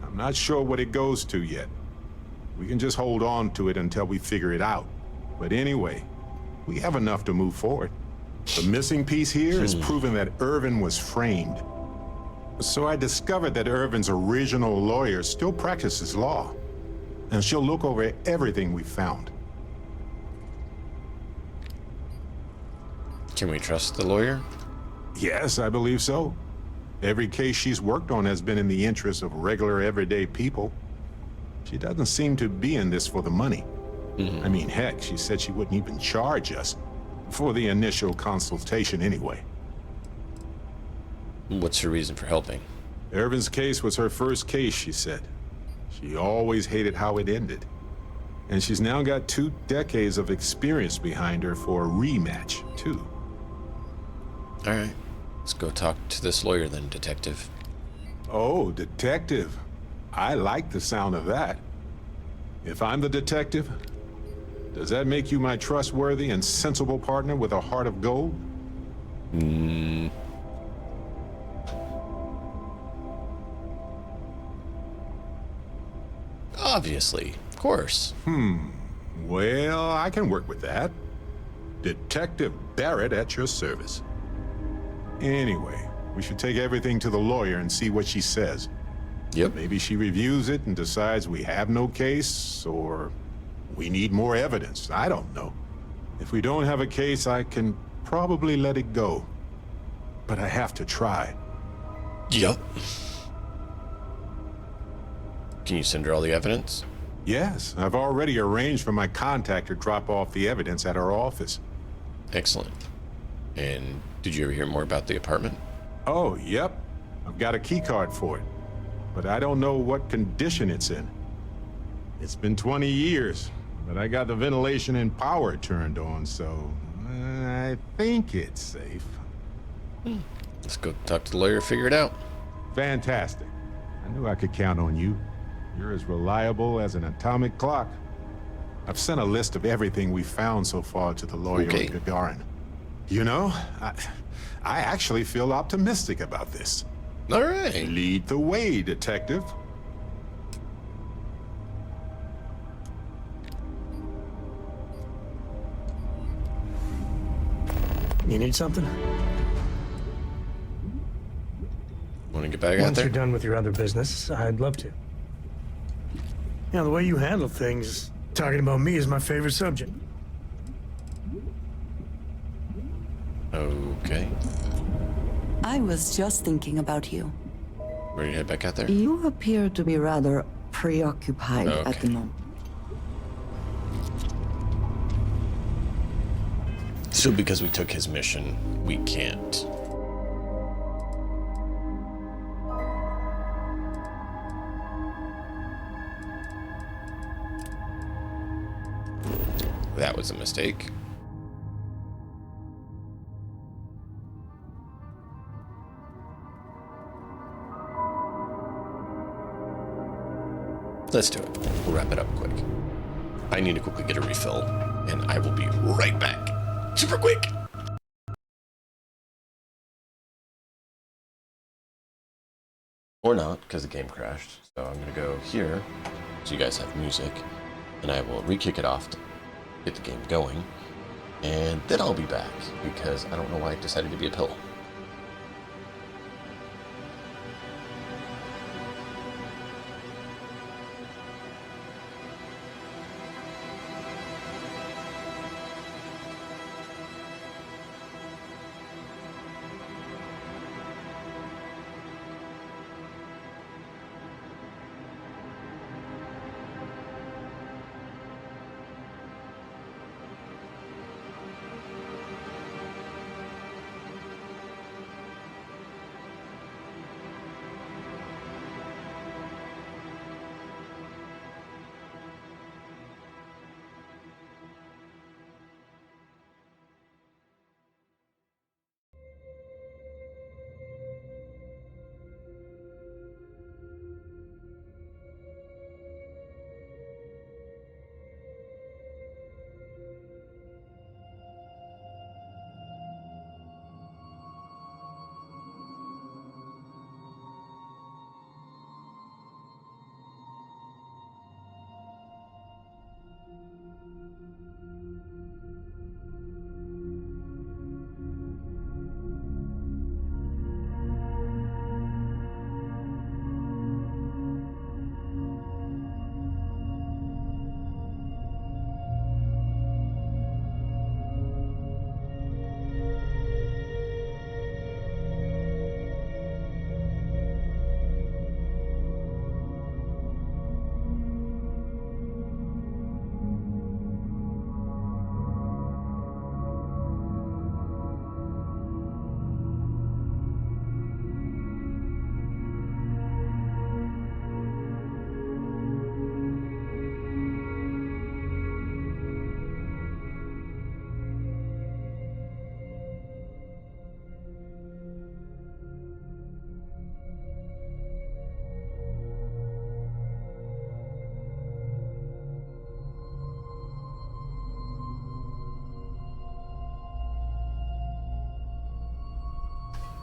G: I'm not sure what it goes to yet. We can just hold on to it until we figure it out. But anyway, we have enough to move forward. The missing piece here is proving that Irvin was framed. So I discovered that Irvin's original lawyer still practices law. And she'll look over everything we found.
A: Can we trust the lawyer?
G: Yes, I believe so. Every case she's worked on has been in the interest of regular, everyday people. She doesn't seem to be in this for the money. I mean, heck, she said she wouldn't even charge us for the initial consultation anyway.
A: What's her reason for helping?
G: Irvin's case was her first case, she said. She always hated how it ended. And she's now got 2 decades of experience behind her for a rematch, too.
A: All right, let's go talk to this lawyer then, detective.
G: Oh, detective. I like the sound of that. If I'm the detective, does that make you my trustworthy and sensible partner with a heart of gold?
A: Obviously, of course.
G: Well, I can work with that. Detective Barrett at your service. Anyway, we should take everything to the lawyer and see what she says.
A: Yep.
G: Maybe she reviews it and decides we have no case, or we need more evidence. I don't know. If we don't have a case, I can probably let it go. But I have to try.
A: Yep. Can you send her all the evidence?
G: Yes, I've already arranged for my contact to drop off the evidence at our office.
A: Excellent. And did you ever hear more about the apartment?
G: Oh, yep. I've got a key card for it. But I don't know what condition it's in. It's been 20 years, but I got the ventilation and power turned on, so I think it's safe.
A: Let's go talk to the lawyer, figure it out.
G: Fantastic. I knew I could count on you. You're as reliable as an atomic clock. I've sent a list of everything we found so far to the lawyer in Gagarin. You know, I actually feel optimistic about this.
A: All right.
G: Lead the way, detective.
N: You need something?
A: Want to get back out
N: Once
A: there?
N: you're done with your other business, I'd love to.
H: Yeah, the way you handle things, talking about me is my favorite subject.
A: Okay.
P: I was just thinking about you.
A: Ready to head back out there?
J: You appear to be rather preoccupied at the moment.
A: So because we took his mission, we can't. That was a mistake. Let's do it. We'll wrap it up quick. I need to quickly get a refill, and I will be right back. Super quick! Or not, because the game crashed. So I'm gonna go here, so you guys have music, and I will re-kick it off to get the game going, and then I'll be back, because I don't know why it decided to be a pill.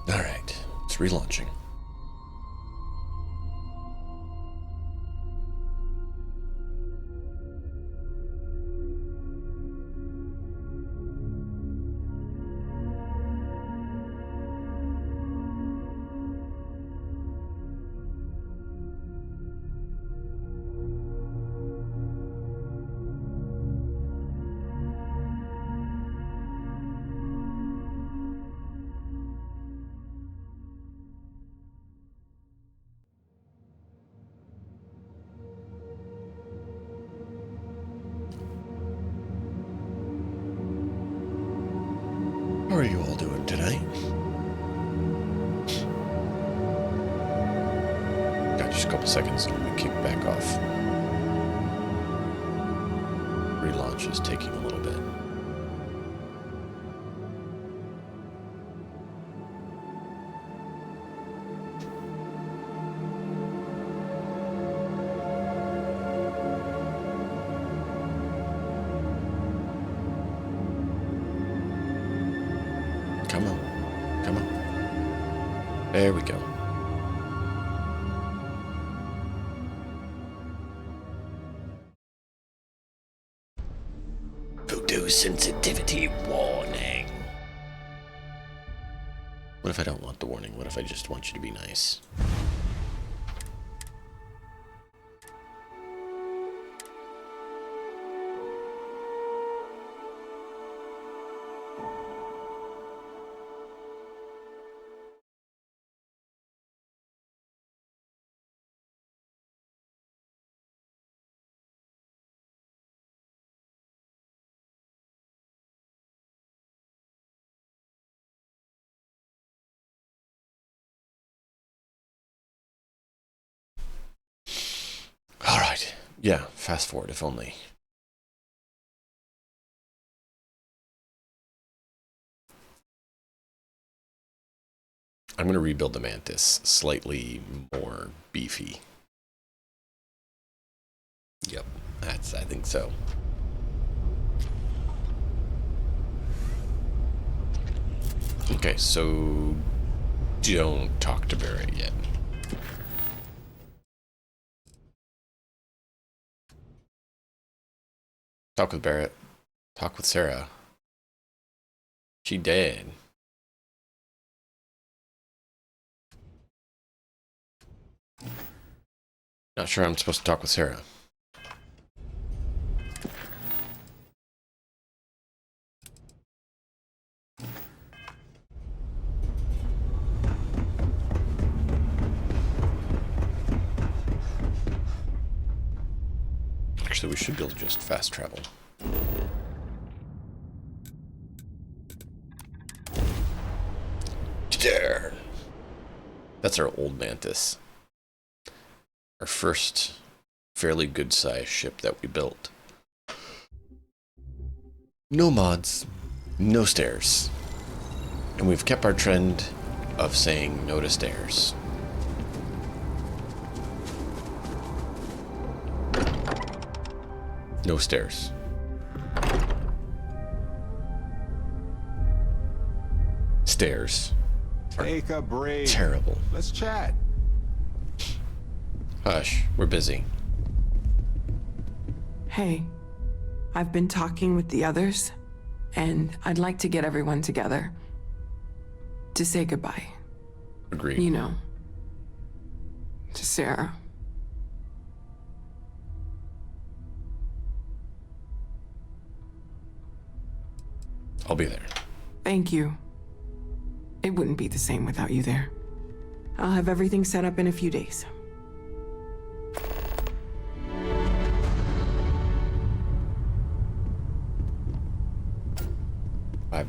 A: Alright, it's relaunching. How are you all doing tonight? Got just a couple seconds and we kick back off. Relaunch is taking a little bit. Come on. Come on. There we go.
E: Voodoo sensitivity warning.
A: What if I don't want the warning? What if I just want you to be nice? All right. Yeah, fast forward, if only. I'm going to rebuild the Mantis slightly more beefy. Yep, I think so. Okay, so don't talk to Barrett yet. Talk with Barrett. Talk with Sarah. She dead. Not sure I'm supposed to talk with Sarah. Actually, we should be able to just fast travel. There. That's our old Mantis. Our first fairly good-sized ship that we built. No mods, no stairs. And we've kept our trend of saying no to stairs. No stairs. Stairs.
G: Take a break.
A: Terrible.
G: Let's chat.
A: Hush, we're busy.
C: Hey, I've been talking with the others, and I'd like to get everyone together to say goodbye.
A: Agreed.
C: You know, to Sarah.
A: I'll be there.
C: Thank you. It wouldn't be the same without you there. I'll have everything set up in a few days.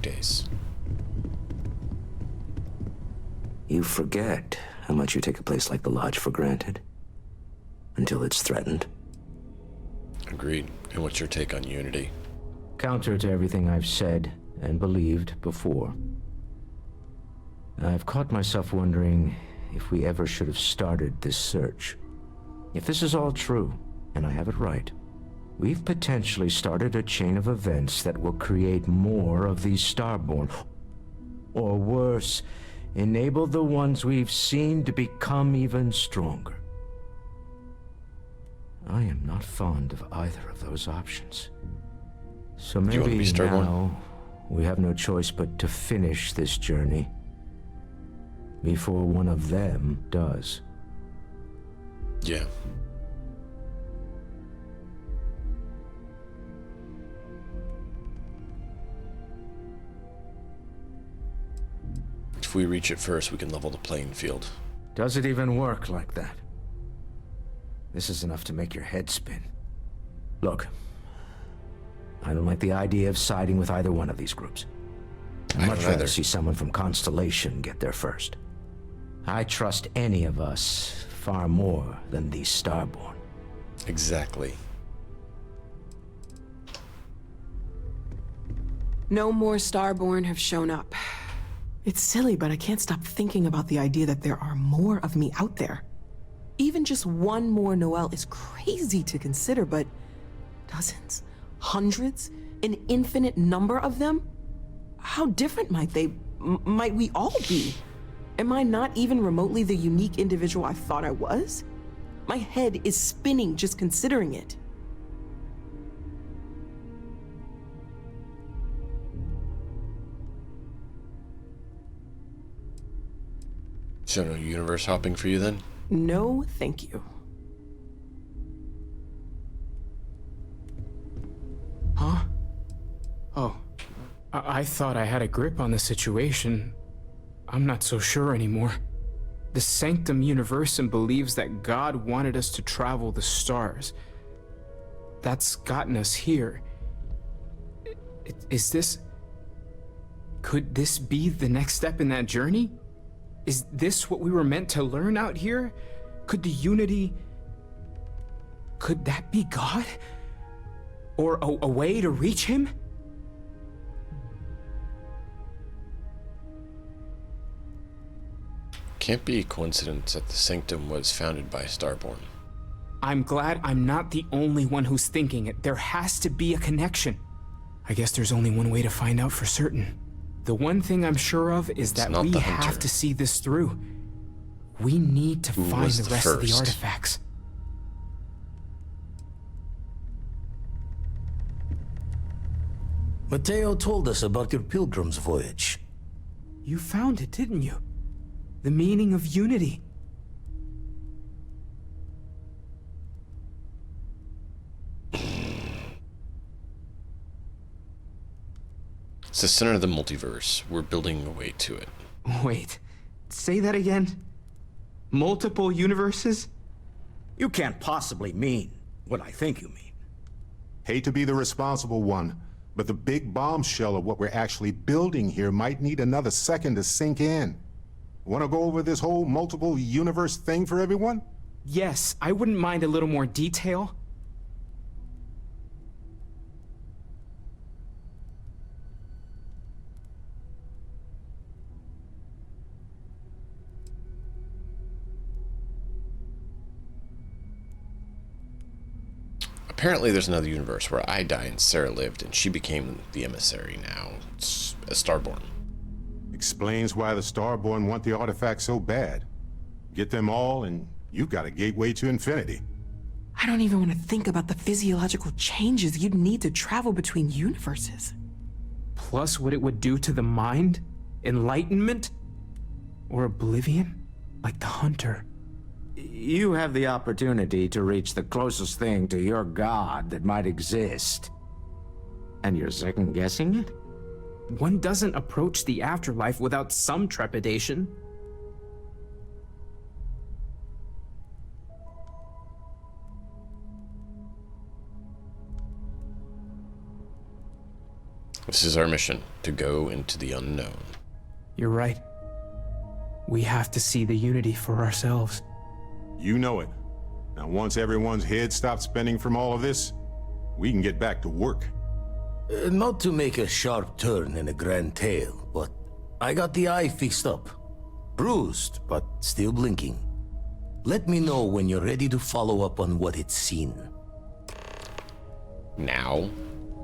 A: Days.
F: You forget how much you take a place like the Lodge for granted. Until it's threatened.
A: Agreed. And what's your take on Unity?
F: Counter to everything I've said and believed before. I've caught myself wondering if we ever should have started this search. If this is all true, and I have it right, we've potentially started a chain of events that will create more of these Starborn. Or worse, enable the ones we've seen to become even stronger. I am not fond of either of those options. So maybe now we have no choice but to finish this journey before one of them does.
A: Yeah. If we reach it first, we can level the playing field.
F: Does it even work like that? This is enough to make your head spin. Look, I don't like the idea of siding with either one of these groups. I'd much rather see someone from Constellation get there first. I trust any of us far more than these Starborn.
A: Exactly.
C: No more Starborn have shown up. It's silly, but I can't stop thinking about the idea that there are more of me out there. Even just one more Noel is crazy to consider, but dozens, hundreds, an infinite number of them? How different might we all be? Am I not even remotely the unique individual I thought I was? My head is spinning just considering it.
A: So no universe hopping for you then?
C: No, thank you.
L: Huh? Oh, I thought I had a grip on the situation. I'm not so sure anymore. The Sanctum Universum believes that God wanted us to travel the stars. That's gotten us here. Is this... Could this be the next step in that journey? Is this what we were meant to learn out here? Could the unity... Could that be God? Or a way to reach him?
A: Can't be a coincidence that the Sanctum was founded by Starborn.
L: I'm glad I'm not the only one who's thinking it. There has to be a connection. I guess there's only one way to find out for certain. The one thing I'm sure of is that we have to see this through. We need to find the rest of the artifacts.
F: Mateo told us about your pilgrim's voyage.
L: You found it, didn't you? The meaning of unity.
A: It's the center of the multiverse. We're building a way to it.
L: Wait, say that again? Multiple universes?
F: You can't possibly mean what I think you mean.
G: Hate to be the responsible one, but the big bombshell of what we're actually building here might need another second to sink in. Want to go over this whole multiple universe thing for everyone?
L: Yes, I wouldn't mind a little more detail.
A: Apparently there's another universe where I die and Sarah lived, and she became the emissary now. It's a Starborn.
G: Explains why the Starborn want the artifacts so bad. Get them all, and you've got a gateway to infinity.
C: I don't even want to think about the physiological changes you'd need to travel between universes.
L: Plus what it would do to the mind? Enlightenment? Or oblivion? Like the Hunter.
F: You have the opportunity to reach the closest thing to your god that might exist. And you're second-guessing it?
L: One doesn't approach the afterlife without some trepidation.
A: This is our mission, to go into the unknown.
L: You're right. We have to see the unity for ourselves.
G: You know it. Now, once everyone's head stops spinning from all of this, we can get back to work.
F: Not to make a sharp turn in a grand tale, but I got the eye fixed up. Bruised, but still blinking. Let me know when you're ready to follow up on what it's seen.
A: Now?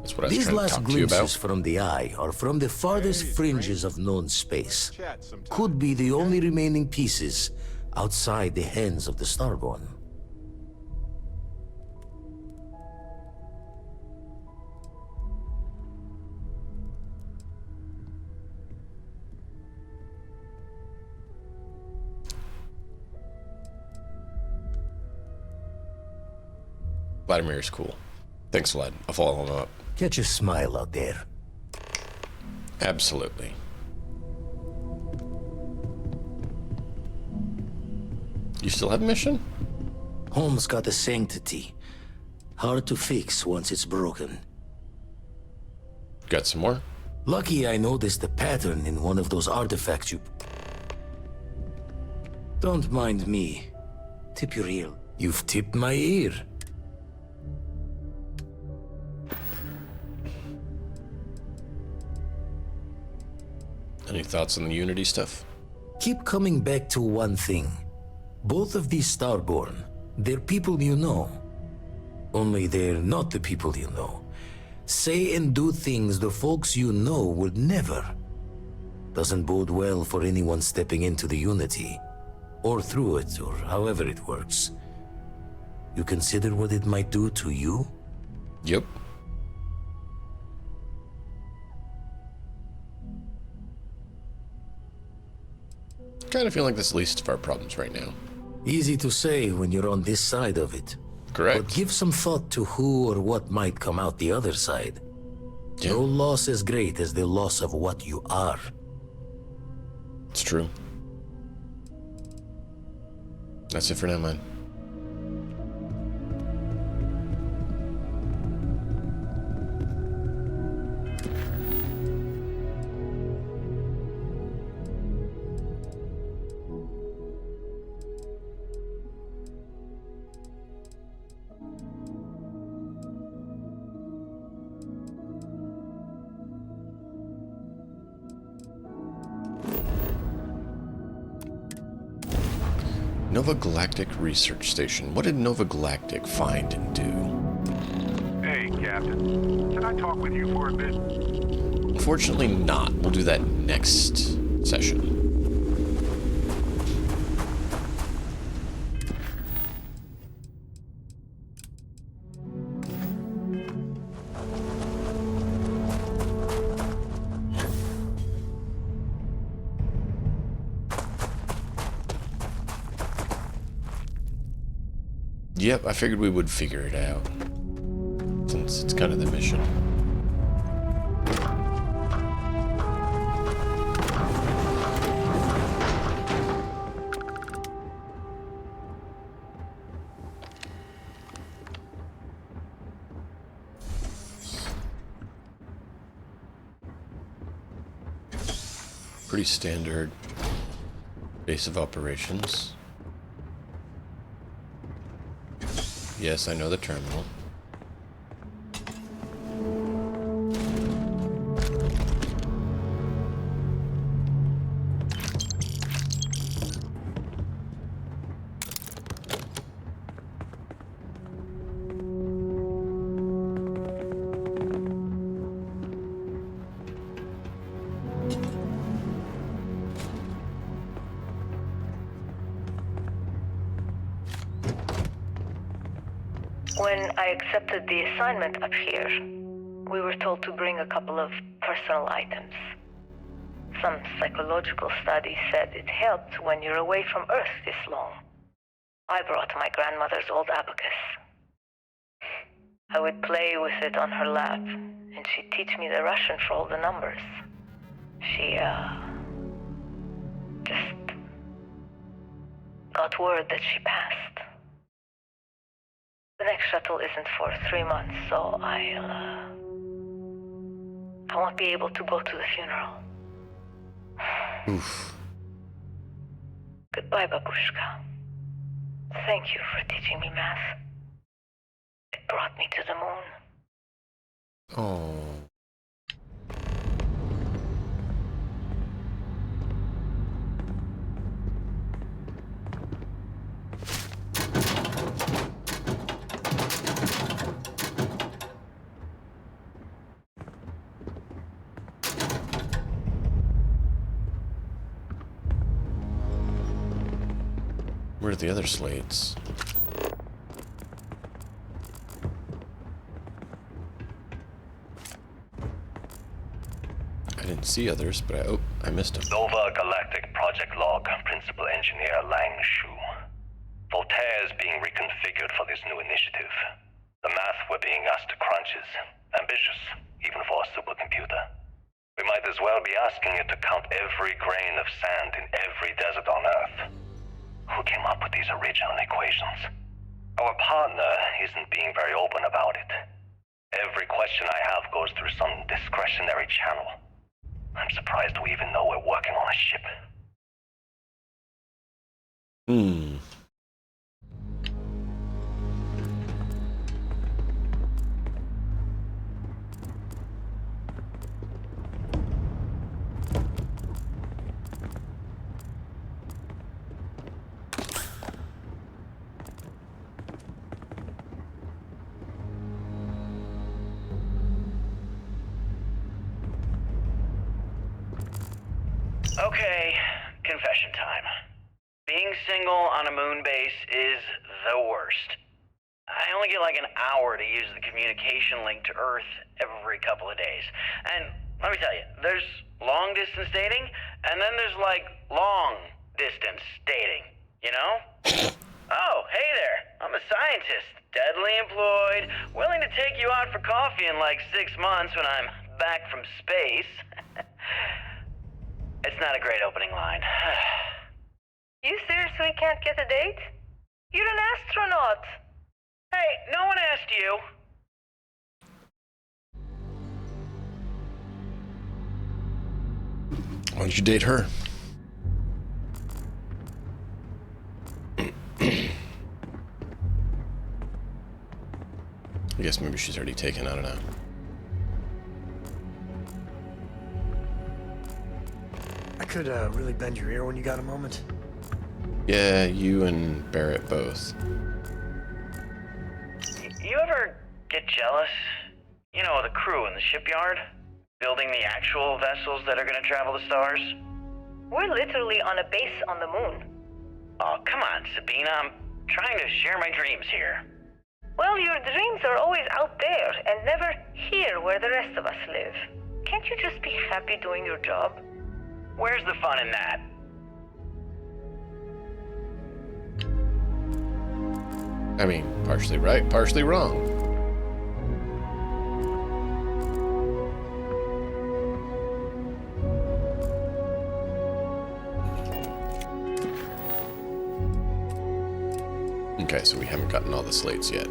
A: That's what I was
F: These
A: trying to
F: last
A: talk to you about.
F: glimpses from the eye are from the farthest fringes of known space. Could be the only remaining pieces outside the hands of the Starborn.
A: Vladimir's cool. Thanks, Vlad. I'll follow him up.
F: Catch a smile out there.
A: Absolutely. You still have a mission?
F: Home's got a sanctity. Hard to fix once it's broken.
A: Got some more?
F: Lucky I noticed a pattern in one of those artifacts you... Don't mind me. Tip your ear. You've tipped my ear.
A: Any thoughts on the Unity stuff?
F: Keep coming back to one thing. Both of these Starborn, they're people you know. Only they're not the people you know. Say and do things the folks you know would never. Doesn't bode well for anyone stepping into the Unity. Or through it, or however it works. You consider what it might do to you?
A: Yep. Kind of feel like that's the least of our problems right now.
F: Easy to say when you're on this side of it.
A: Correct.
F: But give some thought to who or what might come out the other side.
A: Yeah.
F: No loss as great as the loss of what you are.
A: It's true. That's it for now, man. Nova Galactic Research Station. What did Nova Galactic find and do?
I: Hey, Captain. Can I talk with you for a bit?
A: Unfortunately not. We'll do that next session. Yep, I figured we would figure it out, since it's kind of the mission. Pretty standard base of operations. Yes, I know the terminal.
O: When I accepted the assignment up here, we were told to bring a couple of personal items. Some psychological studies said it helped when you're away from Earth this long. I brought my grandmother's old abacus. I would play with it on her lap, and she'd teach me the Russian for all the numbers. She, just got word that she passed. The next shuttle isn't for 3 months, so I won't be able to go to the funeral.
A: Oof.
O: Goodbye, Babushka. Thank you for teaching me math. It brought me to the moon.
A: Oh. Where are the other slates? I didn't see others, but I missed them.
M: Nova Galactic Project Log, Principal Engineer Lang Shu. Voltaire is being reconfigured for this new initiative. The math we're being asked to crunch is ambitious, even for a supercomputer. We might as well be asking it to count every grain of sand in every desert on Earth. Who came up with these original equations? Our partner isn't being very open about it. Every question I have goes through some discretionary channel. I'm surprised we even know we're working on a ship. Okay, confession time. Being single on a moon base is the worst. I only get like an hour to use the communication link to Earth every couple of days. And let me tell you, there's long distance dating, and then there's like long distance dating, you know? Oh, hey there, I'm a scientist, deadly employed, willing to take you out for coffee in like 6 months when I'm back from space. It's not a great opening line.
Q: You seriously can't get a date? You're an astronaut.
M: Hey, no one asked you.
A: Why don't you date her? I guess maybe she's already taken, I don't know.
H: I could really bend your ear when you got a moment.
A: Yeah, you and Barrett both.
M: You ever get jealous? You know, the crew in the shipyard? Building the actual vessels that are gonna travel the stars?
Q: We're literally on a base on the moon.
M: Oh, come on, Sabina. I'm trying to share my dreams here.
Q: Well, your dreams are always out there and never here where the rest of us live. Can't you just be happy doing your job?
M: Where's the fun in that?
A: I mean, partially right, partially wrong. Okay, so we haven't gotten all the slates yet.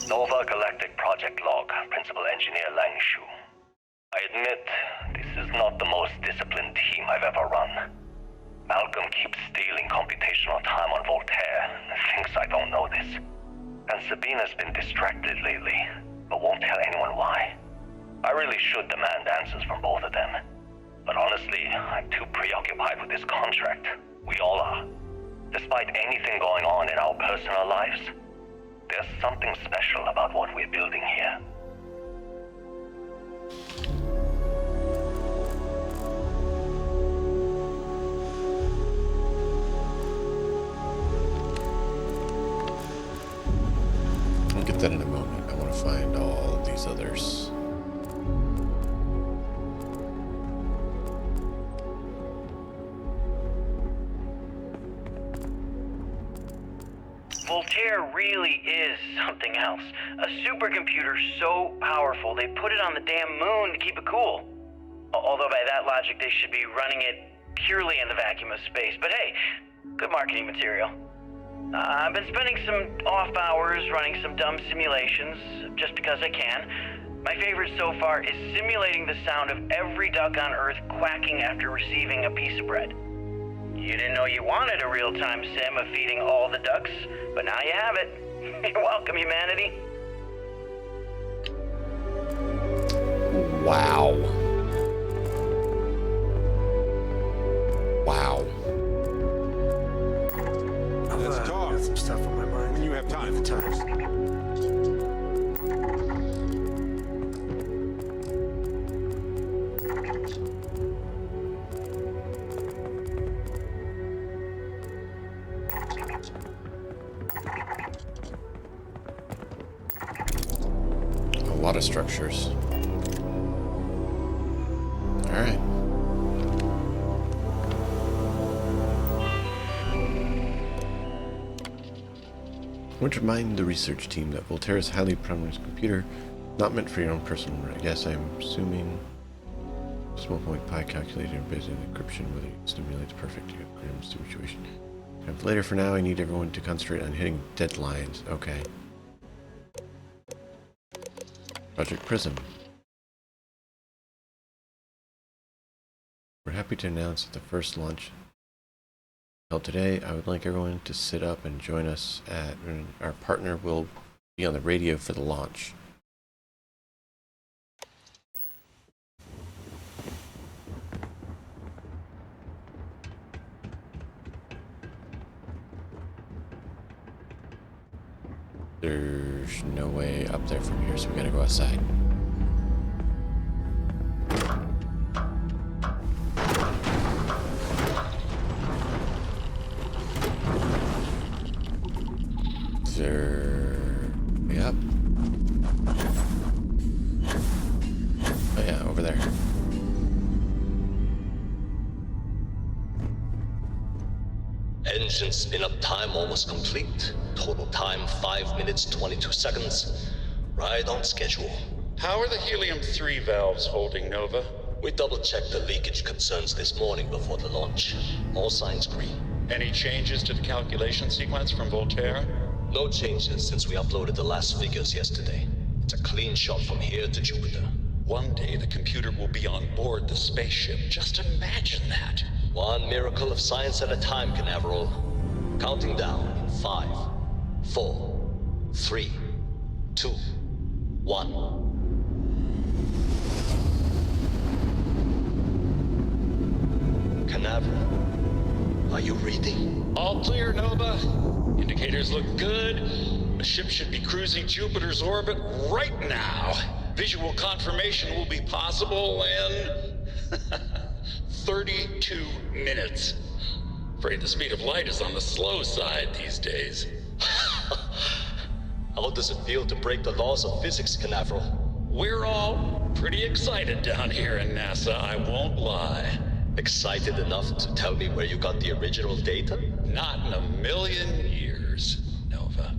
M: Nova Galactic Project Log, Principal Engineer Lang Shu. I admit, this is not the most disciplined team I've ever run. Malcolm keeps stealing computational time on Voltaire and thinks I don't know this. And Sabina's been distracted lately, but won't tell anyone why. I really should demand answers from both of them. But honestly, I'm too preoccupied with this contract. We all are. Despite anything going on in our personal lives, there's something special about what we're building here.
A: I'll get that in a moment. I want to find all these others.
M: Voltaire really is something else. A supercomputer so powerful they put it on the damn moon to keep it cool. Although by that logic they should be running it purely in the vacuum of space. But hey, good marketing material. I've been spending some off hours running some dumb simulations just because I can. My favorite so far is simulating the sound of every duck on Earth quacking after receiving a piece of bread. You didn't know you wanted a real-time sim of feeding all the ducks, but now you have it. You're welcome, humanity.
A: Wow. Wow.
H: Let's talk. Got some stuff on my mind.
G: When you have time.
H: The times.
A: A lot of structures. All right. I want to remind the research team that Voltaire is a highly prominent computer, not meant for your own personal. I guess I'm assuming small point pi calculator based on encryption, whether it stimulates perfect equilibrium situation. Later, for now, I need everyone to concentrate on hitting deadlines. Okay. Project Prism. We're happy to announce that the first launch held today. I would like everyone to sit up and join us and our partner will be on the radio for the launch. There's no way up there from here, so we gotta go outside. Is there way up? Oh yeah, over there.
R: Engine spin-up time almost complete. Total time 5 minutes 22 seconds. Right on schedule.
T: How are the helium-3 valves holding, Nova?
R: We double-checked the leakage concerns this morning before the launch. All signs green.
T: Any changes to the calculation sequence from Voltaire?
R: No changes since we uploaded the last figures yesterday. It's a clean shot from here to Jupiter.
T: One day the computer will be on board the spaceship. Just imagine that.
R: One miracle of science at a time, Canaveral. Counting down in 5, 4, 3, 2, 1. Canaveral, are you reading?
T: All clear, Nova. Indicators look good. The ship should be cruising Jupiter's orbit right now. Visual confirmation will be possible in 32 minutes. Afraid the speed of light is on the slow side these days.
R: How does it feel to break the laws of physics, Canaveral?
T: We're all pretty excited down here in NASA, I won't lie.
R: Excited enough to tell me where you got the original data?
T: Not in a million years, Nova.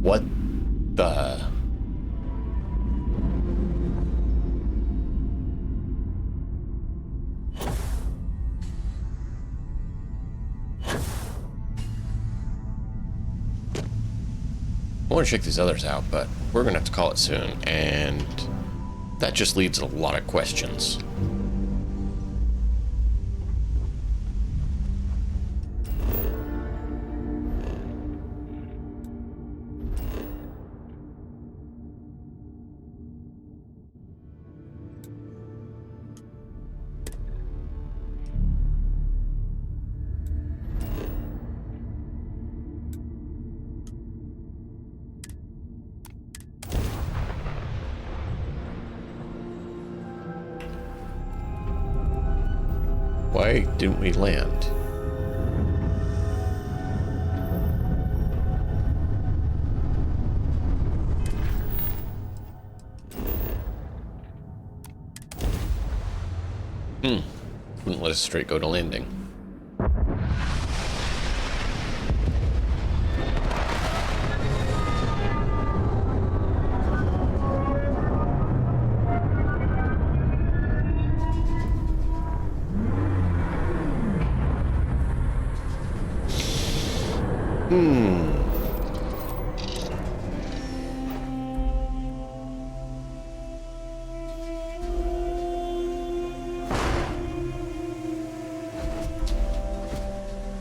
A: What the... I want to check these others out, but we're going to have to call it soon, and that just leaves a lot of questions. Why didn't we land? Wouldn't let us straight go to landing.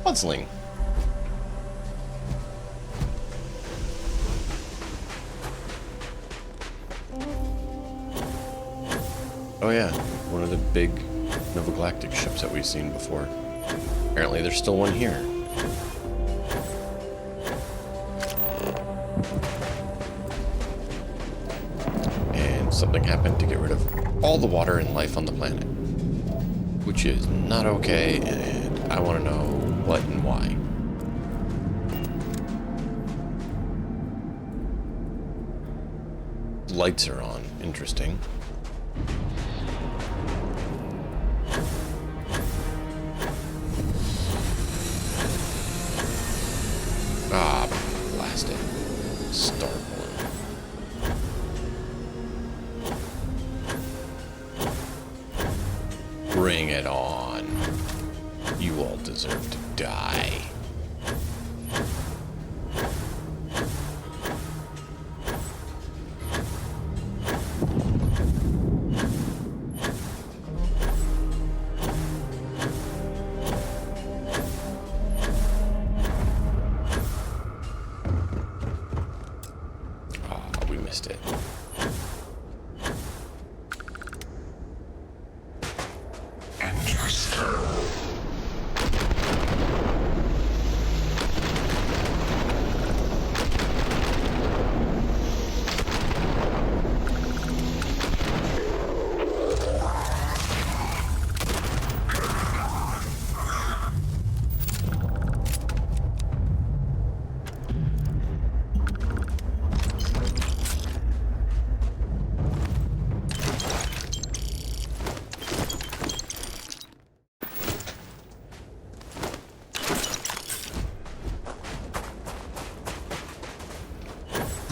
A: Puzzling. Oh yeah, one of the big Nova Galactic ships that we've seen before. Apparently there's still one here. And something happened to get rid of all the water and life on the planet. Which is not okay, and I want to know what and why. Lights are on. Interesting. Ah, blast it. Starfield. Bring it on. You all deserve to die.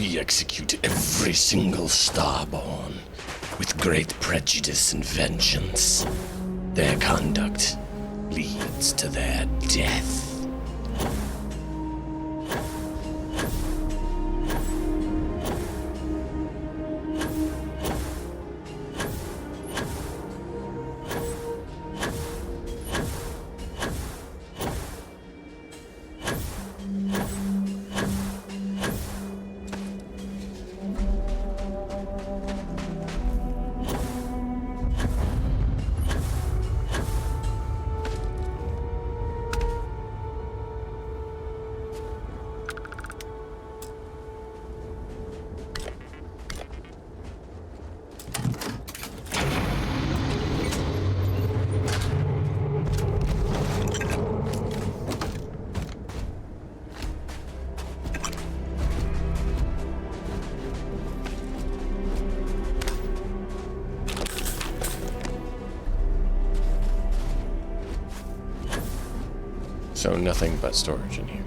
E: We execute every single Starborn with great prejudice and vengeance. Their conduct leads to their death.
A: So nothing but storage in here.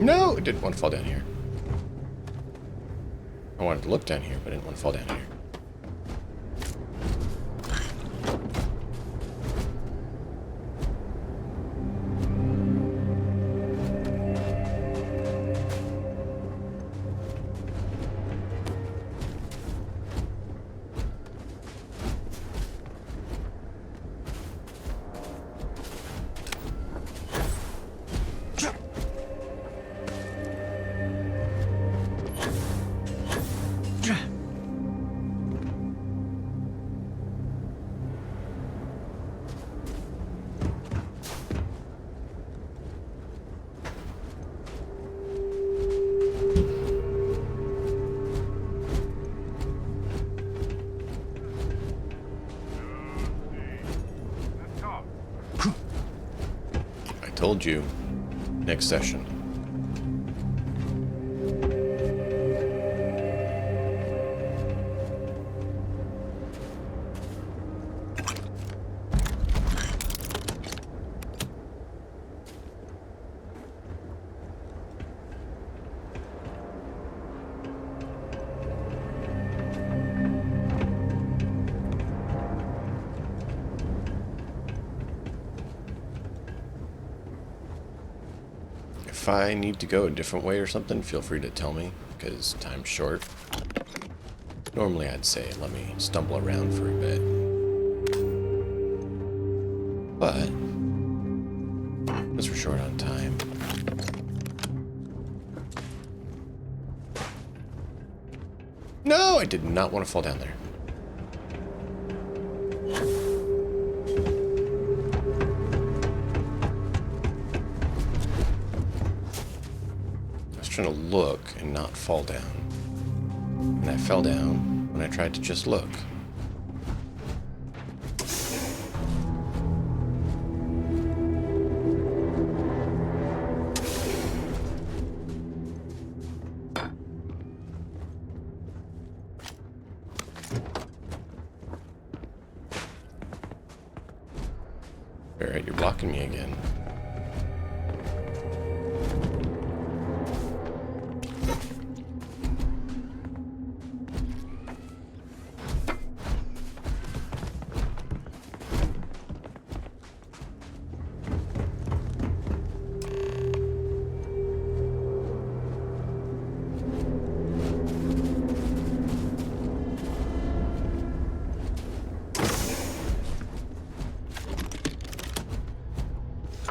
A: No, it didn't want to fall down here. I wanted to look down here, but I didn't want to fall down here. Told you. Next session. If I need to go a different way or something, feel free to tell me, because time's short. Normally I'd say let me stumble around for a bit. But, because we're short on time. No, I did not want to fall down there. To look and not fall down. And I fell down when I tried to just look. Alright, you're blocking me again.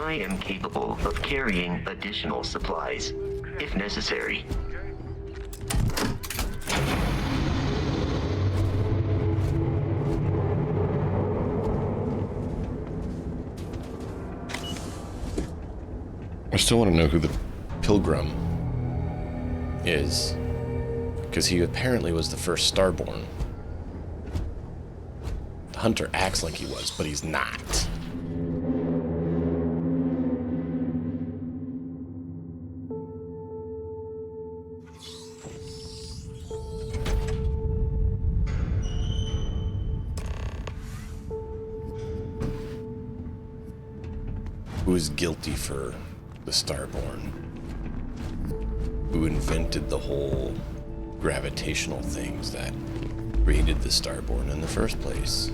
B: I am capable of carrying additional supplies, if necessary.
A: still want to know who the Pilgrim is, because he apparently was the first Starborn. Hunter acts like he was, but he's not. Who is guilty for the Starborn? Who invented the whole gravitational things that created the Starborn in the first place?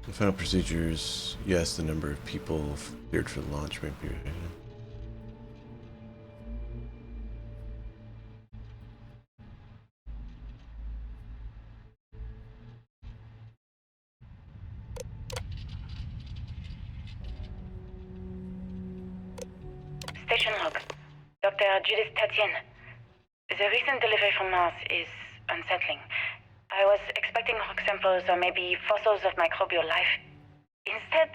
A: The final procedures, yes, the number of people cleared for the launch might be.
V: Station log. Dr. Judith Tatien. The recent delivery from Mars is unsettling. I was expecting rock samples or maybe fossils of microbial life. Instead,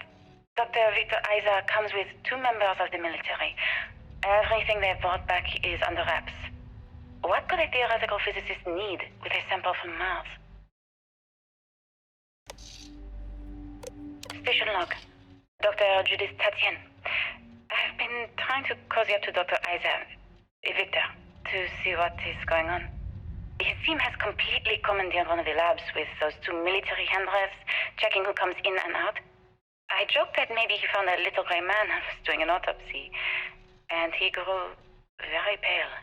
V: Dr. Victor Isa comes with 2 members of the military. Everything they've brought back is under wraps. What could a theoretical physicist need with a sample from Mars? Station log. Dr. Judith Tatien. I've been trying to cozy up to Dr. Isa, Victor, to see what is going on. His team has completely commandeered one of the labs with those 2 military handrails, checking who comes in and out. I joked that maybe he found a little gray man and was doing an autopsy, and he grew very pale.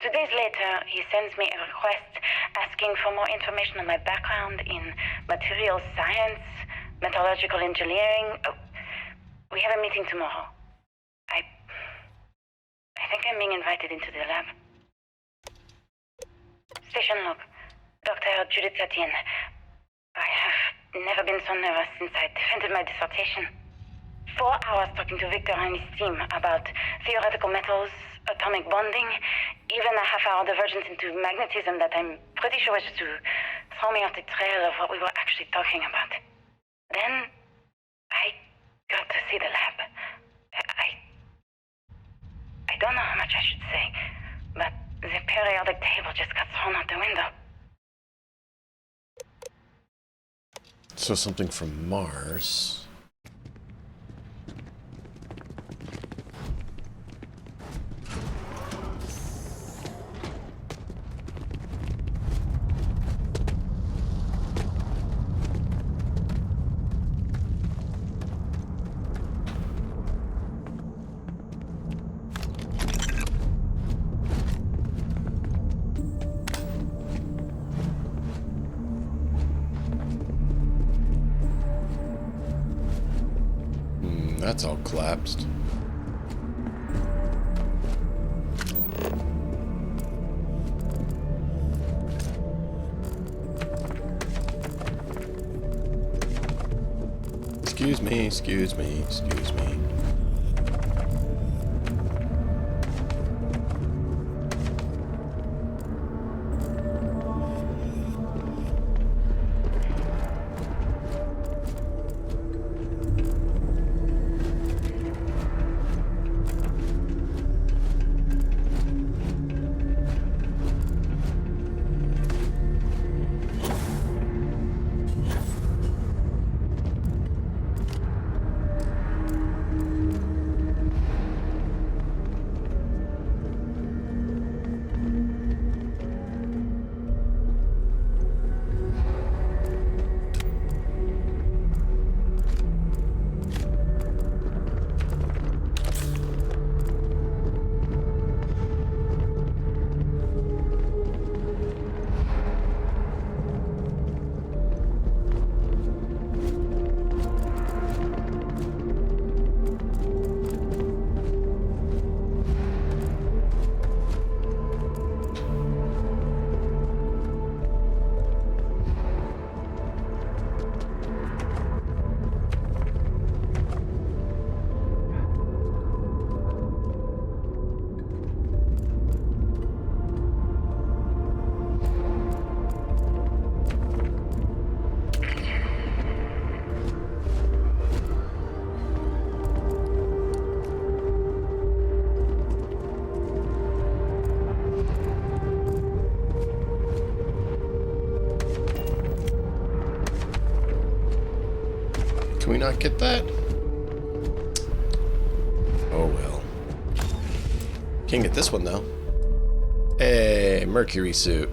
V: 2 days later, he sends me a request asking for more information on my background in materials science, metallurgical engineering. Oh, we have a meeting tomorrow. I think I'm being invited into the lab. Station log. Dr. Judith Tatien. I have never been so nervous since I defended my dissertation. 4 hours talking to Victor and his team about theoretical metals, atomic bonding, even a half-hour divergence into magnetism that I'm pretty sure was to throw me off the trail of what we were actually talking about. Then, I got to see the lab. I don't know how much I should say, but the periodic table just got thrown out the window.
A: So something from Mars. That's all collapsed. Excuse me, excuse me, excuse me. Can we not get that? Oh well. Can't get this one though. Hey, Mercury suit.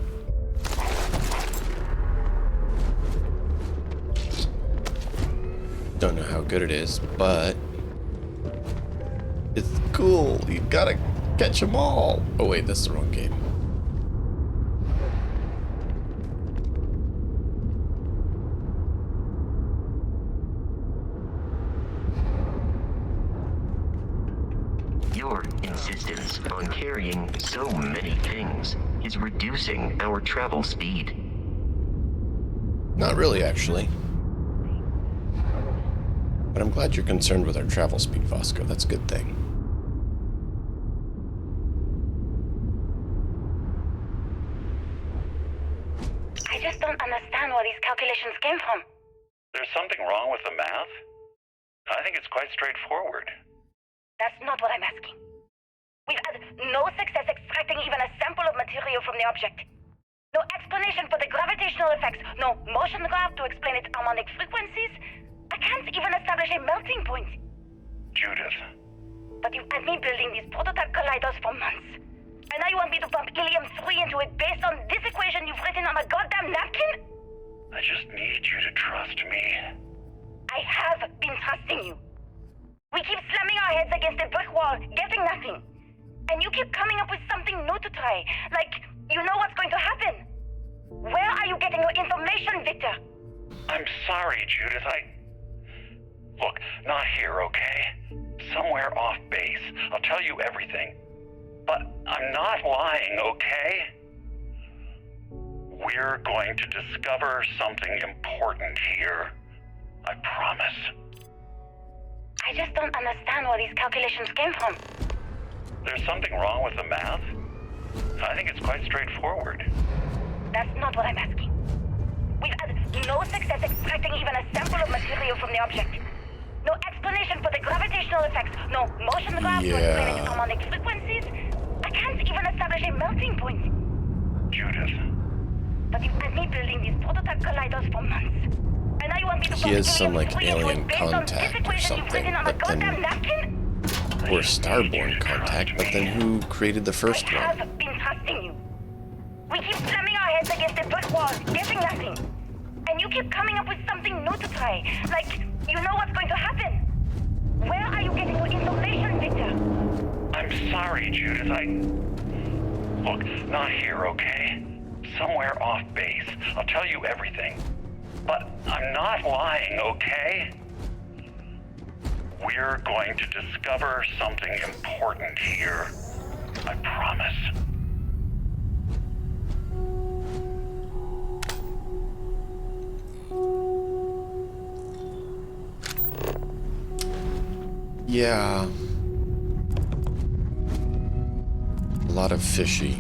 A: Don't know how good it is, but it's cool. You gotta catch them all. Oh wait, this is the wrong game.
B: Your insistence on carrying so many things is reducing our travel speed.
A: Not really, actually. But I'm glad you're concerned with our travel speed, Vasco. That's a good thing.
V: I just don't understand where these calculations came from.
M: There's something wrong with the math? I think it's quite straightforward.
V: That's not what I'm asking. We've had no success extracting even a sample of material from the object. No explanation for the gravitational effects, no motion graph to explain its harmonic frequencies. I can't even establish a melting point.
M: Judith.
V: But you've had me building these prototype colliders for months. And now you want me to pump helium-3 into it based on this equation you've written on a goddamn napkin?
M: I just need you to trust me.
V: I have been trusting you. We keep slamming our heads against a brick wall, getting nothing. And you keep coming up with something new to try. Like, you know what's going to happen. Where are you getting your information, Victor?
M: I'm sorry, Judith. Look, not here, okay? Somewhere off base. I'll tell you everything. But I'm not lying, okay? We're going to discover something important here. I promise.
V: I just don't understand where these calculations came from.
M: There's something wrong with the math? I think it's quite straightforward.
V: That's not what I'm asking. We've had no success extracting even a sample of material from the object. No explanation for the gravitational effects, no motion graph to explain its harmonic frequencies. I can't even establish a melting point.
M: Judith.
V: But you've had me building these prototype colliders for months. And now you want me to
A: He has some like alien contact or something, but then or Starborn contact, but then who created the first one?
V: I have been trusting you. We keep slamming our heads against a brick wall, getting nothing. And you keep coming up with something new to try. Like, you know what's going to happen. Where are you getting your information, Victor?
M: I'm sorry, Judith. Look, not here, okay? Somewhere off base. I'll tell you everything. But I'm not lying, okay? We're going to discover something important here. I promise.
A: Yeah. A lot of fishy.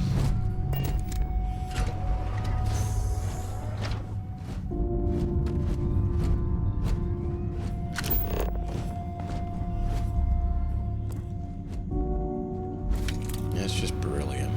A: It's just beryllium.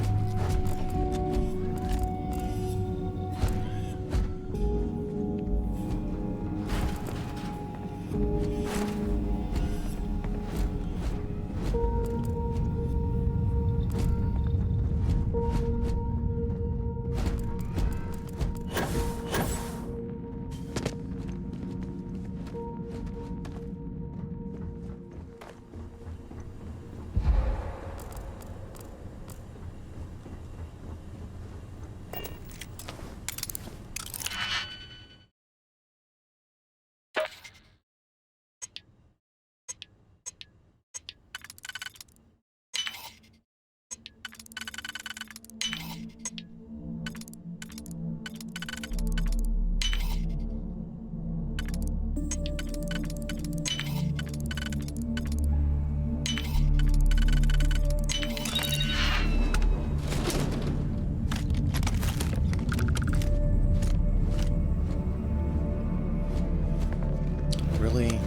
A: Really?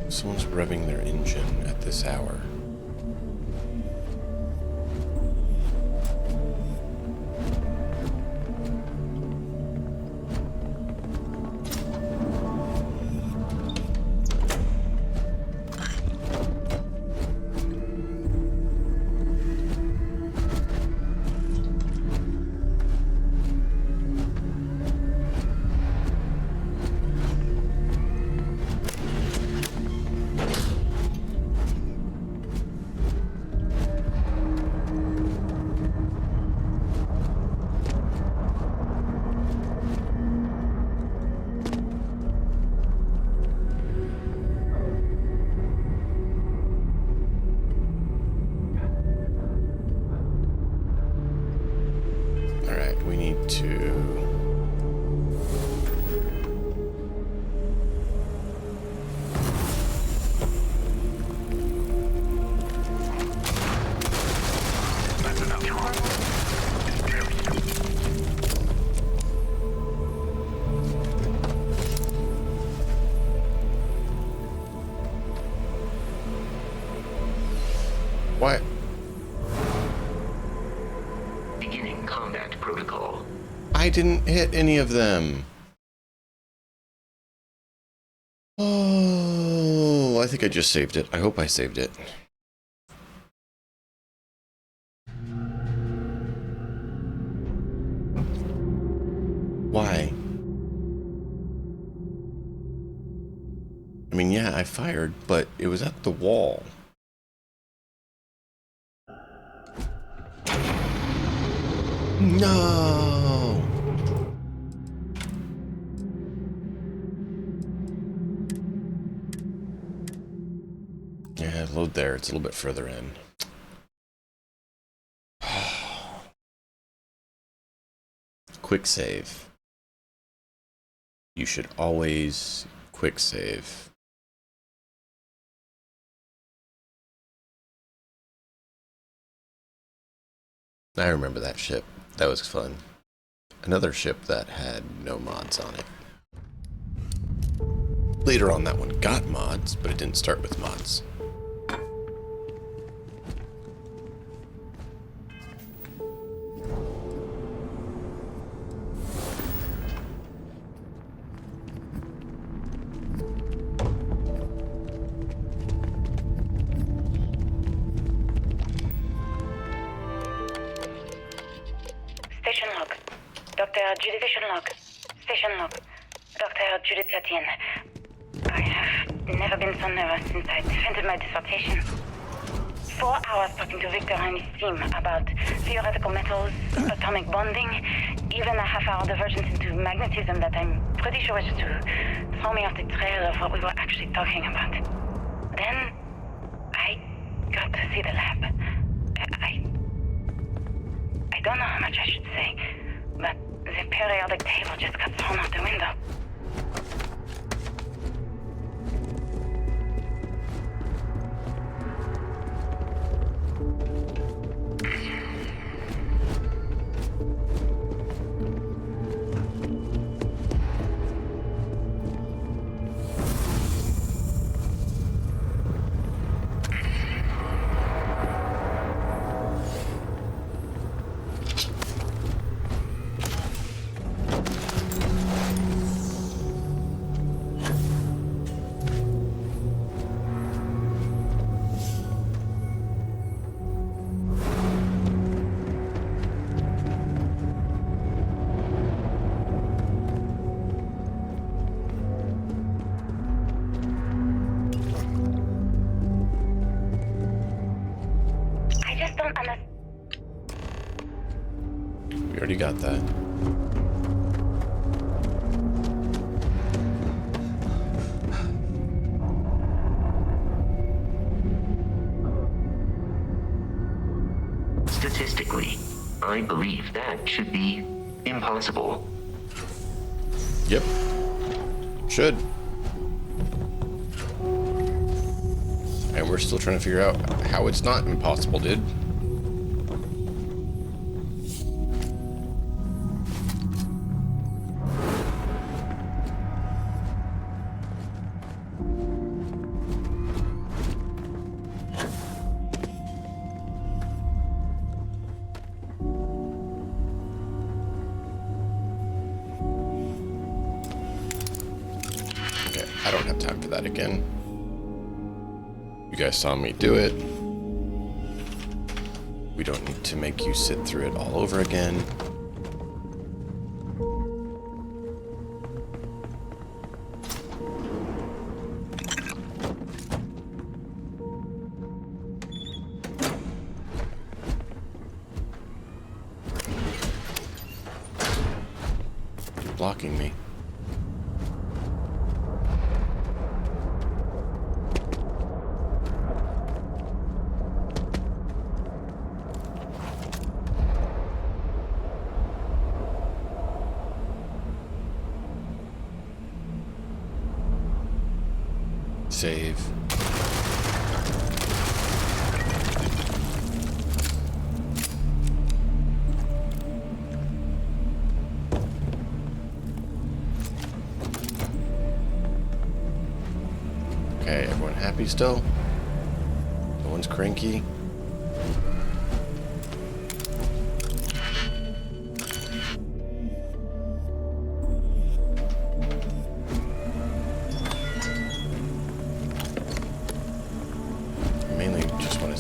A: Someone's revving their engine at this hour. What?
B: Beginning combat protocol.
A: I didn't hit any of them. Oh, I think I just saved it. I hope I saved it. Why? I mean, yeah, I fired, but it was at the wall. No! Yeah, load there. It's a little bit further in. Quick save. You should always quick save. I remember that ship. That was fun. Another ship that had no mods on it. Later on, that one got mods, but it didn't start with mods.
V: Station log. Dr. Adjudication log. Station log. Dr. Judith Etienne. I have never been so nervous since I defended my dissertation. 4 hours talking to Victor and his team about theoretical metals, atomic bonding, even a half-hour divergence into magnetism that I'm pretty sure was to throw me off the trail of what we were actually talking about. Then, I got to see the lab. I don't know how much I should say, but the periodic table just got thrown out the window.
A: We already got that.
B: Statistically, I believe that should be impossible.
A: Yep. Should. And we're still trying to figure out how it's not impossible, dude. Okay, I don't have time for that again. You guys saw me do it. We don't need to make you sit through it all over again. You're blocking me. Save. Okay, everyone happy still? No one's cranky?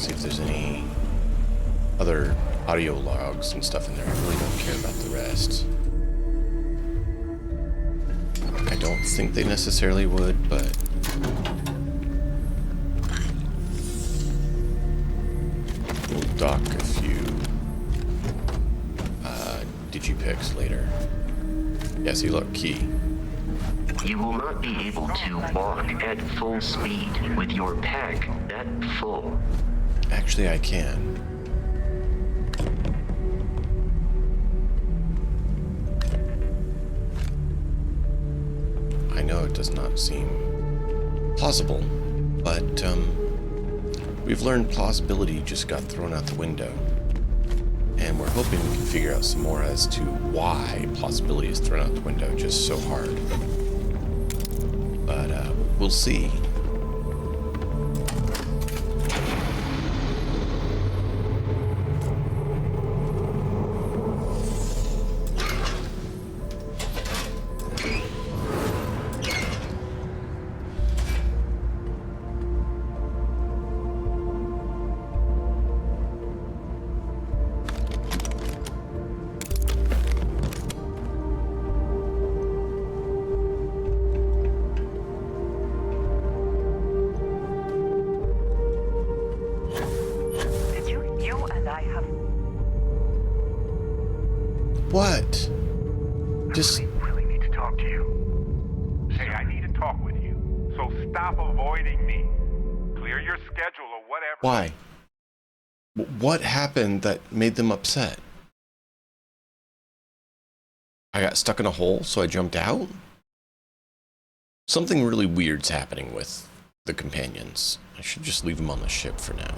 A: See if there's any other audio logs and stuff in there. I really don't care about the rest. I don't think they necessarily would, but we'll dock a few digipics later. Yeah, see, look, key.
B: You will not be able to walk at full speed with your pack that full.
A: Actually, I can. I know it does not seem plausible, but we've learned plausibility just got thrown out the window. And we're hoping we can figure out some more as to why plausibility is thrown out the window just so hard. But we'll see. What? Just...
I: I really need to talk to you. Hey, I need to talk with you. So stop avoiding me. Clear your schedule or whatever.
A: Why? What happened that made them upset? I got stuck in a hole, so I jumped out? Something really weird's happening with the companions. I should just leave them on the ship for now.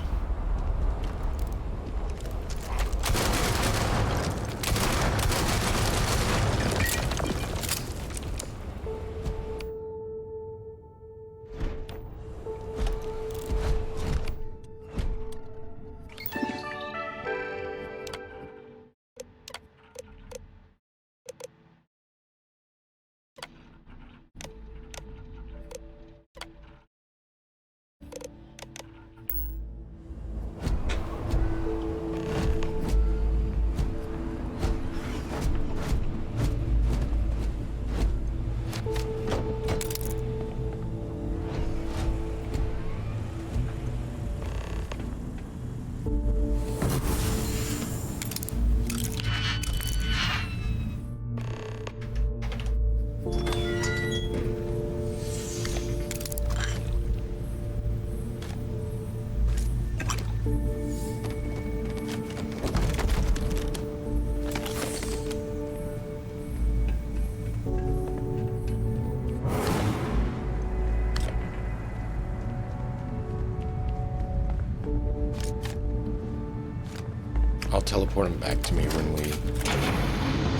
A: I'll teleport them back to me when we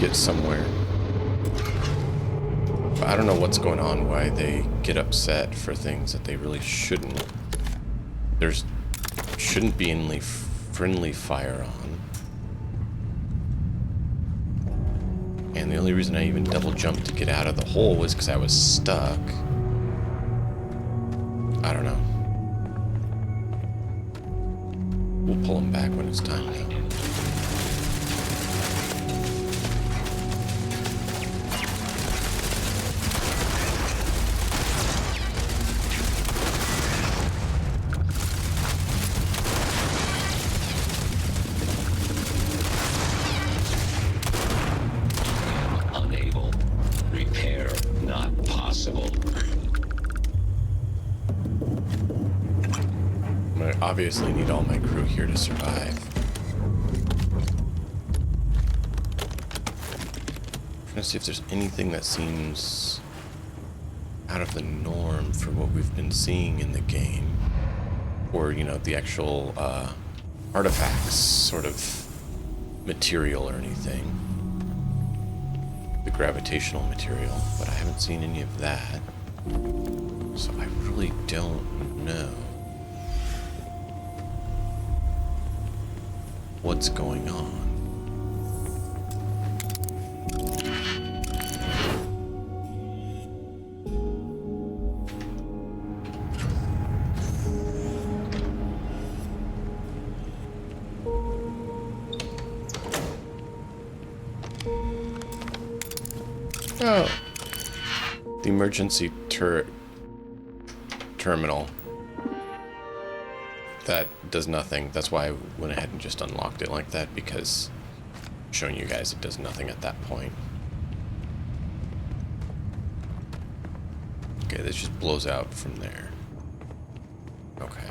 A: get somewhere. But I don't know what's going on, why they get upset for things that they really shouldn't. There's shouldn't be any friendly fire on. And the only reason I even double jumped to get out of the hole was because I was stuck. I don't know. We'll pull them back when it's time now.
E: Unable. Repair not possible.
A: I obviously need all my crew here to survive. I'm trying to see if there's anything that seems out of the norm for what we've been seeing in the game. Or, you know, the actual artifacts sort of material or anything. The gravitational material, but I haven't seen any of that. So I really don't know what's going on. Oh. The emergency terminal. That does nothing. That's why I went ahead and just unlocked it like that, because I'm showing you guys it does nothing at that point. Okay, this just blows out from there. Okay.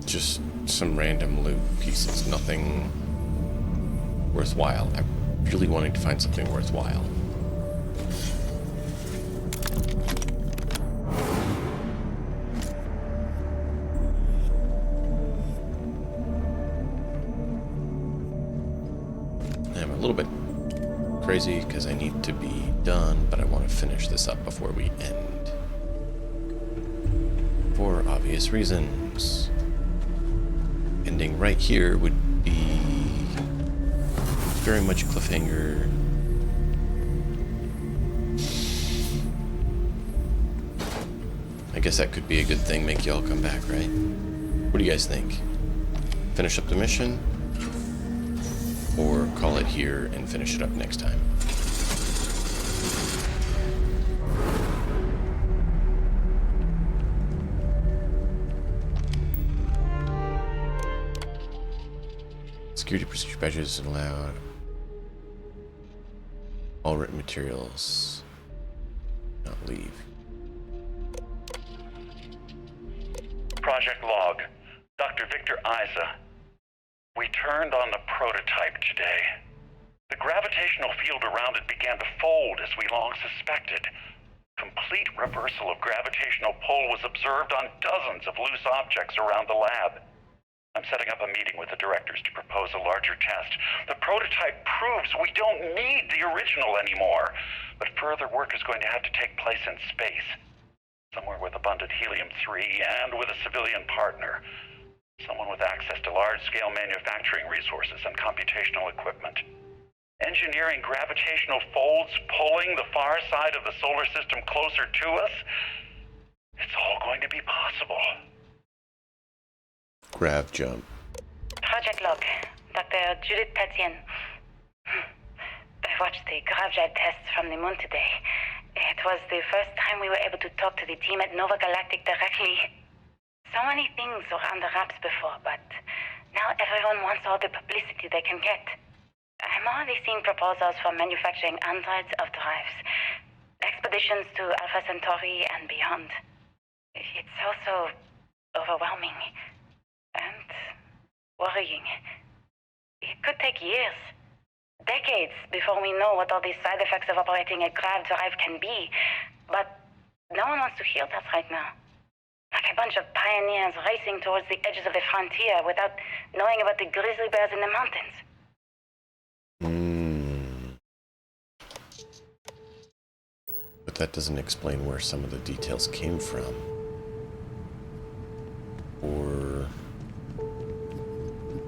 A: Just some random loot pieces, nothing worthwhile. I'm really wanting to find something worthwhile. I'm a little bit crazy because I need to be done, but I want to finish this up before we end. For obvious reasons. Ending right here would be very much a cliffhanger. I guess that could be a good thing, make y'all come back, right? What do you guys think? Finish up the mission? Or call it here and finish it up next time? Security procedure badges allowed. All written materials. Not leave.
M: Project Log. Dr. Victor Isa. We turned on the prototype today. The gravitational field around it began to fold as we long suspected. Complete reversal of gravitational pull was observed on dozens of loose objects around the lab. I'm setting up a meeting with the directors to propose a larger test. The prototype proves we don't need the original anymore, but further work is going to have to take place in space. Somewhere with abundant helium-3 and with a civilian partner. Someone with access to large-scale manufacturing resources and computational equipment. Engineering gravitational folds pulling the far side of the solar system closer to us? It's all going to be possible.
A: Grav jump.
V: Project Log. Dr. Judith Tatian. I watched the GravJet tests from the moon today. It was the first time we were able to talk to the team at Nova Galactic directly. So many things were under wraps before, but now everyone wants all the publicity they can get. I'm already seeing proposals for manufacturing androids of drives, expeditions to Alpha Centauri and beyond. It's also overwhelming and worrying. It could take years, decades, before we know what all the side effects of operating a grav drive can be, but no one wants to hear that right now. Like a bunch of pioneers racing towards the edges of the frontier without knowing about the grizzly bears in the mountains.
A: But that doesn't explain where some of the details came from. Or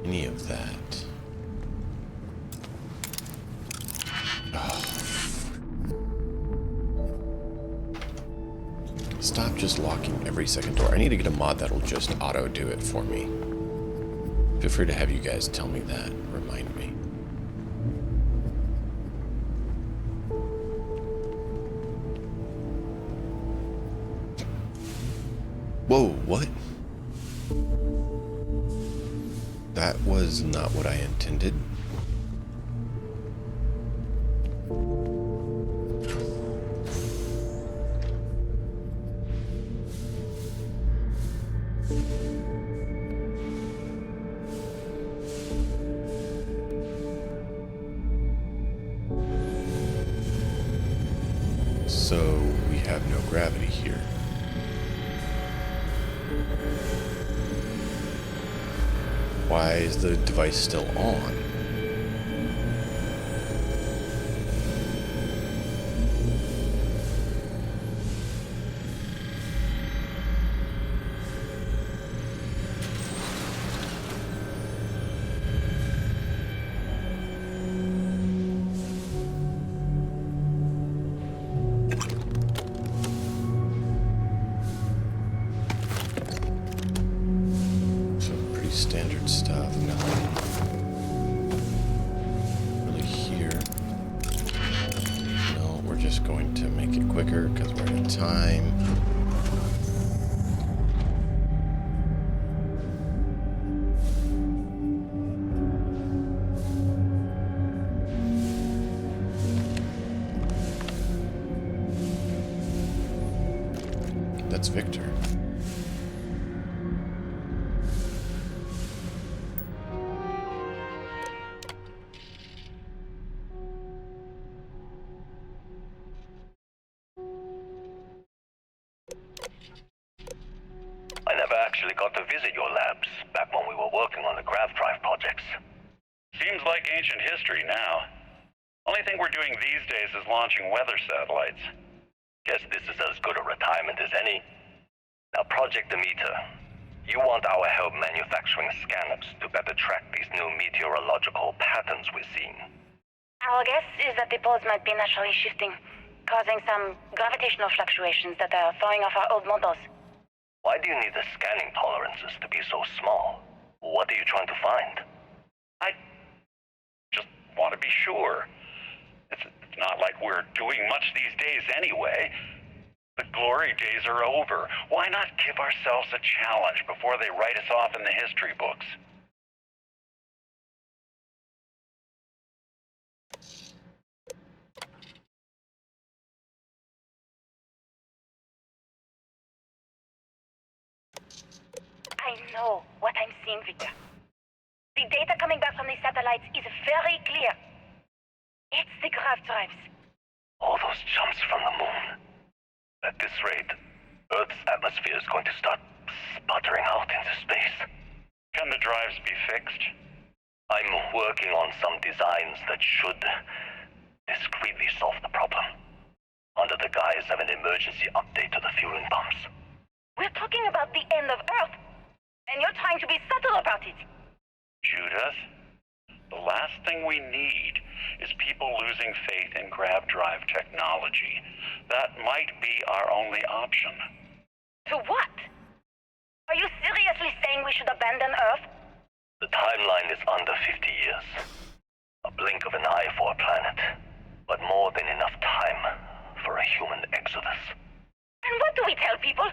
A: any of that. Oh. Stop just locking every second door. I need to get a mod that'll just auto do it for me. Feel free to have you guys tell me that. Remind me. Whoa, what? That was not what I intended. So we have no gravity here. Why is the device still on? quicker because we're out of time. That's Victor.
M: I never actually got to visit your labs back when we were working on the grav drive projects.
T: Seems like ancient history now. Only thing we're doing these days is launching weather satellites.
M: Guess this is as good a retirement as any. Now, Project Demeter, you want our help manufacturing scanners to better track these new meteorological patterns we're seeing.
V: Our guess is that the poles might be naturally shifting, causing some gravitational fluctuations that are throwing off our old models.
M: Why do you need the scanning tolerances to be so small? What are you trying to find?
T: I just want to be sure. It's not like we're doing much these days anyway. The glory days are over. Why not give ourselves a challenge before they write us off in the history books?
V: I know what I'm seeing, Victor. The data coming back from the satellites is very clear. It's the grav drives.
M: All those jumps from the moon. At this rate, Earth's atmosphere is going to start sputtering out into space.
T: Can the drives be fixed?
M: I'm working on some designs that should discreetly solve the problem, under the guise of an emergency update to the fueling pumps.
V: We're talking about the end of Earth, and you're trying to be subtle about it.
T: Judith, the last thing we need is people losing faith in grav drive technology. That might be our only option.
V: To what? Are you seriously saying we should abandon Earth?
M: The timeline is under 50 years. A blink of an eye for a planet, but more than enough time for a human exodus.
V: And what do we tell people?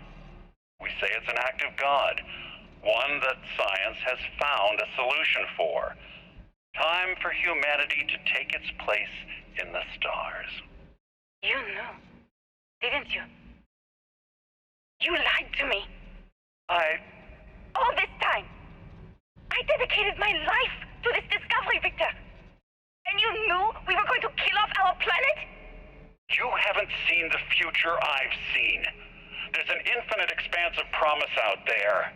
T: We say it's an act of God, one that science has found a solution for. Time for humanity to take its place in the stars.
V: You knew, didn't you? You lied to me. All this time, I dedicated my life to this discovery, Victor. And you knew we were going to kill off our planet?
T: You haven't seen the future I've seen. There's an infinite expanse of promise out there.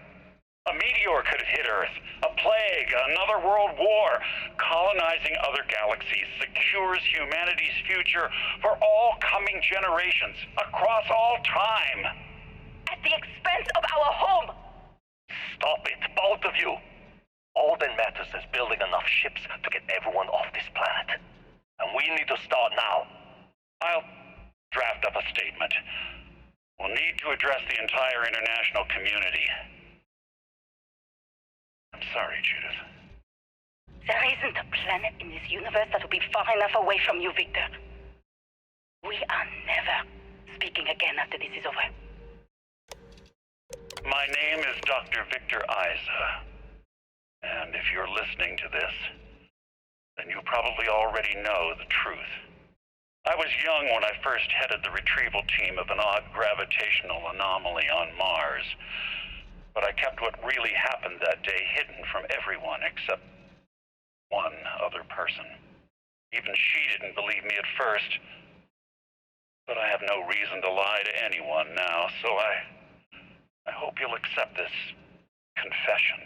T: A meteor could hit Earth, a plague, another world war. Colonizing other galaxies secures humanity's future for all coming generations, across all time.
V: At the expense of our home.
M: Stop it, both of you. All that matters is building enough ships to get everyone off this planet. And we need to start now.
T: I'll draft up a statement. We'll need to address the entire international community. I'm sorry, Judith.
V: There isn't a planet in this universe that will be far enough away from you, Victor. We are never speaking again after this is over.
T: My name is Dr. Victor Isa. And if you're listening to this, then you probably already know the truth. I was young when I first headed the retrieval team of an odd gravitational anomaly on Mars. But I kept what really happened that day hidden from everyone except one other person. Even she didn't believe me at first. But I have no reason to lie to anyone now, so I hope you'll accept this confession,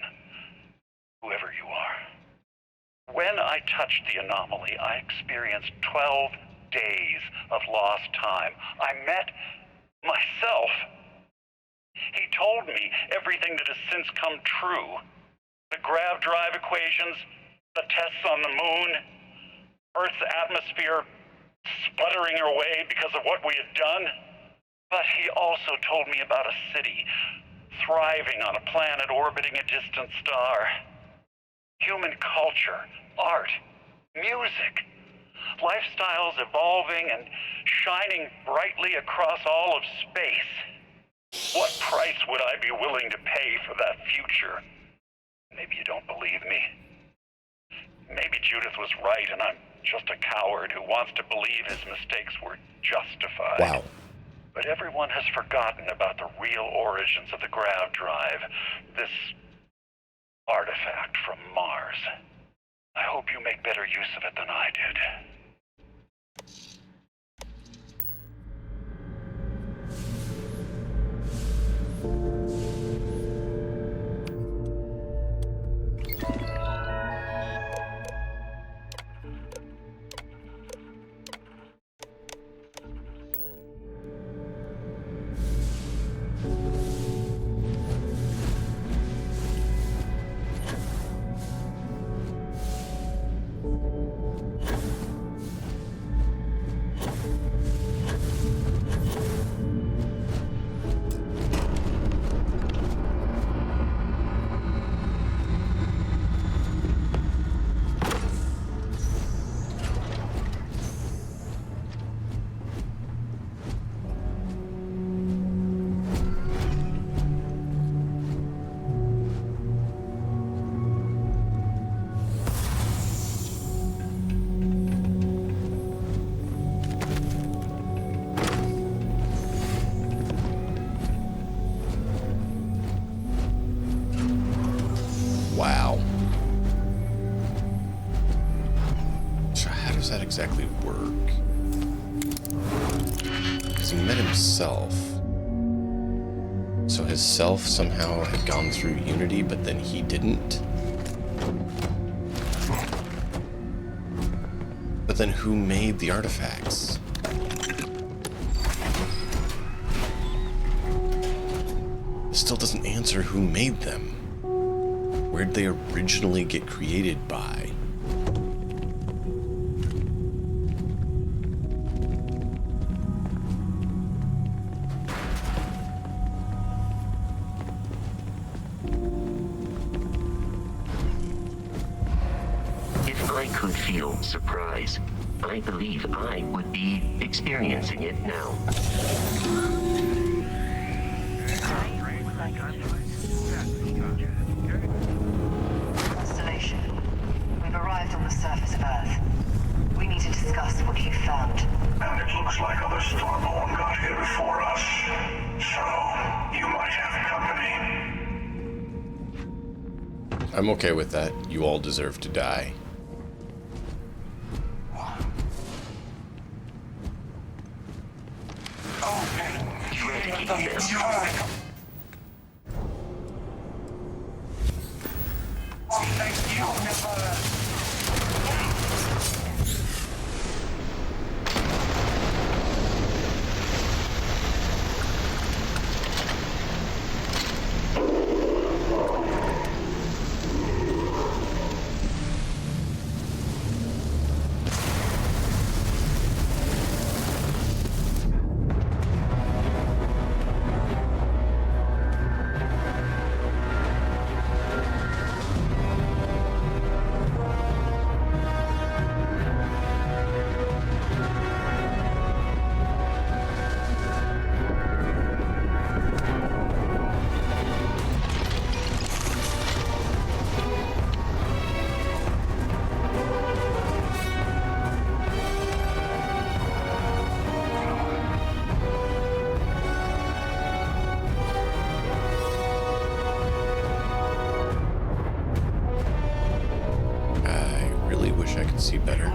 T: whoever you are. When I touched the anomaly, I experienced 12 days of lost time. I met myself. He told me everything that has since come true. The grav drive equations, the tests on the moon, Earth's atmosphere sputtering away because of what we had done. But he also told me about a city thriving on a planet orbiting a distant star. Human culture, art, music, lifestyles evolving and shining brightly across all of space. What price would I be willing to pay for that future? Maybe you don't believe me. Maybe Judith was right and I'm just a coward who wants to believe his mistakes were justified.
A: Wow.
T: But everyone has forgotten about the real origins of the grav drive, this artifact from Mars. I hope you make better use of it than I did.
A: Wow. So how does that exactly work? Because he met himself. So his self somehow had gone through Unity, but then he didn't? But then who made the artifacts? It still doesn't answer who made them. Where'd they originally get created by?
B: If I could feel surprise, I believe I would be experiencing it now.
O: Constellation, we've arrived on the surface of Earth. We need to discuss what you found.
I: And it looks like other Starborn got here before us. So, you might have company.
A: I'm okay with that. You all deserve to die. See better.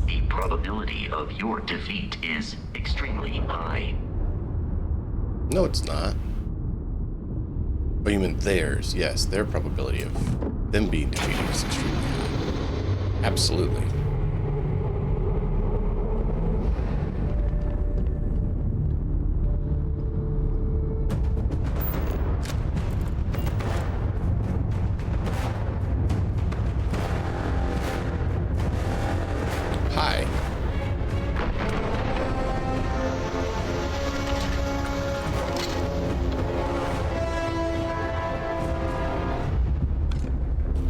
B: The probability of your defeat is extremely high.
A: No, it's not. Oh, you mean theirs? Yes, their probability of them being defeated is extremely high. Absolutely.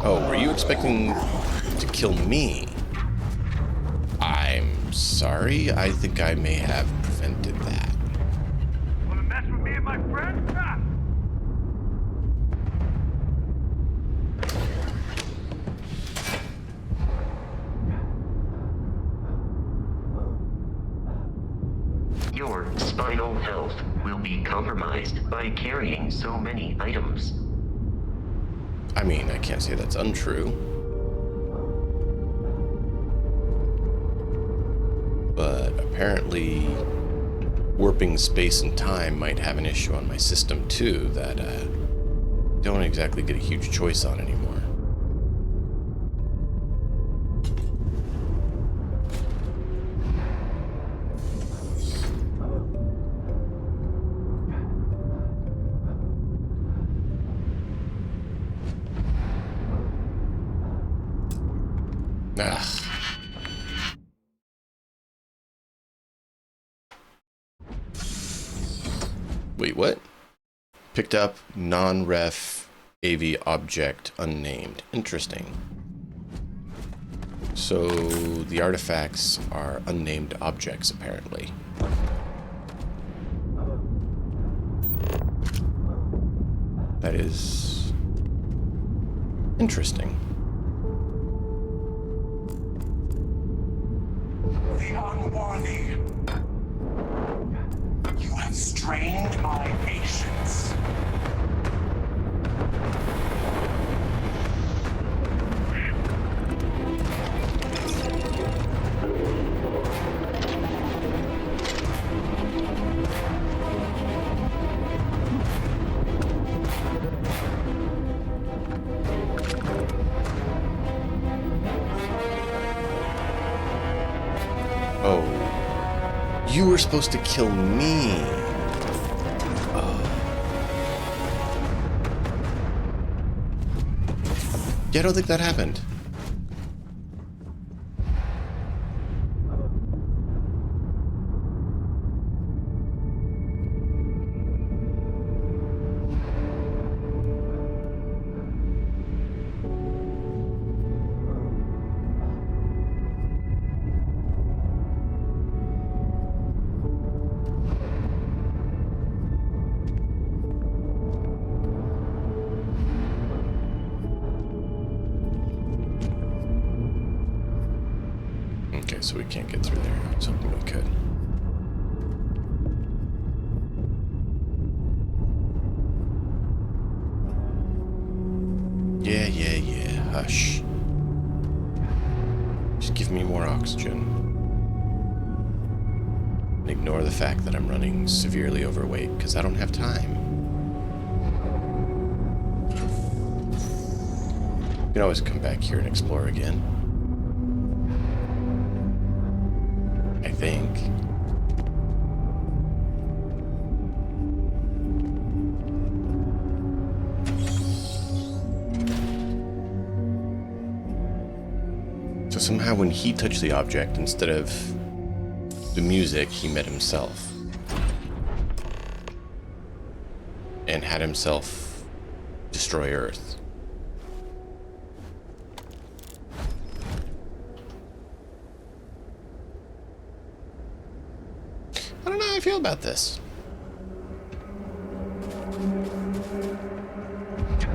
A: Oh, were you expecting to kill me? sorry. I think I may have prevented that.
I: Wanna mess with me and my friends? Ah!
B: Your spinal health will be compromised by carrying so many items.
A: I mean, I can't say that's untrue. But apparently, warping space and time might have an issue on my system too that I don't exactly get a huge choice on anymore. Ugh. Wait, what? Picked up non-ref AV object unnamed. Interesting. So the artifacts are unnamed objects, apparently. That is interesting.
I: The unworthy. You have strained my patience.
A: Oh. You were supposed to kill me. Yeah, I don't think that happened. Okay, so we can't get through there. I was hoping we could. Yeah. Hush. Just give me more oxygen. And ignore the fact that I'm running severely overweight, because I don't have time. You can always come back here and explore again. I think. So somehow when he touched the object, instead of the music, he met himself. And had himself destroy Earth. I don't know how I feel about this.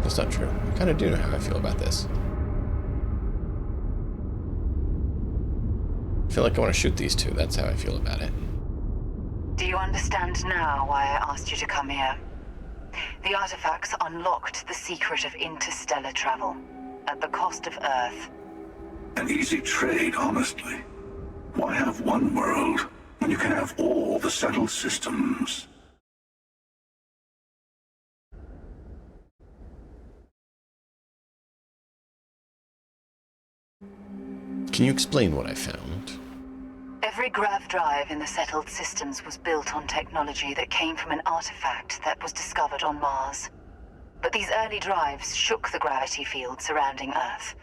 A: That's not true. I kind of do know how I feel about this. I feel like I want to shoot these two. That's how I feel about it.
O: Do you understand now why I asked you to come here? The artifacts unlocked the secret of interstellar travel, at the cost of Earth.
I: An easy trade, honestly. Why have one world when you can have all the settled systems?
A: Can you explain what I found?
O: Every grav drive in the settled systems was built on technology that came from an artifact that was discovered on Mars. But these early drives shook the gravity field surrounding Earth.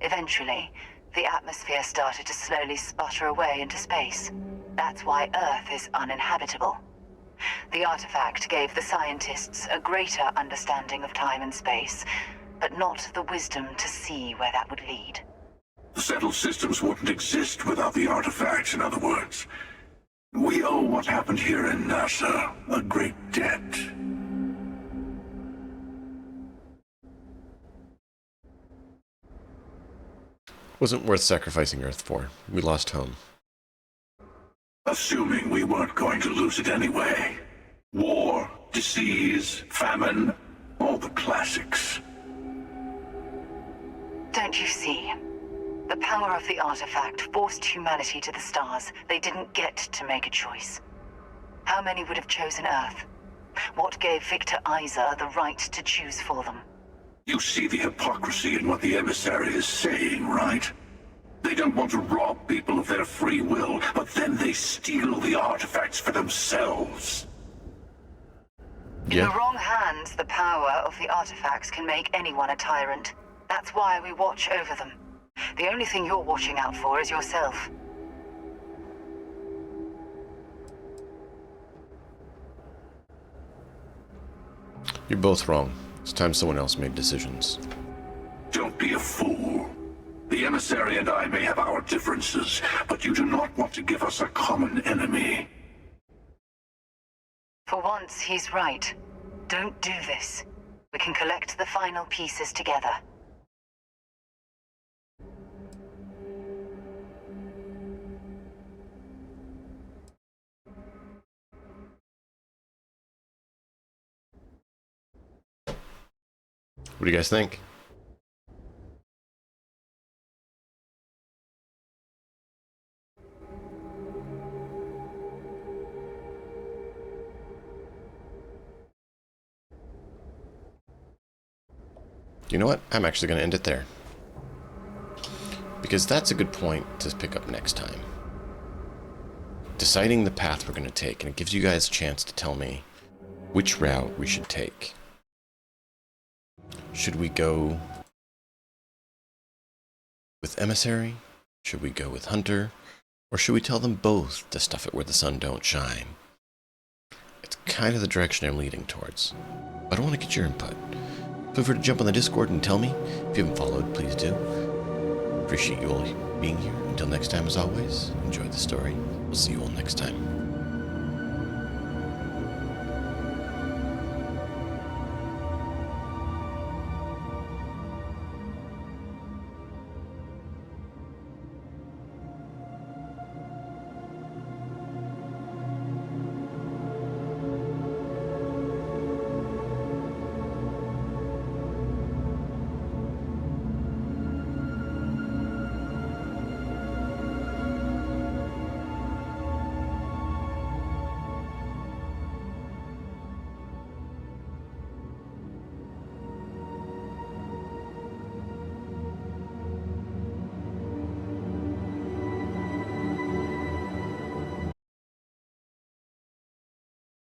O: Eventually, the atmosphere started to slowly sputter away into space. That's why Earth is uninhabitable. The artifact gave the scientists a greater understanding of time and space, but not the wisdom to see where that would lead.
I: The settled systems wouldn't exist without the artifacts, in other words. We owe what happened here in NASA a great debt.
A: Wasn't worth sacrificing Earth for. We lost home.
I: Assuming we weren't going to lose it anyway. War, disease, famine, all the classics.
O: Don't you see? The power of the artifact forced humanity to the stars. They didn't get to make a choice. How many would have chosen Earth? What gave Victor Isa the right to choose for them?
I: You see the hypocrisy in what the emissary is saying, right? They don't want to rob people of their free will, but then they steal the artifacts for themselves.
O: In the wrong hands, the power of the artifacts can make anyone a tyrant. That's why we watch over them. The only thing you're watching out for is yourself.
A: You're both wrong. It's time someone else made decisions.
I: Don't be a fool. The emissary and I may have our differences, but you do not want to give us a common enemy.
O: For once, he's right. Don't do this. We can collect the final pieces together.
A: What do you guys think? You know what? I'm actually going to end it there. Because that's a good point to pick up next time. Deciding the path we're going to take, and it gives you guys a chance to tell me which route we should take. Should we go with Emissary? Should we go with Hunter? Or should we tell them both to stuff it where the sun don't shine? It's kind of the direction I'm leading towards. But I want to get your input. Feel free to jump on the Discord and tell me. If you haven't followed, please do. Appreciate you all being here. Until next time, as always, enjoy the story. We'll see you all next time.